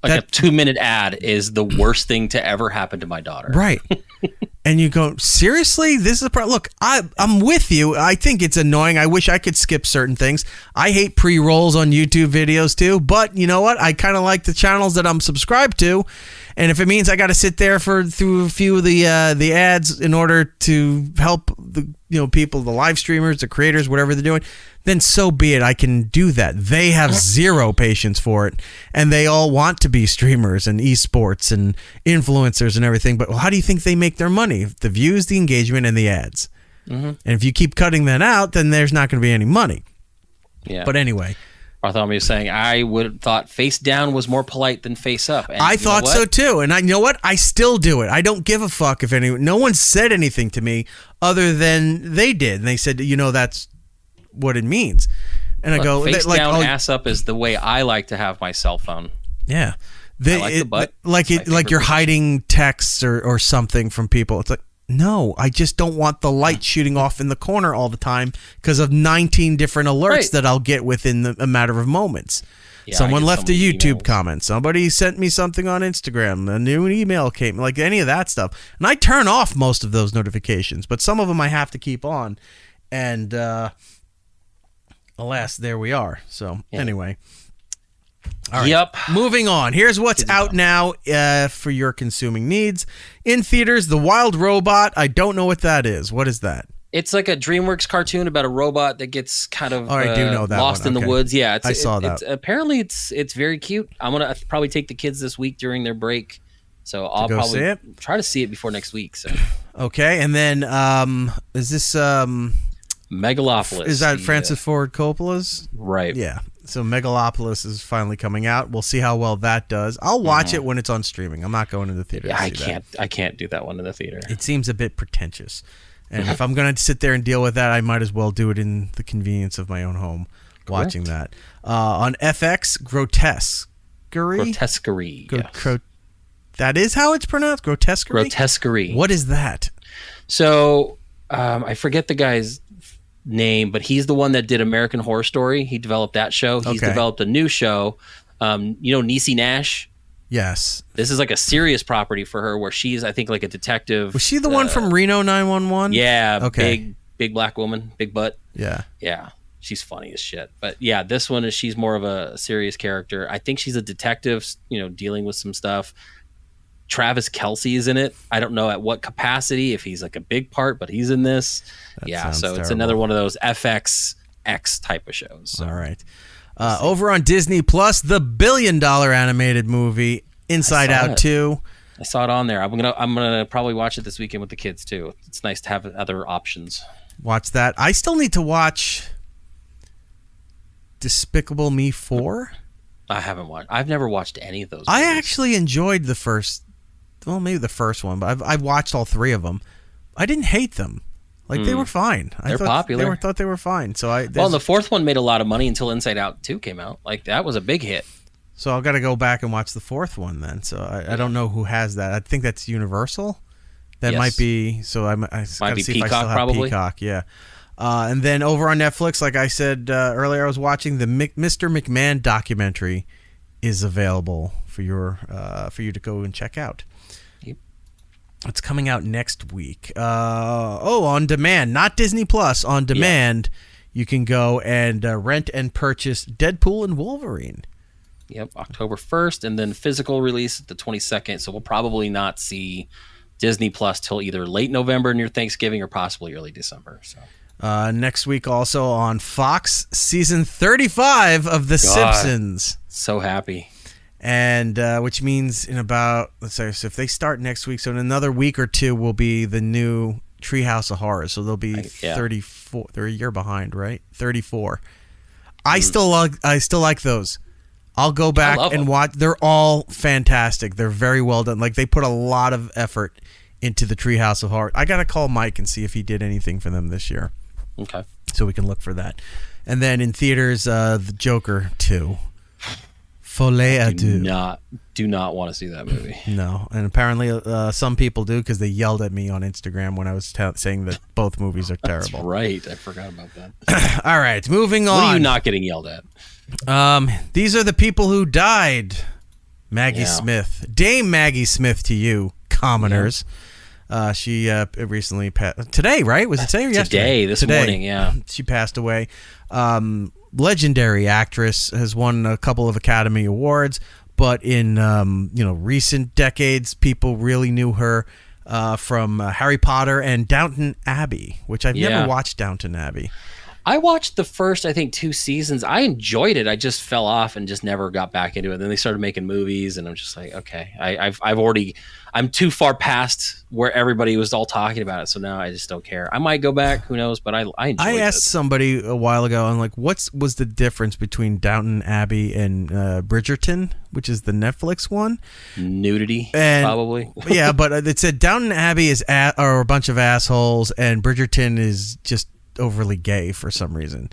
Like a 2-minute ad is the worst thing to ever happen to my daughter. Right. And you go, seriously? This is a problem. Look, I'm with you. I think it's annoying. I wish I could skip certain things. I hate pre-rolls on YouTube videos too, but you know what? I kind of like the channels that I'm subscribed to. And if it means I got to sit there through a few of the ads in order to help the people, the live streamers, the creators, whatever they're doing, then so be it. I can do that. They have zero patience for it, and they all want to be streamers and esports and influencers and everything. But how do you think they make their money? The views, the engagement, and the ads. And if you keep cutting that out, then there's not going to be any money. Yeah. But anyway. Bartholomew was saying, I would have thought face down was more polite than face up. And I thought so too. And you know what? I still do it. I don't give a fuck if no one said anything to me other than they did. And they said, that's what it means. And I go, face down, ass up is the way I like to have my cell phone. Yeah. I like the butt. Like you're hiding texts or something from people. It's like, no, I just don't want the light shooting off in the corner all the time because of 19 different alerts that I'll get within a matter of moments. Yeah, someone left a YouTube comment. Somebody sent me something on Instagram. A new email came, like any of that stuff. And I turn off most of those notifications, but some of them I have to keep on. And alas, there we are. So anyway. All right. Yep. Moving on. Here's what's out now for your consuming needs. In theaters, The Wild Robot. I don't know what that is. What is that? It's like a DreamWorks cartoon about a robot that gets kind of I do know that lost in the woods. Yeah, I saw that. Apparently, it's very cute. I'm going to probably take the kids this week during their break. So I'll probably try to see it before next week. So. Okay. And then is this... Megalopolis. Is that Francis Ford Coppola's? Right. Yeah. So Megalopolis is finally coming out. We'll see how well that does. I'll watch it when it's on streaming. I'm not going to the theater. Yeah, I can't do that one in the theater. It seems a bit pretentious. And if I'm going to sit there and deal with that, I might as well do it in the convenience of my own home, watching that. On FX, Grotesquerie. Grotesquerie. That is how it's pronounced? Grotesquerie? Grotesquerie. What is that? So I forget the guy's name, but he's the one that did American Horror Story. He developed that show. He's developed a new show. Niecy Nash. Yes. This is like a serious property for her where she's, I think, like a detective. Was she the one from Reno 911? Yeah. Okay. Big black woman, big butt. Yeah. Yeah. She's funny as shit. But yeah, this one she's more of a serious character. I think she's a detective, dealing with some stuff. Travis Kelce is in it. I don't know at what capacity, if he's like a big part, but he's in this. So it's another one of those FXX type of shows. So. All right. Over on Disney Plus, the $1 billion animated movie Inside Out 2. I saw it on there. I'm gonna probably watch it this weekend with the kids too. It's nice to have other options. Watch that. I still need to watch Despicable Me 4. I haven't watched. I've never watched any of those. I actually enjoyed the first. Well, maybe the first one, but I've watched all three of them. I didn't hate them. Like they were fine. They're popular. Thought they were fine. So the fourth one made a lot of money until Inside Out 2 came out. Like that was a big hit. So I've got to go back and watch the fourth one then. So I don't know who has that. I think that's Universal. That might be. So I might be see Peacock, if I still have probably. Peacock. Yeah. And then over on Netflix, like I said earlier, I was watching the Mr. McMahon documentary is available for you to go and check out. It's coming out next week. On demand, not Disney Plus. On demand, you can go and rent and purchase Deadpool and Wolverine. Yep, October 1st, and then physical release the 22nd. So we'll probably not see Disney Plus till either late November near Thanksgiving or possibly early December. So next week also on Fox, season 35 of The Simpsons. So happy. And which means in about, let's say, so if they start next week, so in another week or two will be the new Treehouse of Horror. So they'll be 34. They're a year behind, right? 34. I still like those. I'll go back and watch. They're all fantastic. They're very well done. Like they put a lot of effort into the Treehouse of Horror. I gotta call Mike and see if he did anything for them this year. Okay. So we can look for that. And then in theaters, The Joker 2. Folie à deux. Do not want to see that movie. No, and apparently some people do because they yelled at me on Instagram when I was saying that both movies are terrible. That's right. I forgot about that. All right, moving on. What are you not getting yelled at? These are the people who died. Maggie Smith. Dame Maggie Smith to you, commoners. Yeah. She recently passed. Today, right? Was it today or yesterday? This morning, yeah. She passed away. Legendary actress, has won a couple of Academy Awards, but in recent decades, people really knew her from Harry Potter and Downton Abbey, which I've never watched Downton Abbey. I watched the first, I think, 2 seasons. I enjoyed it. I just fell off and just never got back into it. Then they started making movies, and I'm just like, okay, I'm too far past where everybody was all talking about it. So now I just don't care. I might go back, who knows? But I enjoyed it. I asked somebody a while ago, I'm like, what was the difference between Downton Abbey and Bridgerton, which is the Netflix one? Nudity, probably. Yeah, but it said Downton Abbey are a bunch of assholes, and Bridgerton is just overly gay for some reason.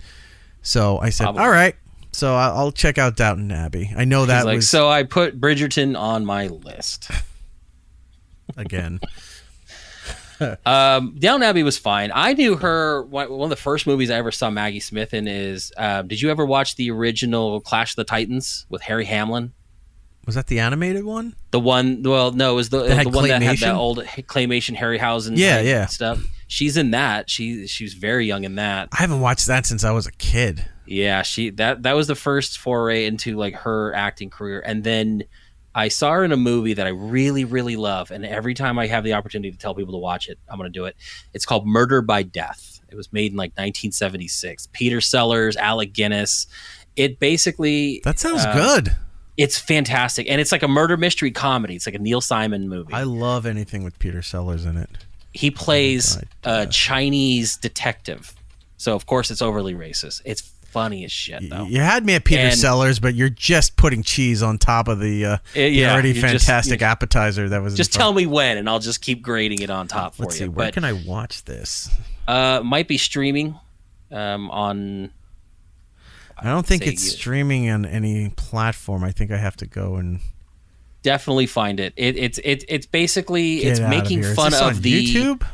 So I said, all right. So I'll check out Downton Abbey. I know that was... So I put Bridgerton on my list. Again. Downton Abbey was fine. I knew her... One of the first movies I ever saw Maggie Smith in is... did you ever watch the original Clash of the Titans with Harry Hamlin? Was that the animated one? The one... Well, no, it was the one that had that old claymation Harryhausen stuff. She's in that. She was very young in that. I haven't watched that since I was a kid. Yeah, that was the first foray into like her acting career, and then I saw her in a movie that I really, really love, and every time I have the opportunity to tell people to watch it, I'm going to do it. It's called Murder by Death. It was made in like 1976. Peter Sellers, Alec Guinness. It basically... That sounds good. It's fantastic, and it's like a murder mystery comedy. It's like a Neil Simon movie. I love anything with Peter Sellers in it. He plays a Chinese detective. So, of course, it's overly racist. It's funny as shit, though. You had me at Peter Sellers, but you're just putting cheese on top of the already fantastic appetizer that was... Just tell me when, and I'll just keep grading it on top for you. Let's see, where can I watch this? Might be streaming on... I don't think it's streaming on any platform. I think I have to go and... Definitely find it. It's basically Get it's out making of fun on of the YouTube.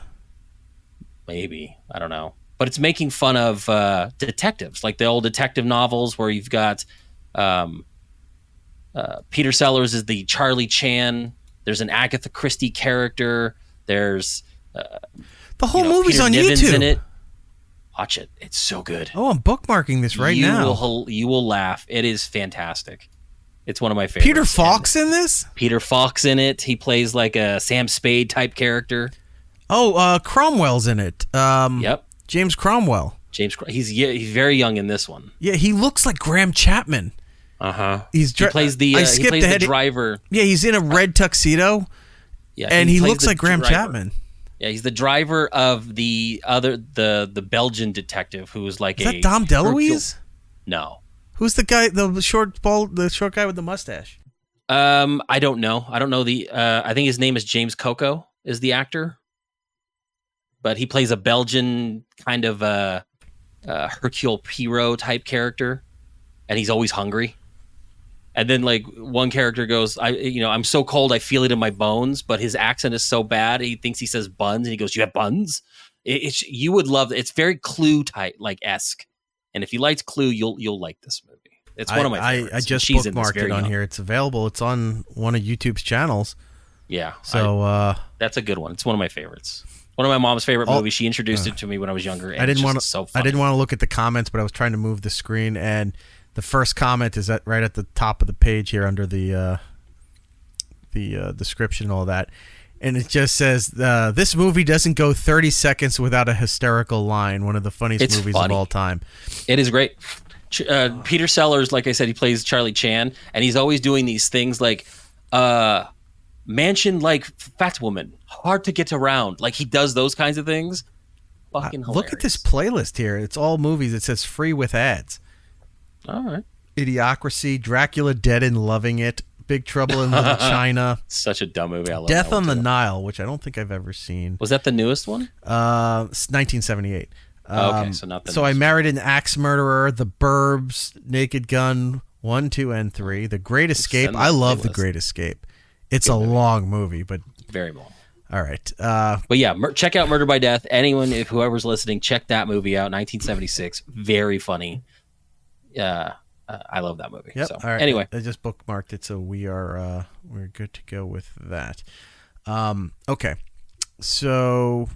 Maybe, I don't know, but it's making fun of detectives, like the old detective novels where you've got Peter Sellers is the Charlie Chan. There's an Agatha Christie character. There's the whole movie's Peter on Niven's YouTube. in it. Watch it. It's so good. Oh, I'm bookmarking this right now. You will laugh. It is fantastic. It's one of my favorites. Peter Falk's in this? Peter Falk's in it. He plays like a Sam Spade type character. Oh, Cromwell's in it. Yep. James Cromwell. He's very young in this one. Yeah, he looks like Graham Chapman. He plays the driver. Yeah, he's in a red tuxedo. Yeah, and he looks like Graham Chapman. Yeah, he's the driver of the Belgian detective who was like Is that Dom DeLuise? No. Who's the guy, the short guy with the mustache? I don't know. I don't know I think his name is James Coco is the actor. But he plays a Belgian kind of Hercule Poirot type character, and he's always hungry. And then like one character goes, I'm so cold I feel it in my bones, but his accent is so bad he thinks he says buns, and he goes, "You have buns?" You would love it. It's very Clue type, like esque. And if you liked Clue, you'll like this movie. It's one of my favorites. I just bookmarked it on here. It's available. It's on one of YouTube's channels. Yeah. So that's a good one. It's one of my favorites. One of my mom's favorite movies. She introduced it to me when I was younger. And I didn't want to look at the comments, but I was trying to move the screen, and the first comment is right at the top of the page here under the description and all that. And it just says, this movie doesn't go 30 seconds without a hysterical line. One of the funniest movies of all time. It is great. Peter Sellers, like I said, he plays Charlie Chan, and he's always doing these things like mansion like fat woman, hard to get around. Like he does those kinds of things. Fucking hilarious. Look at this playlist here. It's all movies. It says free with ads. All right. Idiocracy, Dracula Dead and Loving It, Big Trouble in Little China. Such a dumb movie. I love Death that on one the too. Nile, which I don't think I've ever seen. Was that the newest one? 1978. Okay, so not the So I Married an Axe Murderer, The Burbs, Naked Gun, 1, 2, and 3. The Great Escape. I love The Great Escape. It's a long movie, but very long. All right. But yeah, check out Murder by Death. Anyone, if whoever's listening, check that movie out. 1976. Very funny. I love that movie. Yep. So all right. anyway, I just bookmarked it, so we're good to go with that. Okay. So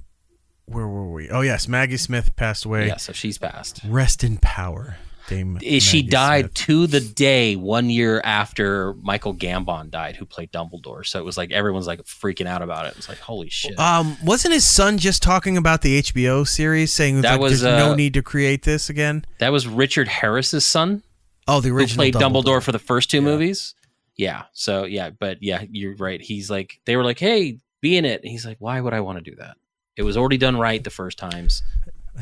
where were we? Oh yes, Maggie Smith passed away. yeah, so she's passed. Rest in power, Dame. She Maggie died Smith. to the day 1 year after Michael Gambon died, who played Dumbledore. So it was like everyone's like freaking out about it. It's like, holy shit. Wasn't his son just talking about the HBO series, saying that there's no need to create this again? That was Richard Harris's son. Oh, the original who played Dumbledore for the first two movies. Yeah. So yeah, but yeah, you're right. He's like, they were like, hey, be in it. And he's like, why would I want to do that? It was already done right the first times.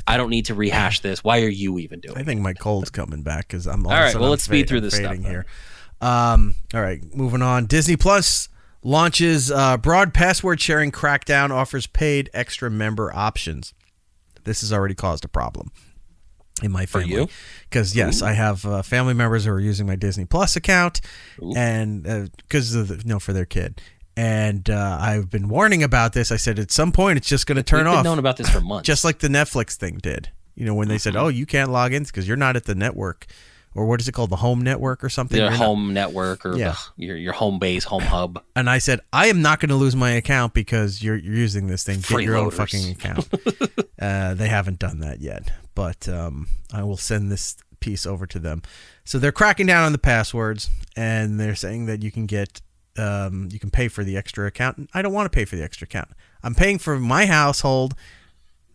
I don't need to rehash this. Why are you even doing it? I think my cold's coming back because I'm all right. Well, let's speed through this stuff here. All right, moving on. Disney Plus launches broad password sharing crackdown, offers paid extra member options. This has already caused a problem in my family because yes, I have family members who are using my Disney Plus account, and because of for their kid. And I've been warning about this. I said at some point it's just going to turn off. We've known about this for months, just like the Netflix thing did. When they said, "Oh, you can't log in because you're not at the network," or what is it called, the home network or something? Your home network or your home base, home hub. And I said, I am not going to lose my account because you're using this thing. Get your own fucking account. They haven't done that yet, but I will send this piece over to them. So they're cracking down on the passwords, and they're saying that you can get. You can pay for the extra account. I don't want to pay for the extra account. I'm paying for my household.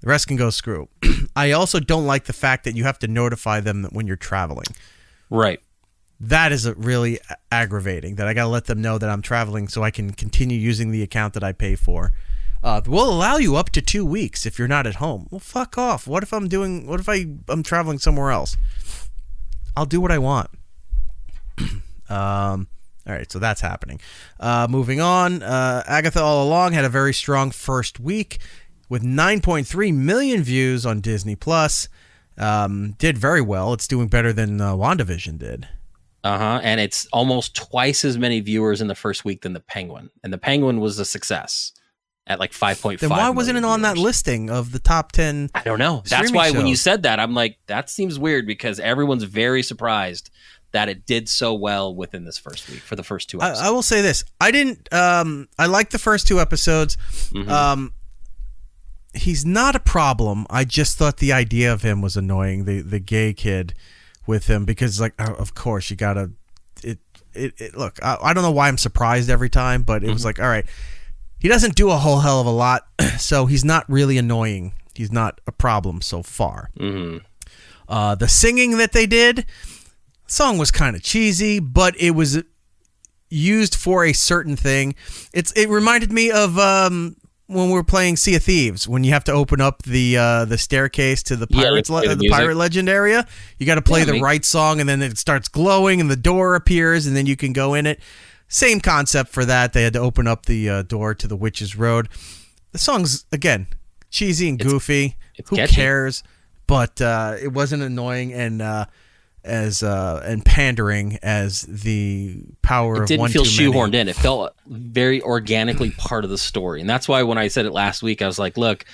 The rest can go screw. I also don't like the fact that you have to notify them when you're traveling. Right. That is really aggravating, that I got to let them know that I'm traveling so I can continue using the account that I pay for. We'll allow you up to 2 weeks if you're not at home. Well, fuck off. What if I'm I'm traveling somewhere else? I'll do what I want. All right, so that's happening. Moving on, Agatha All Along had a very strong first week with 9.3 million views on Disney Plus. Did very well. It's doing better than WandaVision did. And it's almost twice as many viewers in the first week than The Penguin. And The Penguin was a success at like 5.5 Then why wasn't it on that listing of the top 10? I don't know. That's why when you said that, I'm like, that seems weird because everyone's very surprised that it did so well within this first week for the first two episodes. I will say this. I didn't I liked the first two episodes. Mm-hmm. He's not a problem. I just thought the idea of him was annoying, the gay kid with him, because like of course you got to look, I don't know why I'm surprised every time, but it was like, all right, he doesn't do a whole hell of a lot, so he's not really annoying. He's not a problem so far. Mm-hmm. The singing that they did, song was kind of cheesy, but it was used for a certain thing. It reminded me of when we were playing Sea of Thieves, when you have to open up the staircase to the pirate legend area. You got to play the right song, and then it starts glowing, and the door appears, and then you can go in it. Same concept for that. They had to open up the door to the Witch's Road. The song's again cheesy and goofy. Who cares? But it wasn't annoying and pandering as the power of one too many. It didn't feel shoehorned in. It felt very organically part of the story. And that's why when I said it last week, I was like, look,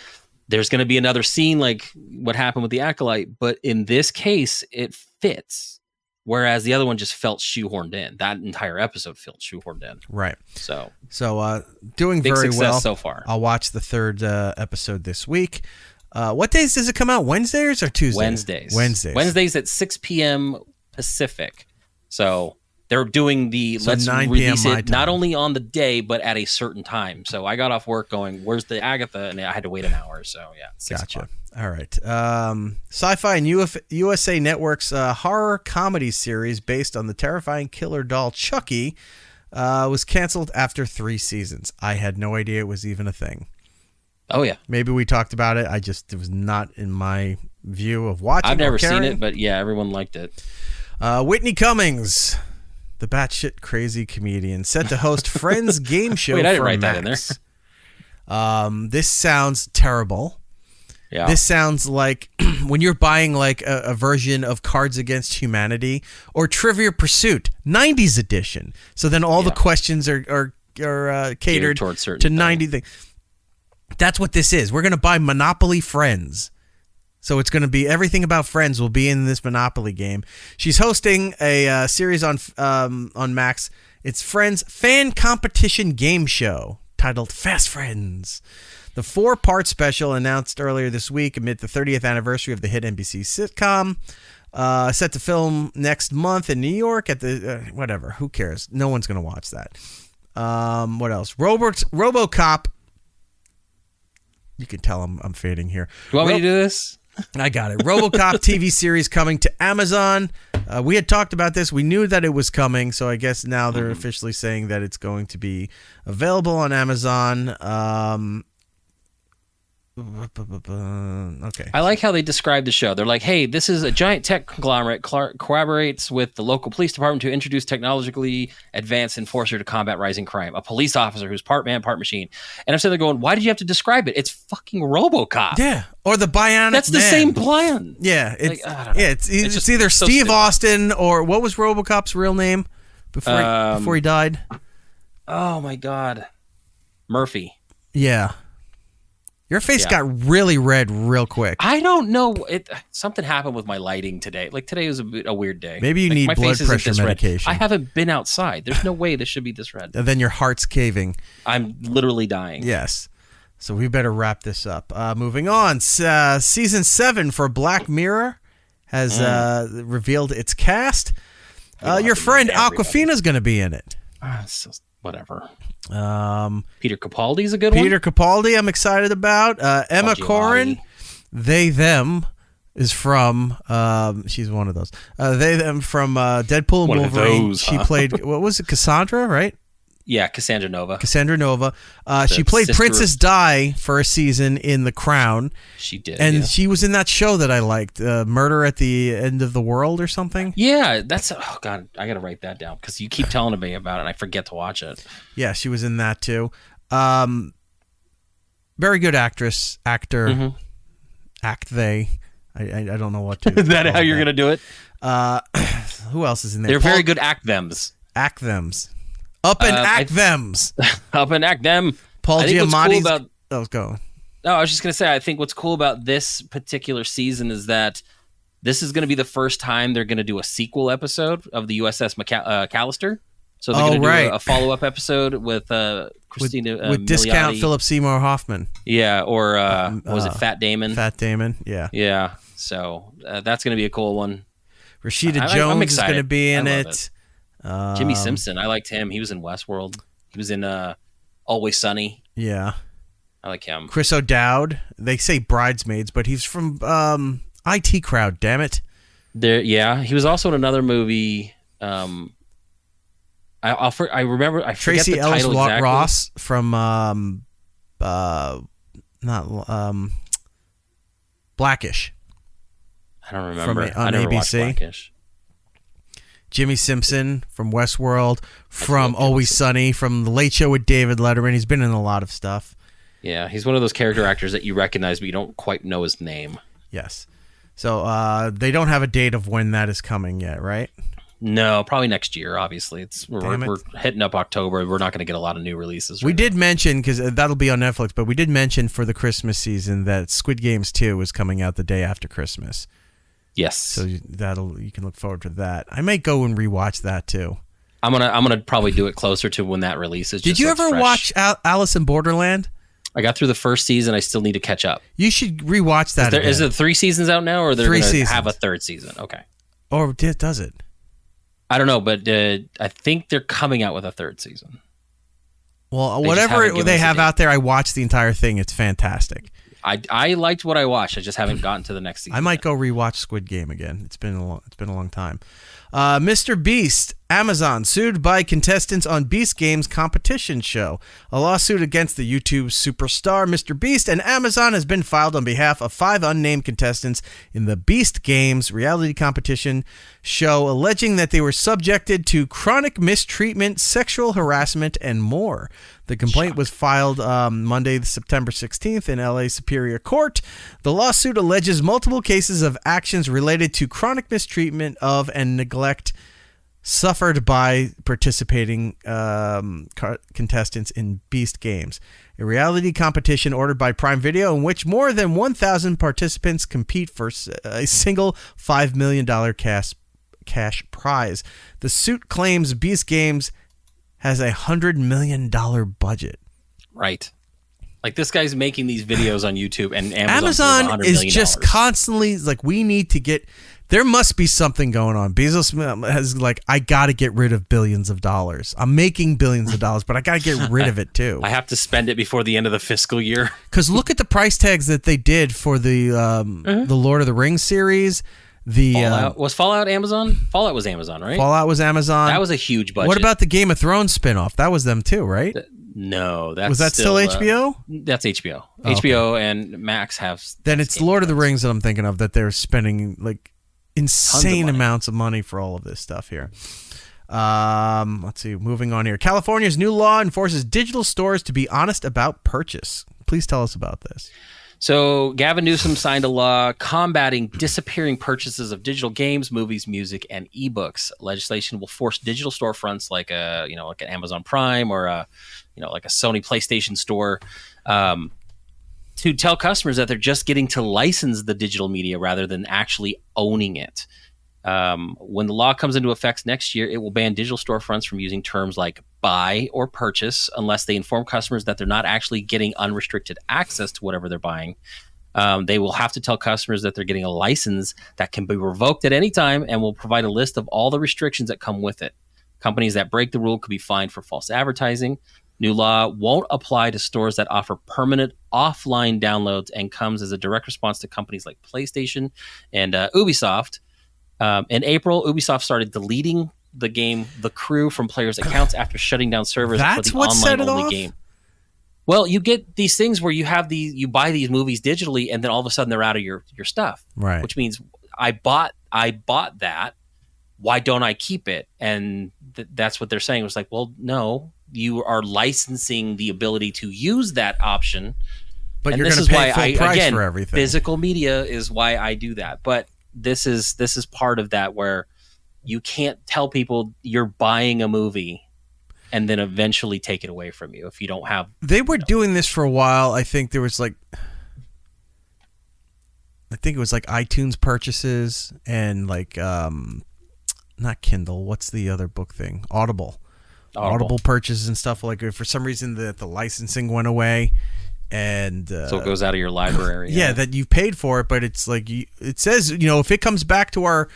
there's going to be another scene like what happened with the Acolyte. But in this case, it fits. Whereas the other one just felt shoehorned in. That entire episode felt shoehorned in. Right. So doing big very well so far. I'll watch the third episode this week. What days does it come out? Wednesdays or Tuesdays? Wednesdays at 6 p.m. Pacific. So they're doing let's 9 release p.m. it not only on the day, but at a certain time. So I got off work going, where's the Agatha? And I had to wait an hour. So yeah, 6 gotcha. o'clock. All right. Sci-Fi and USA Network's horror comedy series based on the terrifying killer doll Chucky was canceled after 3 seasons. I had no idea it was even a thing. Oh, yeah. Maybe we talked about it. It was not in my view of watching. I've never seen it, but yeah, everyone liked it. Whitney Cummings, the batshit crazy comedian, set to host Friends game show. Wait, I didn't for write Max. that in there. This sounds terrible. Yeah. This sounds like when you're buying like a version of Cards Against Humanity or Trivia Pursuit, 90s edition. So then all the questions are catered towards certain to 90 things. That's what this is. We're going to buy Monopoly Friends. So it's going to be everything about Friends will be in this Monopoly game. She's hosting a series on Max. It's Friends Fan Competition Game Show titled Fast Friends. The 4-part special announced earlier this week amid the 30th anniversary of the hit NBC sitcom. Set to film next month in New York at the whatever. Who cares? No one's going to watch that. What else? RoboCop. You can tell I'm fading here. You want me to do this? I got it. RoboCop TV series coming to Amazon. We had talked about this. We knew that it was coming, so I guess now they're officially saying that it's going to be available on Amazon. Okay. I like how they describe the show. They're like, hey, this is a giant tech conglomerate collaborates with the local police department to introduce technologically advanced enforcer to combat rising crime. A police officer who's part man, part machine. And I'm sitting there going, why did you have to describe it? It's fucking RoboCop. Yeah. Or the Bionic That's the Man. same plan. Yeah. It's, like, I don't know. yeah, it's either so Steve stupid. Austin or what was RoboCop's real name before he died? Oh, my God. Murphy. Yeah. Your face got really red real quick. I don't know. Something happened with my lighting today. Like today was a weird day. Maybe you need my blood face isn't pressure this red. medication. I haven't been outside. There's no way this should be this red. And then your heart's caving. I'm literally dying. Yes. So we better wrap this up. Moving on. Season 7 for Black Mirror has revealed its cast. Your friend Awkwafina's going to be in it. So whatever. Peter Capaldi's a good one. Peter Capaldi, I'm excited about. Emma Giamatti. Corrin, they them is from. She's one of those. They them from Deadpool and One of Wolverine. those, She huh? played what was it? Cassandra, right? Yeah, Cassandra Nova. Cassandra Nova. She played sister Princess of- Di for a season in The Crown. She did, and yeah. she was in that show that I liked, Murder at the End of the World or something. Yeah, that's oh god, I gotta write that down because you keep telling me about it and I forget to watch it. Yeah, she was in that too. Very good actor. Act they. I don't know what to. Is that how you're gonna do it? Who else is in there? They're very good act thems. Act thems. Up and act thems. Up and act them. Paul I think what's Giamatti's. cool about, oh, go. No, I was just gonna say I think what's cool about this particular season is that this is gonna be the first time they're gonna do a sequel episode of the USS McAllister. So they're gonna do a follow-up episode with Christina with discount Milioti. Philip Seymour Hoffman. Yeah, or was it Fat Damon? Fat Damon, yeah. Yeah, so that's going to be a cool one. Rashida Jones is going to be in it. Jimmy Simpson, I liked him. He was in Westworld. He was in Always Sunny. Yeah. I like him. Chris O'Dowd. They say Bridesmaids, but he's from IT Crowd, damn it. Yeah, he was also in another movie. I remember. I forget Tracy the Ellis title exactly. Ross from Blackish. I don't remember. On I never ABC. watched Blackish. Jimmy Simpson from Westworld, from Always Sunny, from The Late Show with David Letterman. He's been in a lot of stuff. Yeah, he's one of those character actors that you recognize, but you don't quite know his name. Yes. So they don't have a date of when that is coming yet, right? No, probably next year. Obviously, we're hitting up October. We're not going to get a lot of new releases. We did mention, because that'll be on Netflix, but we did mention for the Christmas season that Squid Games 2 is coming out the day after Christmas. Yes. So you can look forward to that. I might go and rewatch that too. I'm gonna probably do it closer to when that releases. Did you ever watch Alice in Borderland? I got through the first season. I still need to catch up. You should rewatch that. Is it 3 seasons out now, or they're going to have a 3rd season? Okay. Or does it? I don't know, but I think they're coming out with a 3rd season. Well, whatever they have out there, I watched the entire thing. It's fantastic. I liked what I watched. I just haven't gotten to the next season. I might go rewatch Squid Game again. It's been a long time. Mr. Beast, Amazon sued by contestants on Beast Games competition show. A lawsuit against the YouTube superstar Mr. Beast and Amazon has been filed on behalf of 5 unnamed contestants in the Beast Games reality competition show, alleging that they were subjected to chronic mistreatment, sexual harassment, and more. The complaint was filed Monday, September 16th in LA Superior Court. The lawsuit alleges multiple cases of actions related to chronic mistreatment of and neglect suffered by participating contestants in Beast Games, a reality competition ordered by Prime Video in which more than 1,000 participants compete for a single $5 million cash prize. The suit claims Beast Games has a $100 million budget. Right. Like, this guy's making these videos on YouTube, and Amazon is just constantly like, we need to get... There must be something going on. Bezos has like, I got to get rid of billions of dollars. I'm making billions of dollars, but I got to get rid of it too. I have to spend it before the end of the fiscal year. Because look at the price tags that they did for the Lord of the Rings series. Fallout. Was Fallout Amazon? Fallout was Amazon, right? Fallout was Amazon. That was a huge budget. What about the Game of Thrones spinoff? That was them too, right? No, was that still HBO? That's HBO. Oh, HBO and Max have. Then it's Lord of the Rings that I'm thinking of, that they're spending like insane amounts of money for all of this stuff here. Let's see. Moving on here. California's new law enforces digital stores to be honest about purchase. Please tell us about this. So Gavin Newsom signed a law combating disappearing purchases of digital games, movies, music, and ebooks. Legislation will force digital storefronts like like an Amazon Prime or like a Sony PlayStation store to tell customers that they're just getting to license the digital media rather than actually owning it. When the law comes into effect next year, it will ban digital storefronts from using terms like buy or purchase unless they inform customers that they're not actually getting unrestricted access to whatever they're buying. They will have to tell customers that they're getting a license that can be revoked at any time and will provide a list of all the restrictions that come with it. Companies that break the rule could be fined for false advertising. New law won't apply to stores that offer permanent offline downloads and comes as a direct response to companies like PlayStation and Ubisoft. In April, Ubisoft started deleting the game The Crew from players' accounts after shutting down servers for the online-only game. Well, you get these things where you buy these movies digitally, and then all of a sudden they're out of your stuff. Right. Which means I bought that. Why don't I keep it? And that's what they're saying. It was like, well, no, you are licensing the ability to use that option. But and you're going to pay full price for everything. Physical media is why I do that. But this is part of that where you can't tell people you're buying a movie and then eventually take it away from you if you don't have. They were doing this for a while. I think there was it was like iTunes purchases and like not Kindle. What's the other book thing? Audible purchases and stuff. Like, for some reason the licensing went away. And so it goes out of your library. Yeah, that you paid for it, but it's like it says, if it comes back to our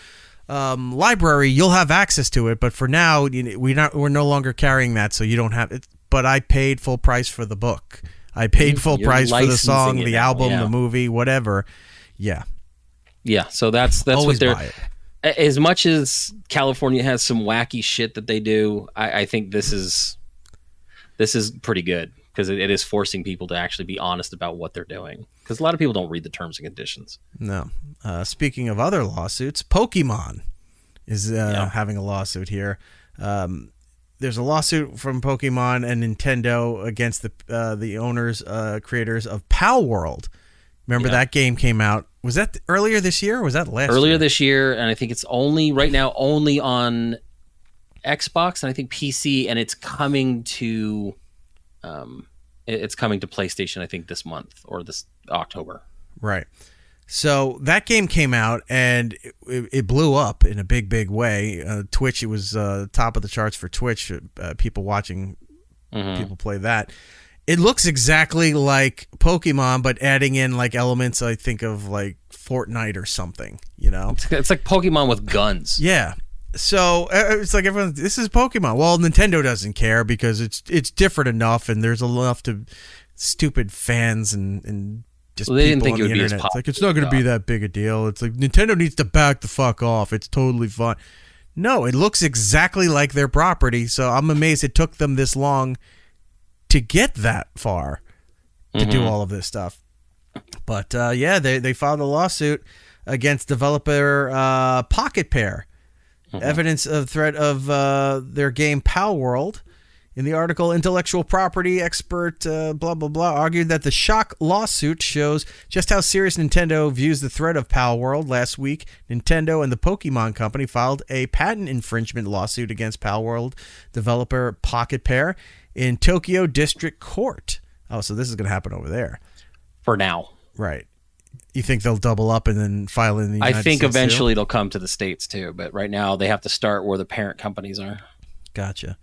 library, you'll have access to it. But for now, we're no longer carrying that, so you don't have it. But I paid full price for the book. I paid full price for the song, the album, the movie, whatever. Yeah. Yeah. So that's always what they're. Buy it. As much as California has some wacky shit that they do, I think this is pretty good. Because it is forcing people to actually be honest about what they're doing. Because a lot of people don't read the terms and conditions. No. Speaking of other lawsuits, Pokemon is having a lawsuit here. There's a lawsuit from Pokemon and Nintendo against the owners, creators of Palworld. Remember that game came out. Was that earlier this year or was that last year? Earlier this year, and I think it's right now only on Xbox and I think PC, and it's coming to... it's coming to PlayStation, I think, this month or this October. Right. So that game came out and it blew up in a big, big way. Twitch, it was top of the charts for Twitch. People watching people play that. It looks exactly like Pokemon, but adding in like elements, I think, of like Fortnite or something, It's like Pokemon with guns. Yeah. So it's like everyone. This is Pokemon. Well, Nintendo doesn't care because it's different enough, and there's enough to stupid fans and just they didn't people think on it the would be as internet. It's like it's not going to be that big a deal. It's like Nintendo needs to back the fuck off. It's totally fine. No, it looks exactly like their property. So I'm amazed it took them this long to get that far to do all of this stuff. But they filed a lawsuit against developer Pocket Pair. Evidence of threat of their game Palworld In the article, intellectual property expert blah, blah, blah argued that the shock lawsuit shows just how serious Nintendo views the threat of Palworld. Last week, Nintendo and the Pokemon Company filed a patent infringement lawsuit against Palworld developer Pocket Pair in Tokyo District Court. Oh, so this is going to happen over there. For now. Right. You think they'll double up and then file in the United States? I think eventually it'll come to the States too, but right now they have to start where the parent companies are. Gotcha.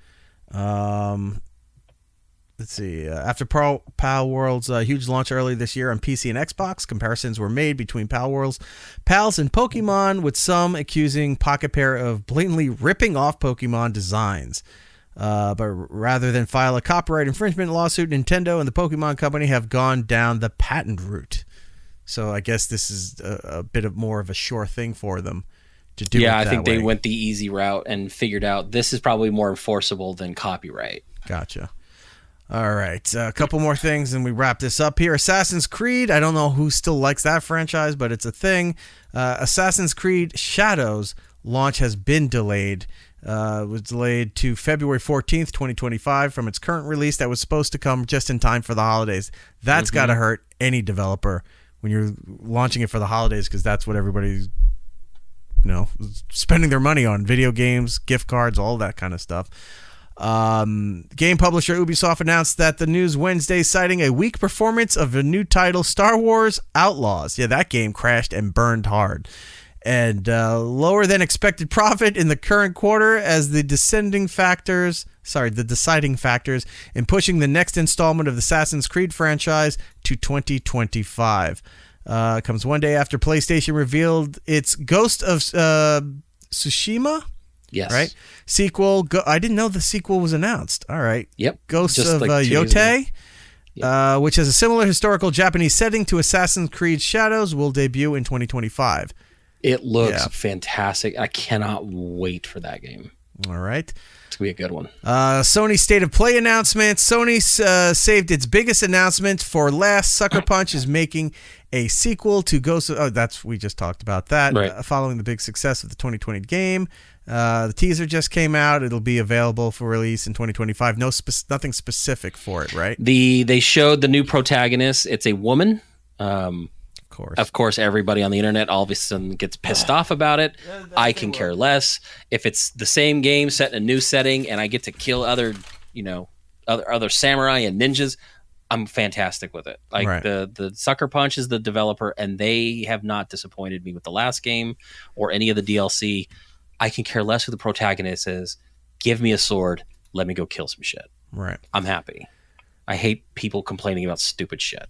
Let's see. After Palworld's huge launch early this year on PC and Xbox, comparisons were made between Palworld's pals and Pokemon, with some accusing Pocket Pair of blatantly ripping off Pokemon designs. But rather than file a copyright infringement lawsuit, Nintendo and the Pokemon Company have gone down the patent route. So I guess this is a bit of more of a sure thing for them to do. Yeah, I think they went the easy route and figured out this is probably more enforceable than copyright. Gotcha. All right, a couple more things and we wrap this up here. Assassin's Creed, I don't know who still likes that franchise, but it's a thing. Assassin's Creed Shadows launch has been delayed. It was delayed to February 14th, 2025 from its current release that was supposed to come just in time for the holidays. That's got to hurt any developer when you're launching it for the holidays, because that's what everybody's spending their money on: video games, gift cards, all that kind of stuff. Game publisher Ubisoft announced that the news Wednesday, citing a weak performance of a new title, Star Wars Outlaws. Yeah, that game crashed and burned hard. And lower than expected profit in the current quarter as the deciding factors in pushing the next installment of the Assassin's Creed franchise to 2025. Comes one day after PlayStation revealed its Ghost of Tsushima. Yes. Right? Sequel. I didn't know the sequel was announced. All right. Yep. Ghost of Yotei, which has a similar historical Japanese setting to Assassin's Creed Shadows, will debut in 2025. It looks fantastic. I cannot wait for that game. All right. It's going to be a good one. Sony State of Play announcement. Sony saved its biggest announcement for last. Sucker Punch is making a sequel to Ghost of... we just talked about that. Right. Following the big success of the 2020 game. The teaser just came out. It'll be available for release in 2025. Nothing specific for it, right? They showed the new protagonist. It's a woman. Of course, everybody on the internet all of a sudden gets pissed off about it. I can care less. If it's the same game set in a new setting and I get to kill other samurai and ninjas, I'm fantastic with it. Like the Sucker Punch is the developer, and they have not disappointed me with the last game or any of the DLC. I can care less who the protagonist is. Give me a sword. Let me go kill some shit. Right. I'm happy. I hate people complaining about stupid shit.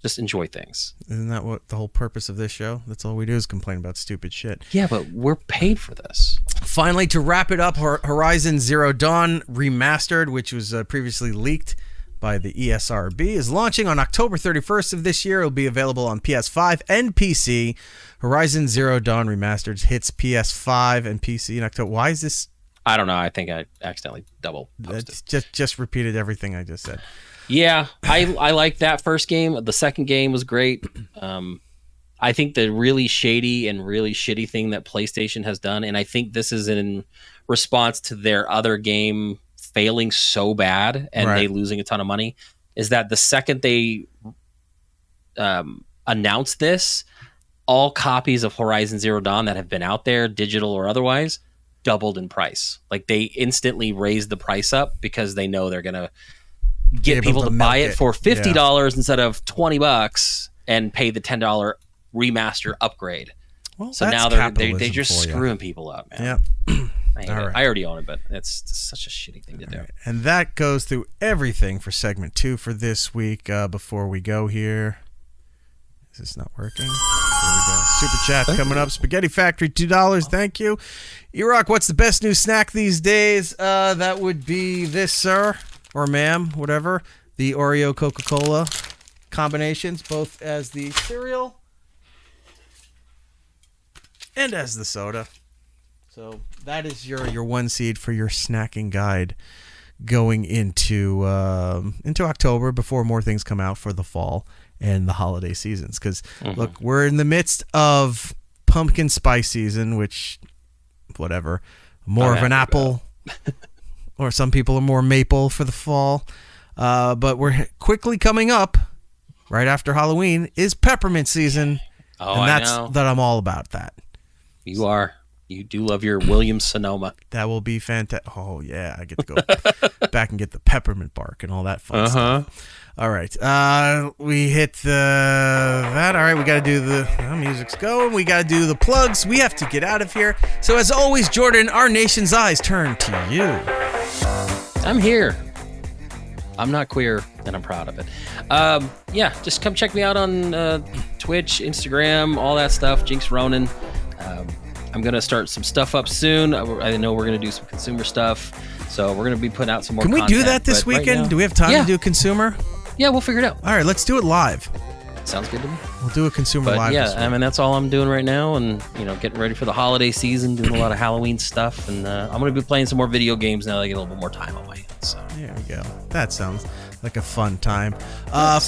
Just enjoy things. Isn't that what the whole purpose of this show? That's all we do is complain about stupid shit. Yeah, but we're paid for this. Finally, to wrap it up, Horizon Zero Dawn Remastered, which was previously leaked by the ESRB, is launching on October 31st of this year. It'll be available on PS5 and PC. Horizon Zero Dawn Remastered hits PS5 and PC in October. Why is this? I don't know. I think I accidentally double posted. Just repeated everything I just said. Yeah, I liked that first game. The second game was great. I think the really shady and really shitty thing that PlayStation has done, and I think this is in response to their other game failing so bad and they losing a ton of money, is that the second they announced this, all copies of Horizon Zero Dawn that have been out there, digital or otherwise, doubled in price. Like, they instantly raised the price up because they know they're going to get people to buy it for $50 instead of $20 and pay the $10 remaster upgrade. Well, so now they're just screwing people up, man. Yeah. I already own it, but it's such a shitty thing to do. Right. And that goes through everything for segment 2 for this week. Before we go here, is this not working? There we go. Super chat coming up. Spaghetti Factory, $2. Thank you. E-Rock, what's the best new snack these days? That would be this, sir. Or ma'am, whatever, the Oreo Coca-Cola combinations, both as the cereal and as the soda. So that is your one seed for your snacking guide going into October, before more things come out for the fall and the holiday seasons. Because look, we're in the midst of pumpkin spice season, which, whatever, more of an apple. or some people are more maple for the fall. But we're quickly coming up, right after Halloween, is peppermint season. Oh, and that's I know. that I'm all about that. You are. You do love your Williams-Sonoma. That will be fantastic. Oh, yeah. I get to go back and get the peppermint bark and all that fun stuff. All right. We hit that. All right. We got to do the music's going. We got to do the plugs. We have to get out of here. So, as always, Jordan, our nation's eyes turn to you. I'm here. I'm not queer, and I'm proud of it. Yeah, just come check me out on Twitch, Instagram, all that stuff. Jinx Ronan. I'm going to start some stuff up soon. I know we're going to do some consumer stuff. So we're going to be putting out some more content. Can we do that this weekend? Right do we have time to do consumer? Yeah, we'll figure it out. All right, let's do it live. Sounds good to me. We'll do a consumer live this week. I mean, that's all I'm doing right now. And, getting ready for the holiday season, doing a lot of Halloween stuff. And I'm going to be playing some more video games now that I get a little bit more time on my hands. So. There we go. That sounds like a fun time.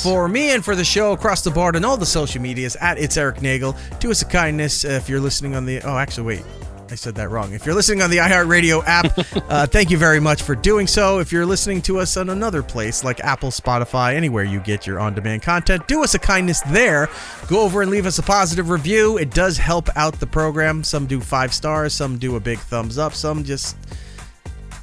For me and for the show across the board and all the social medias, at It's Eric Nagel. Do us a kindness if you're listening on the... Oh, actually, wait. I said that wrong. If you're listening on the iHeartRadio app, thank you very much for doing so. If you're listening to us on another place like Apple, Spotify, anywhere you get your on-demand content, do us a kindness there. Go over and leave us a positive review. It does help out the program. Some do 5 stars, some do a big thumbs up, some just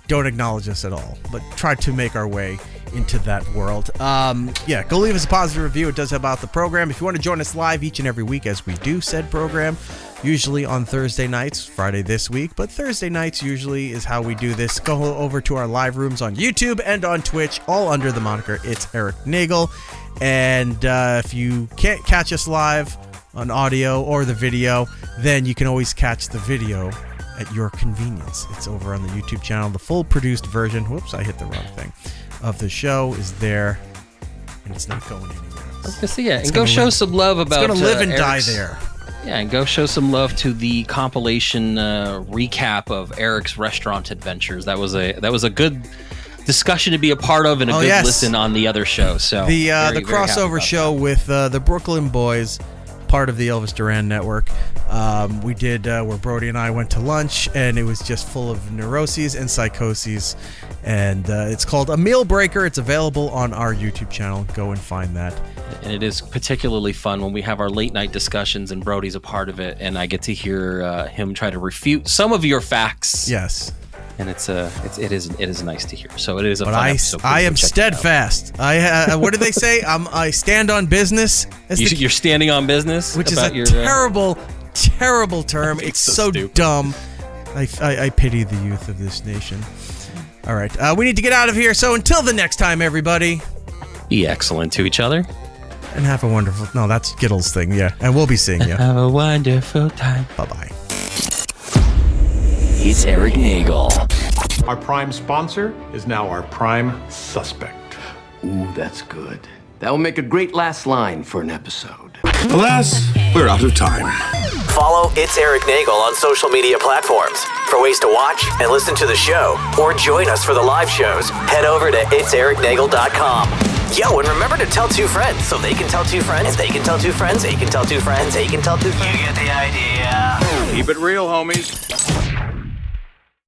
don't acknowledge us at all, but try to make our way into that world. Go leave us a positive review. It does help out the program. If you want to join us live each and every week as we do said program, usually on Thursday nights, Friday this week, but Thursday nights usually is how we do this. Go over to our live rooms on YouTube and on Twitch, all under the moniker It's Eric Nagel. And if you can't catch us live on audio or the video, then you can always catch the video at your convenience. It's over on the YouTube channel. The full produced version, whoops, I hit the wrong thing, of the show is there, and it's not going anywhere. I was gonna say, and go show some love about. It's gonna live and Eric's, die there. Yeah, and go show some love to the compilation recap of Eric's restaurant adventures. That was a good discussion to be a part of and a good listen on the other show. So the crossover show with the Brooklyn Boys, part of the Elvis Duran Network. We did where Brody and I went to lunch, and it was just full of neuroses and psychoses. And it's called A Meal Breaker. It's available on our YouTube channel. Go and find that. And it is particularly fun when we have our late night discussions and Brody's a part of it, and I get to hear him try to refute some of your facts. Yes. And it is nice to hear. So it is a fun episode. I am steadfast. What did they say? I stand on business. You're standing on business, which is a terrible term. It's so dumb. I pity the youth of this nation. All right, we need to get out of here. So until the next time, everybody, be excellent to each other. And have a wonderful... No, that's Gittle's thing, yeah. And we'll be seeing you. Have a wonderful time. Bye-bye. It's Eric Nagel. Our prime sponsor is now our prime suspect. Ooh, that's good. That will make a great last line for an episode. Alas, we're out of time. Follow It's Eric Nagel on social media platforms. For ways to watch and listen to the show, or join us for the live shows, head over to itsericnagel.com. Yo, and remember to tell 2 friends, so they can tell 2 friends, and they can tell 2 friends, they can tell 2 friends, they can tell 2 friends. You get the idea. Keep it real, homies.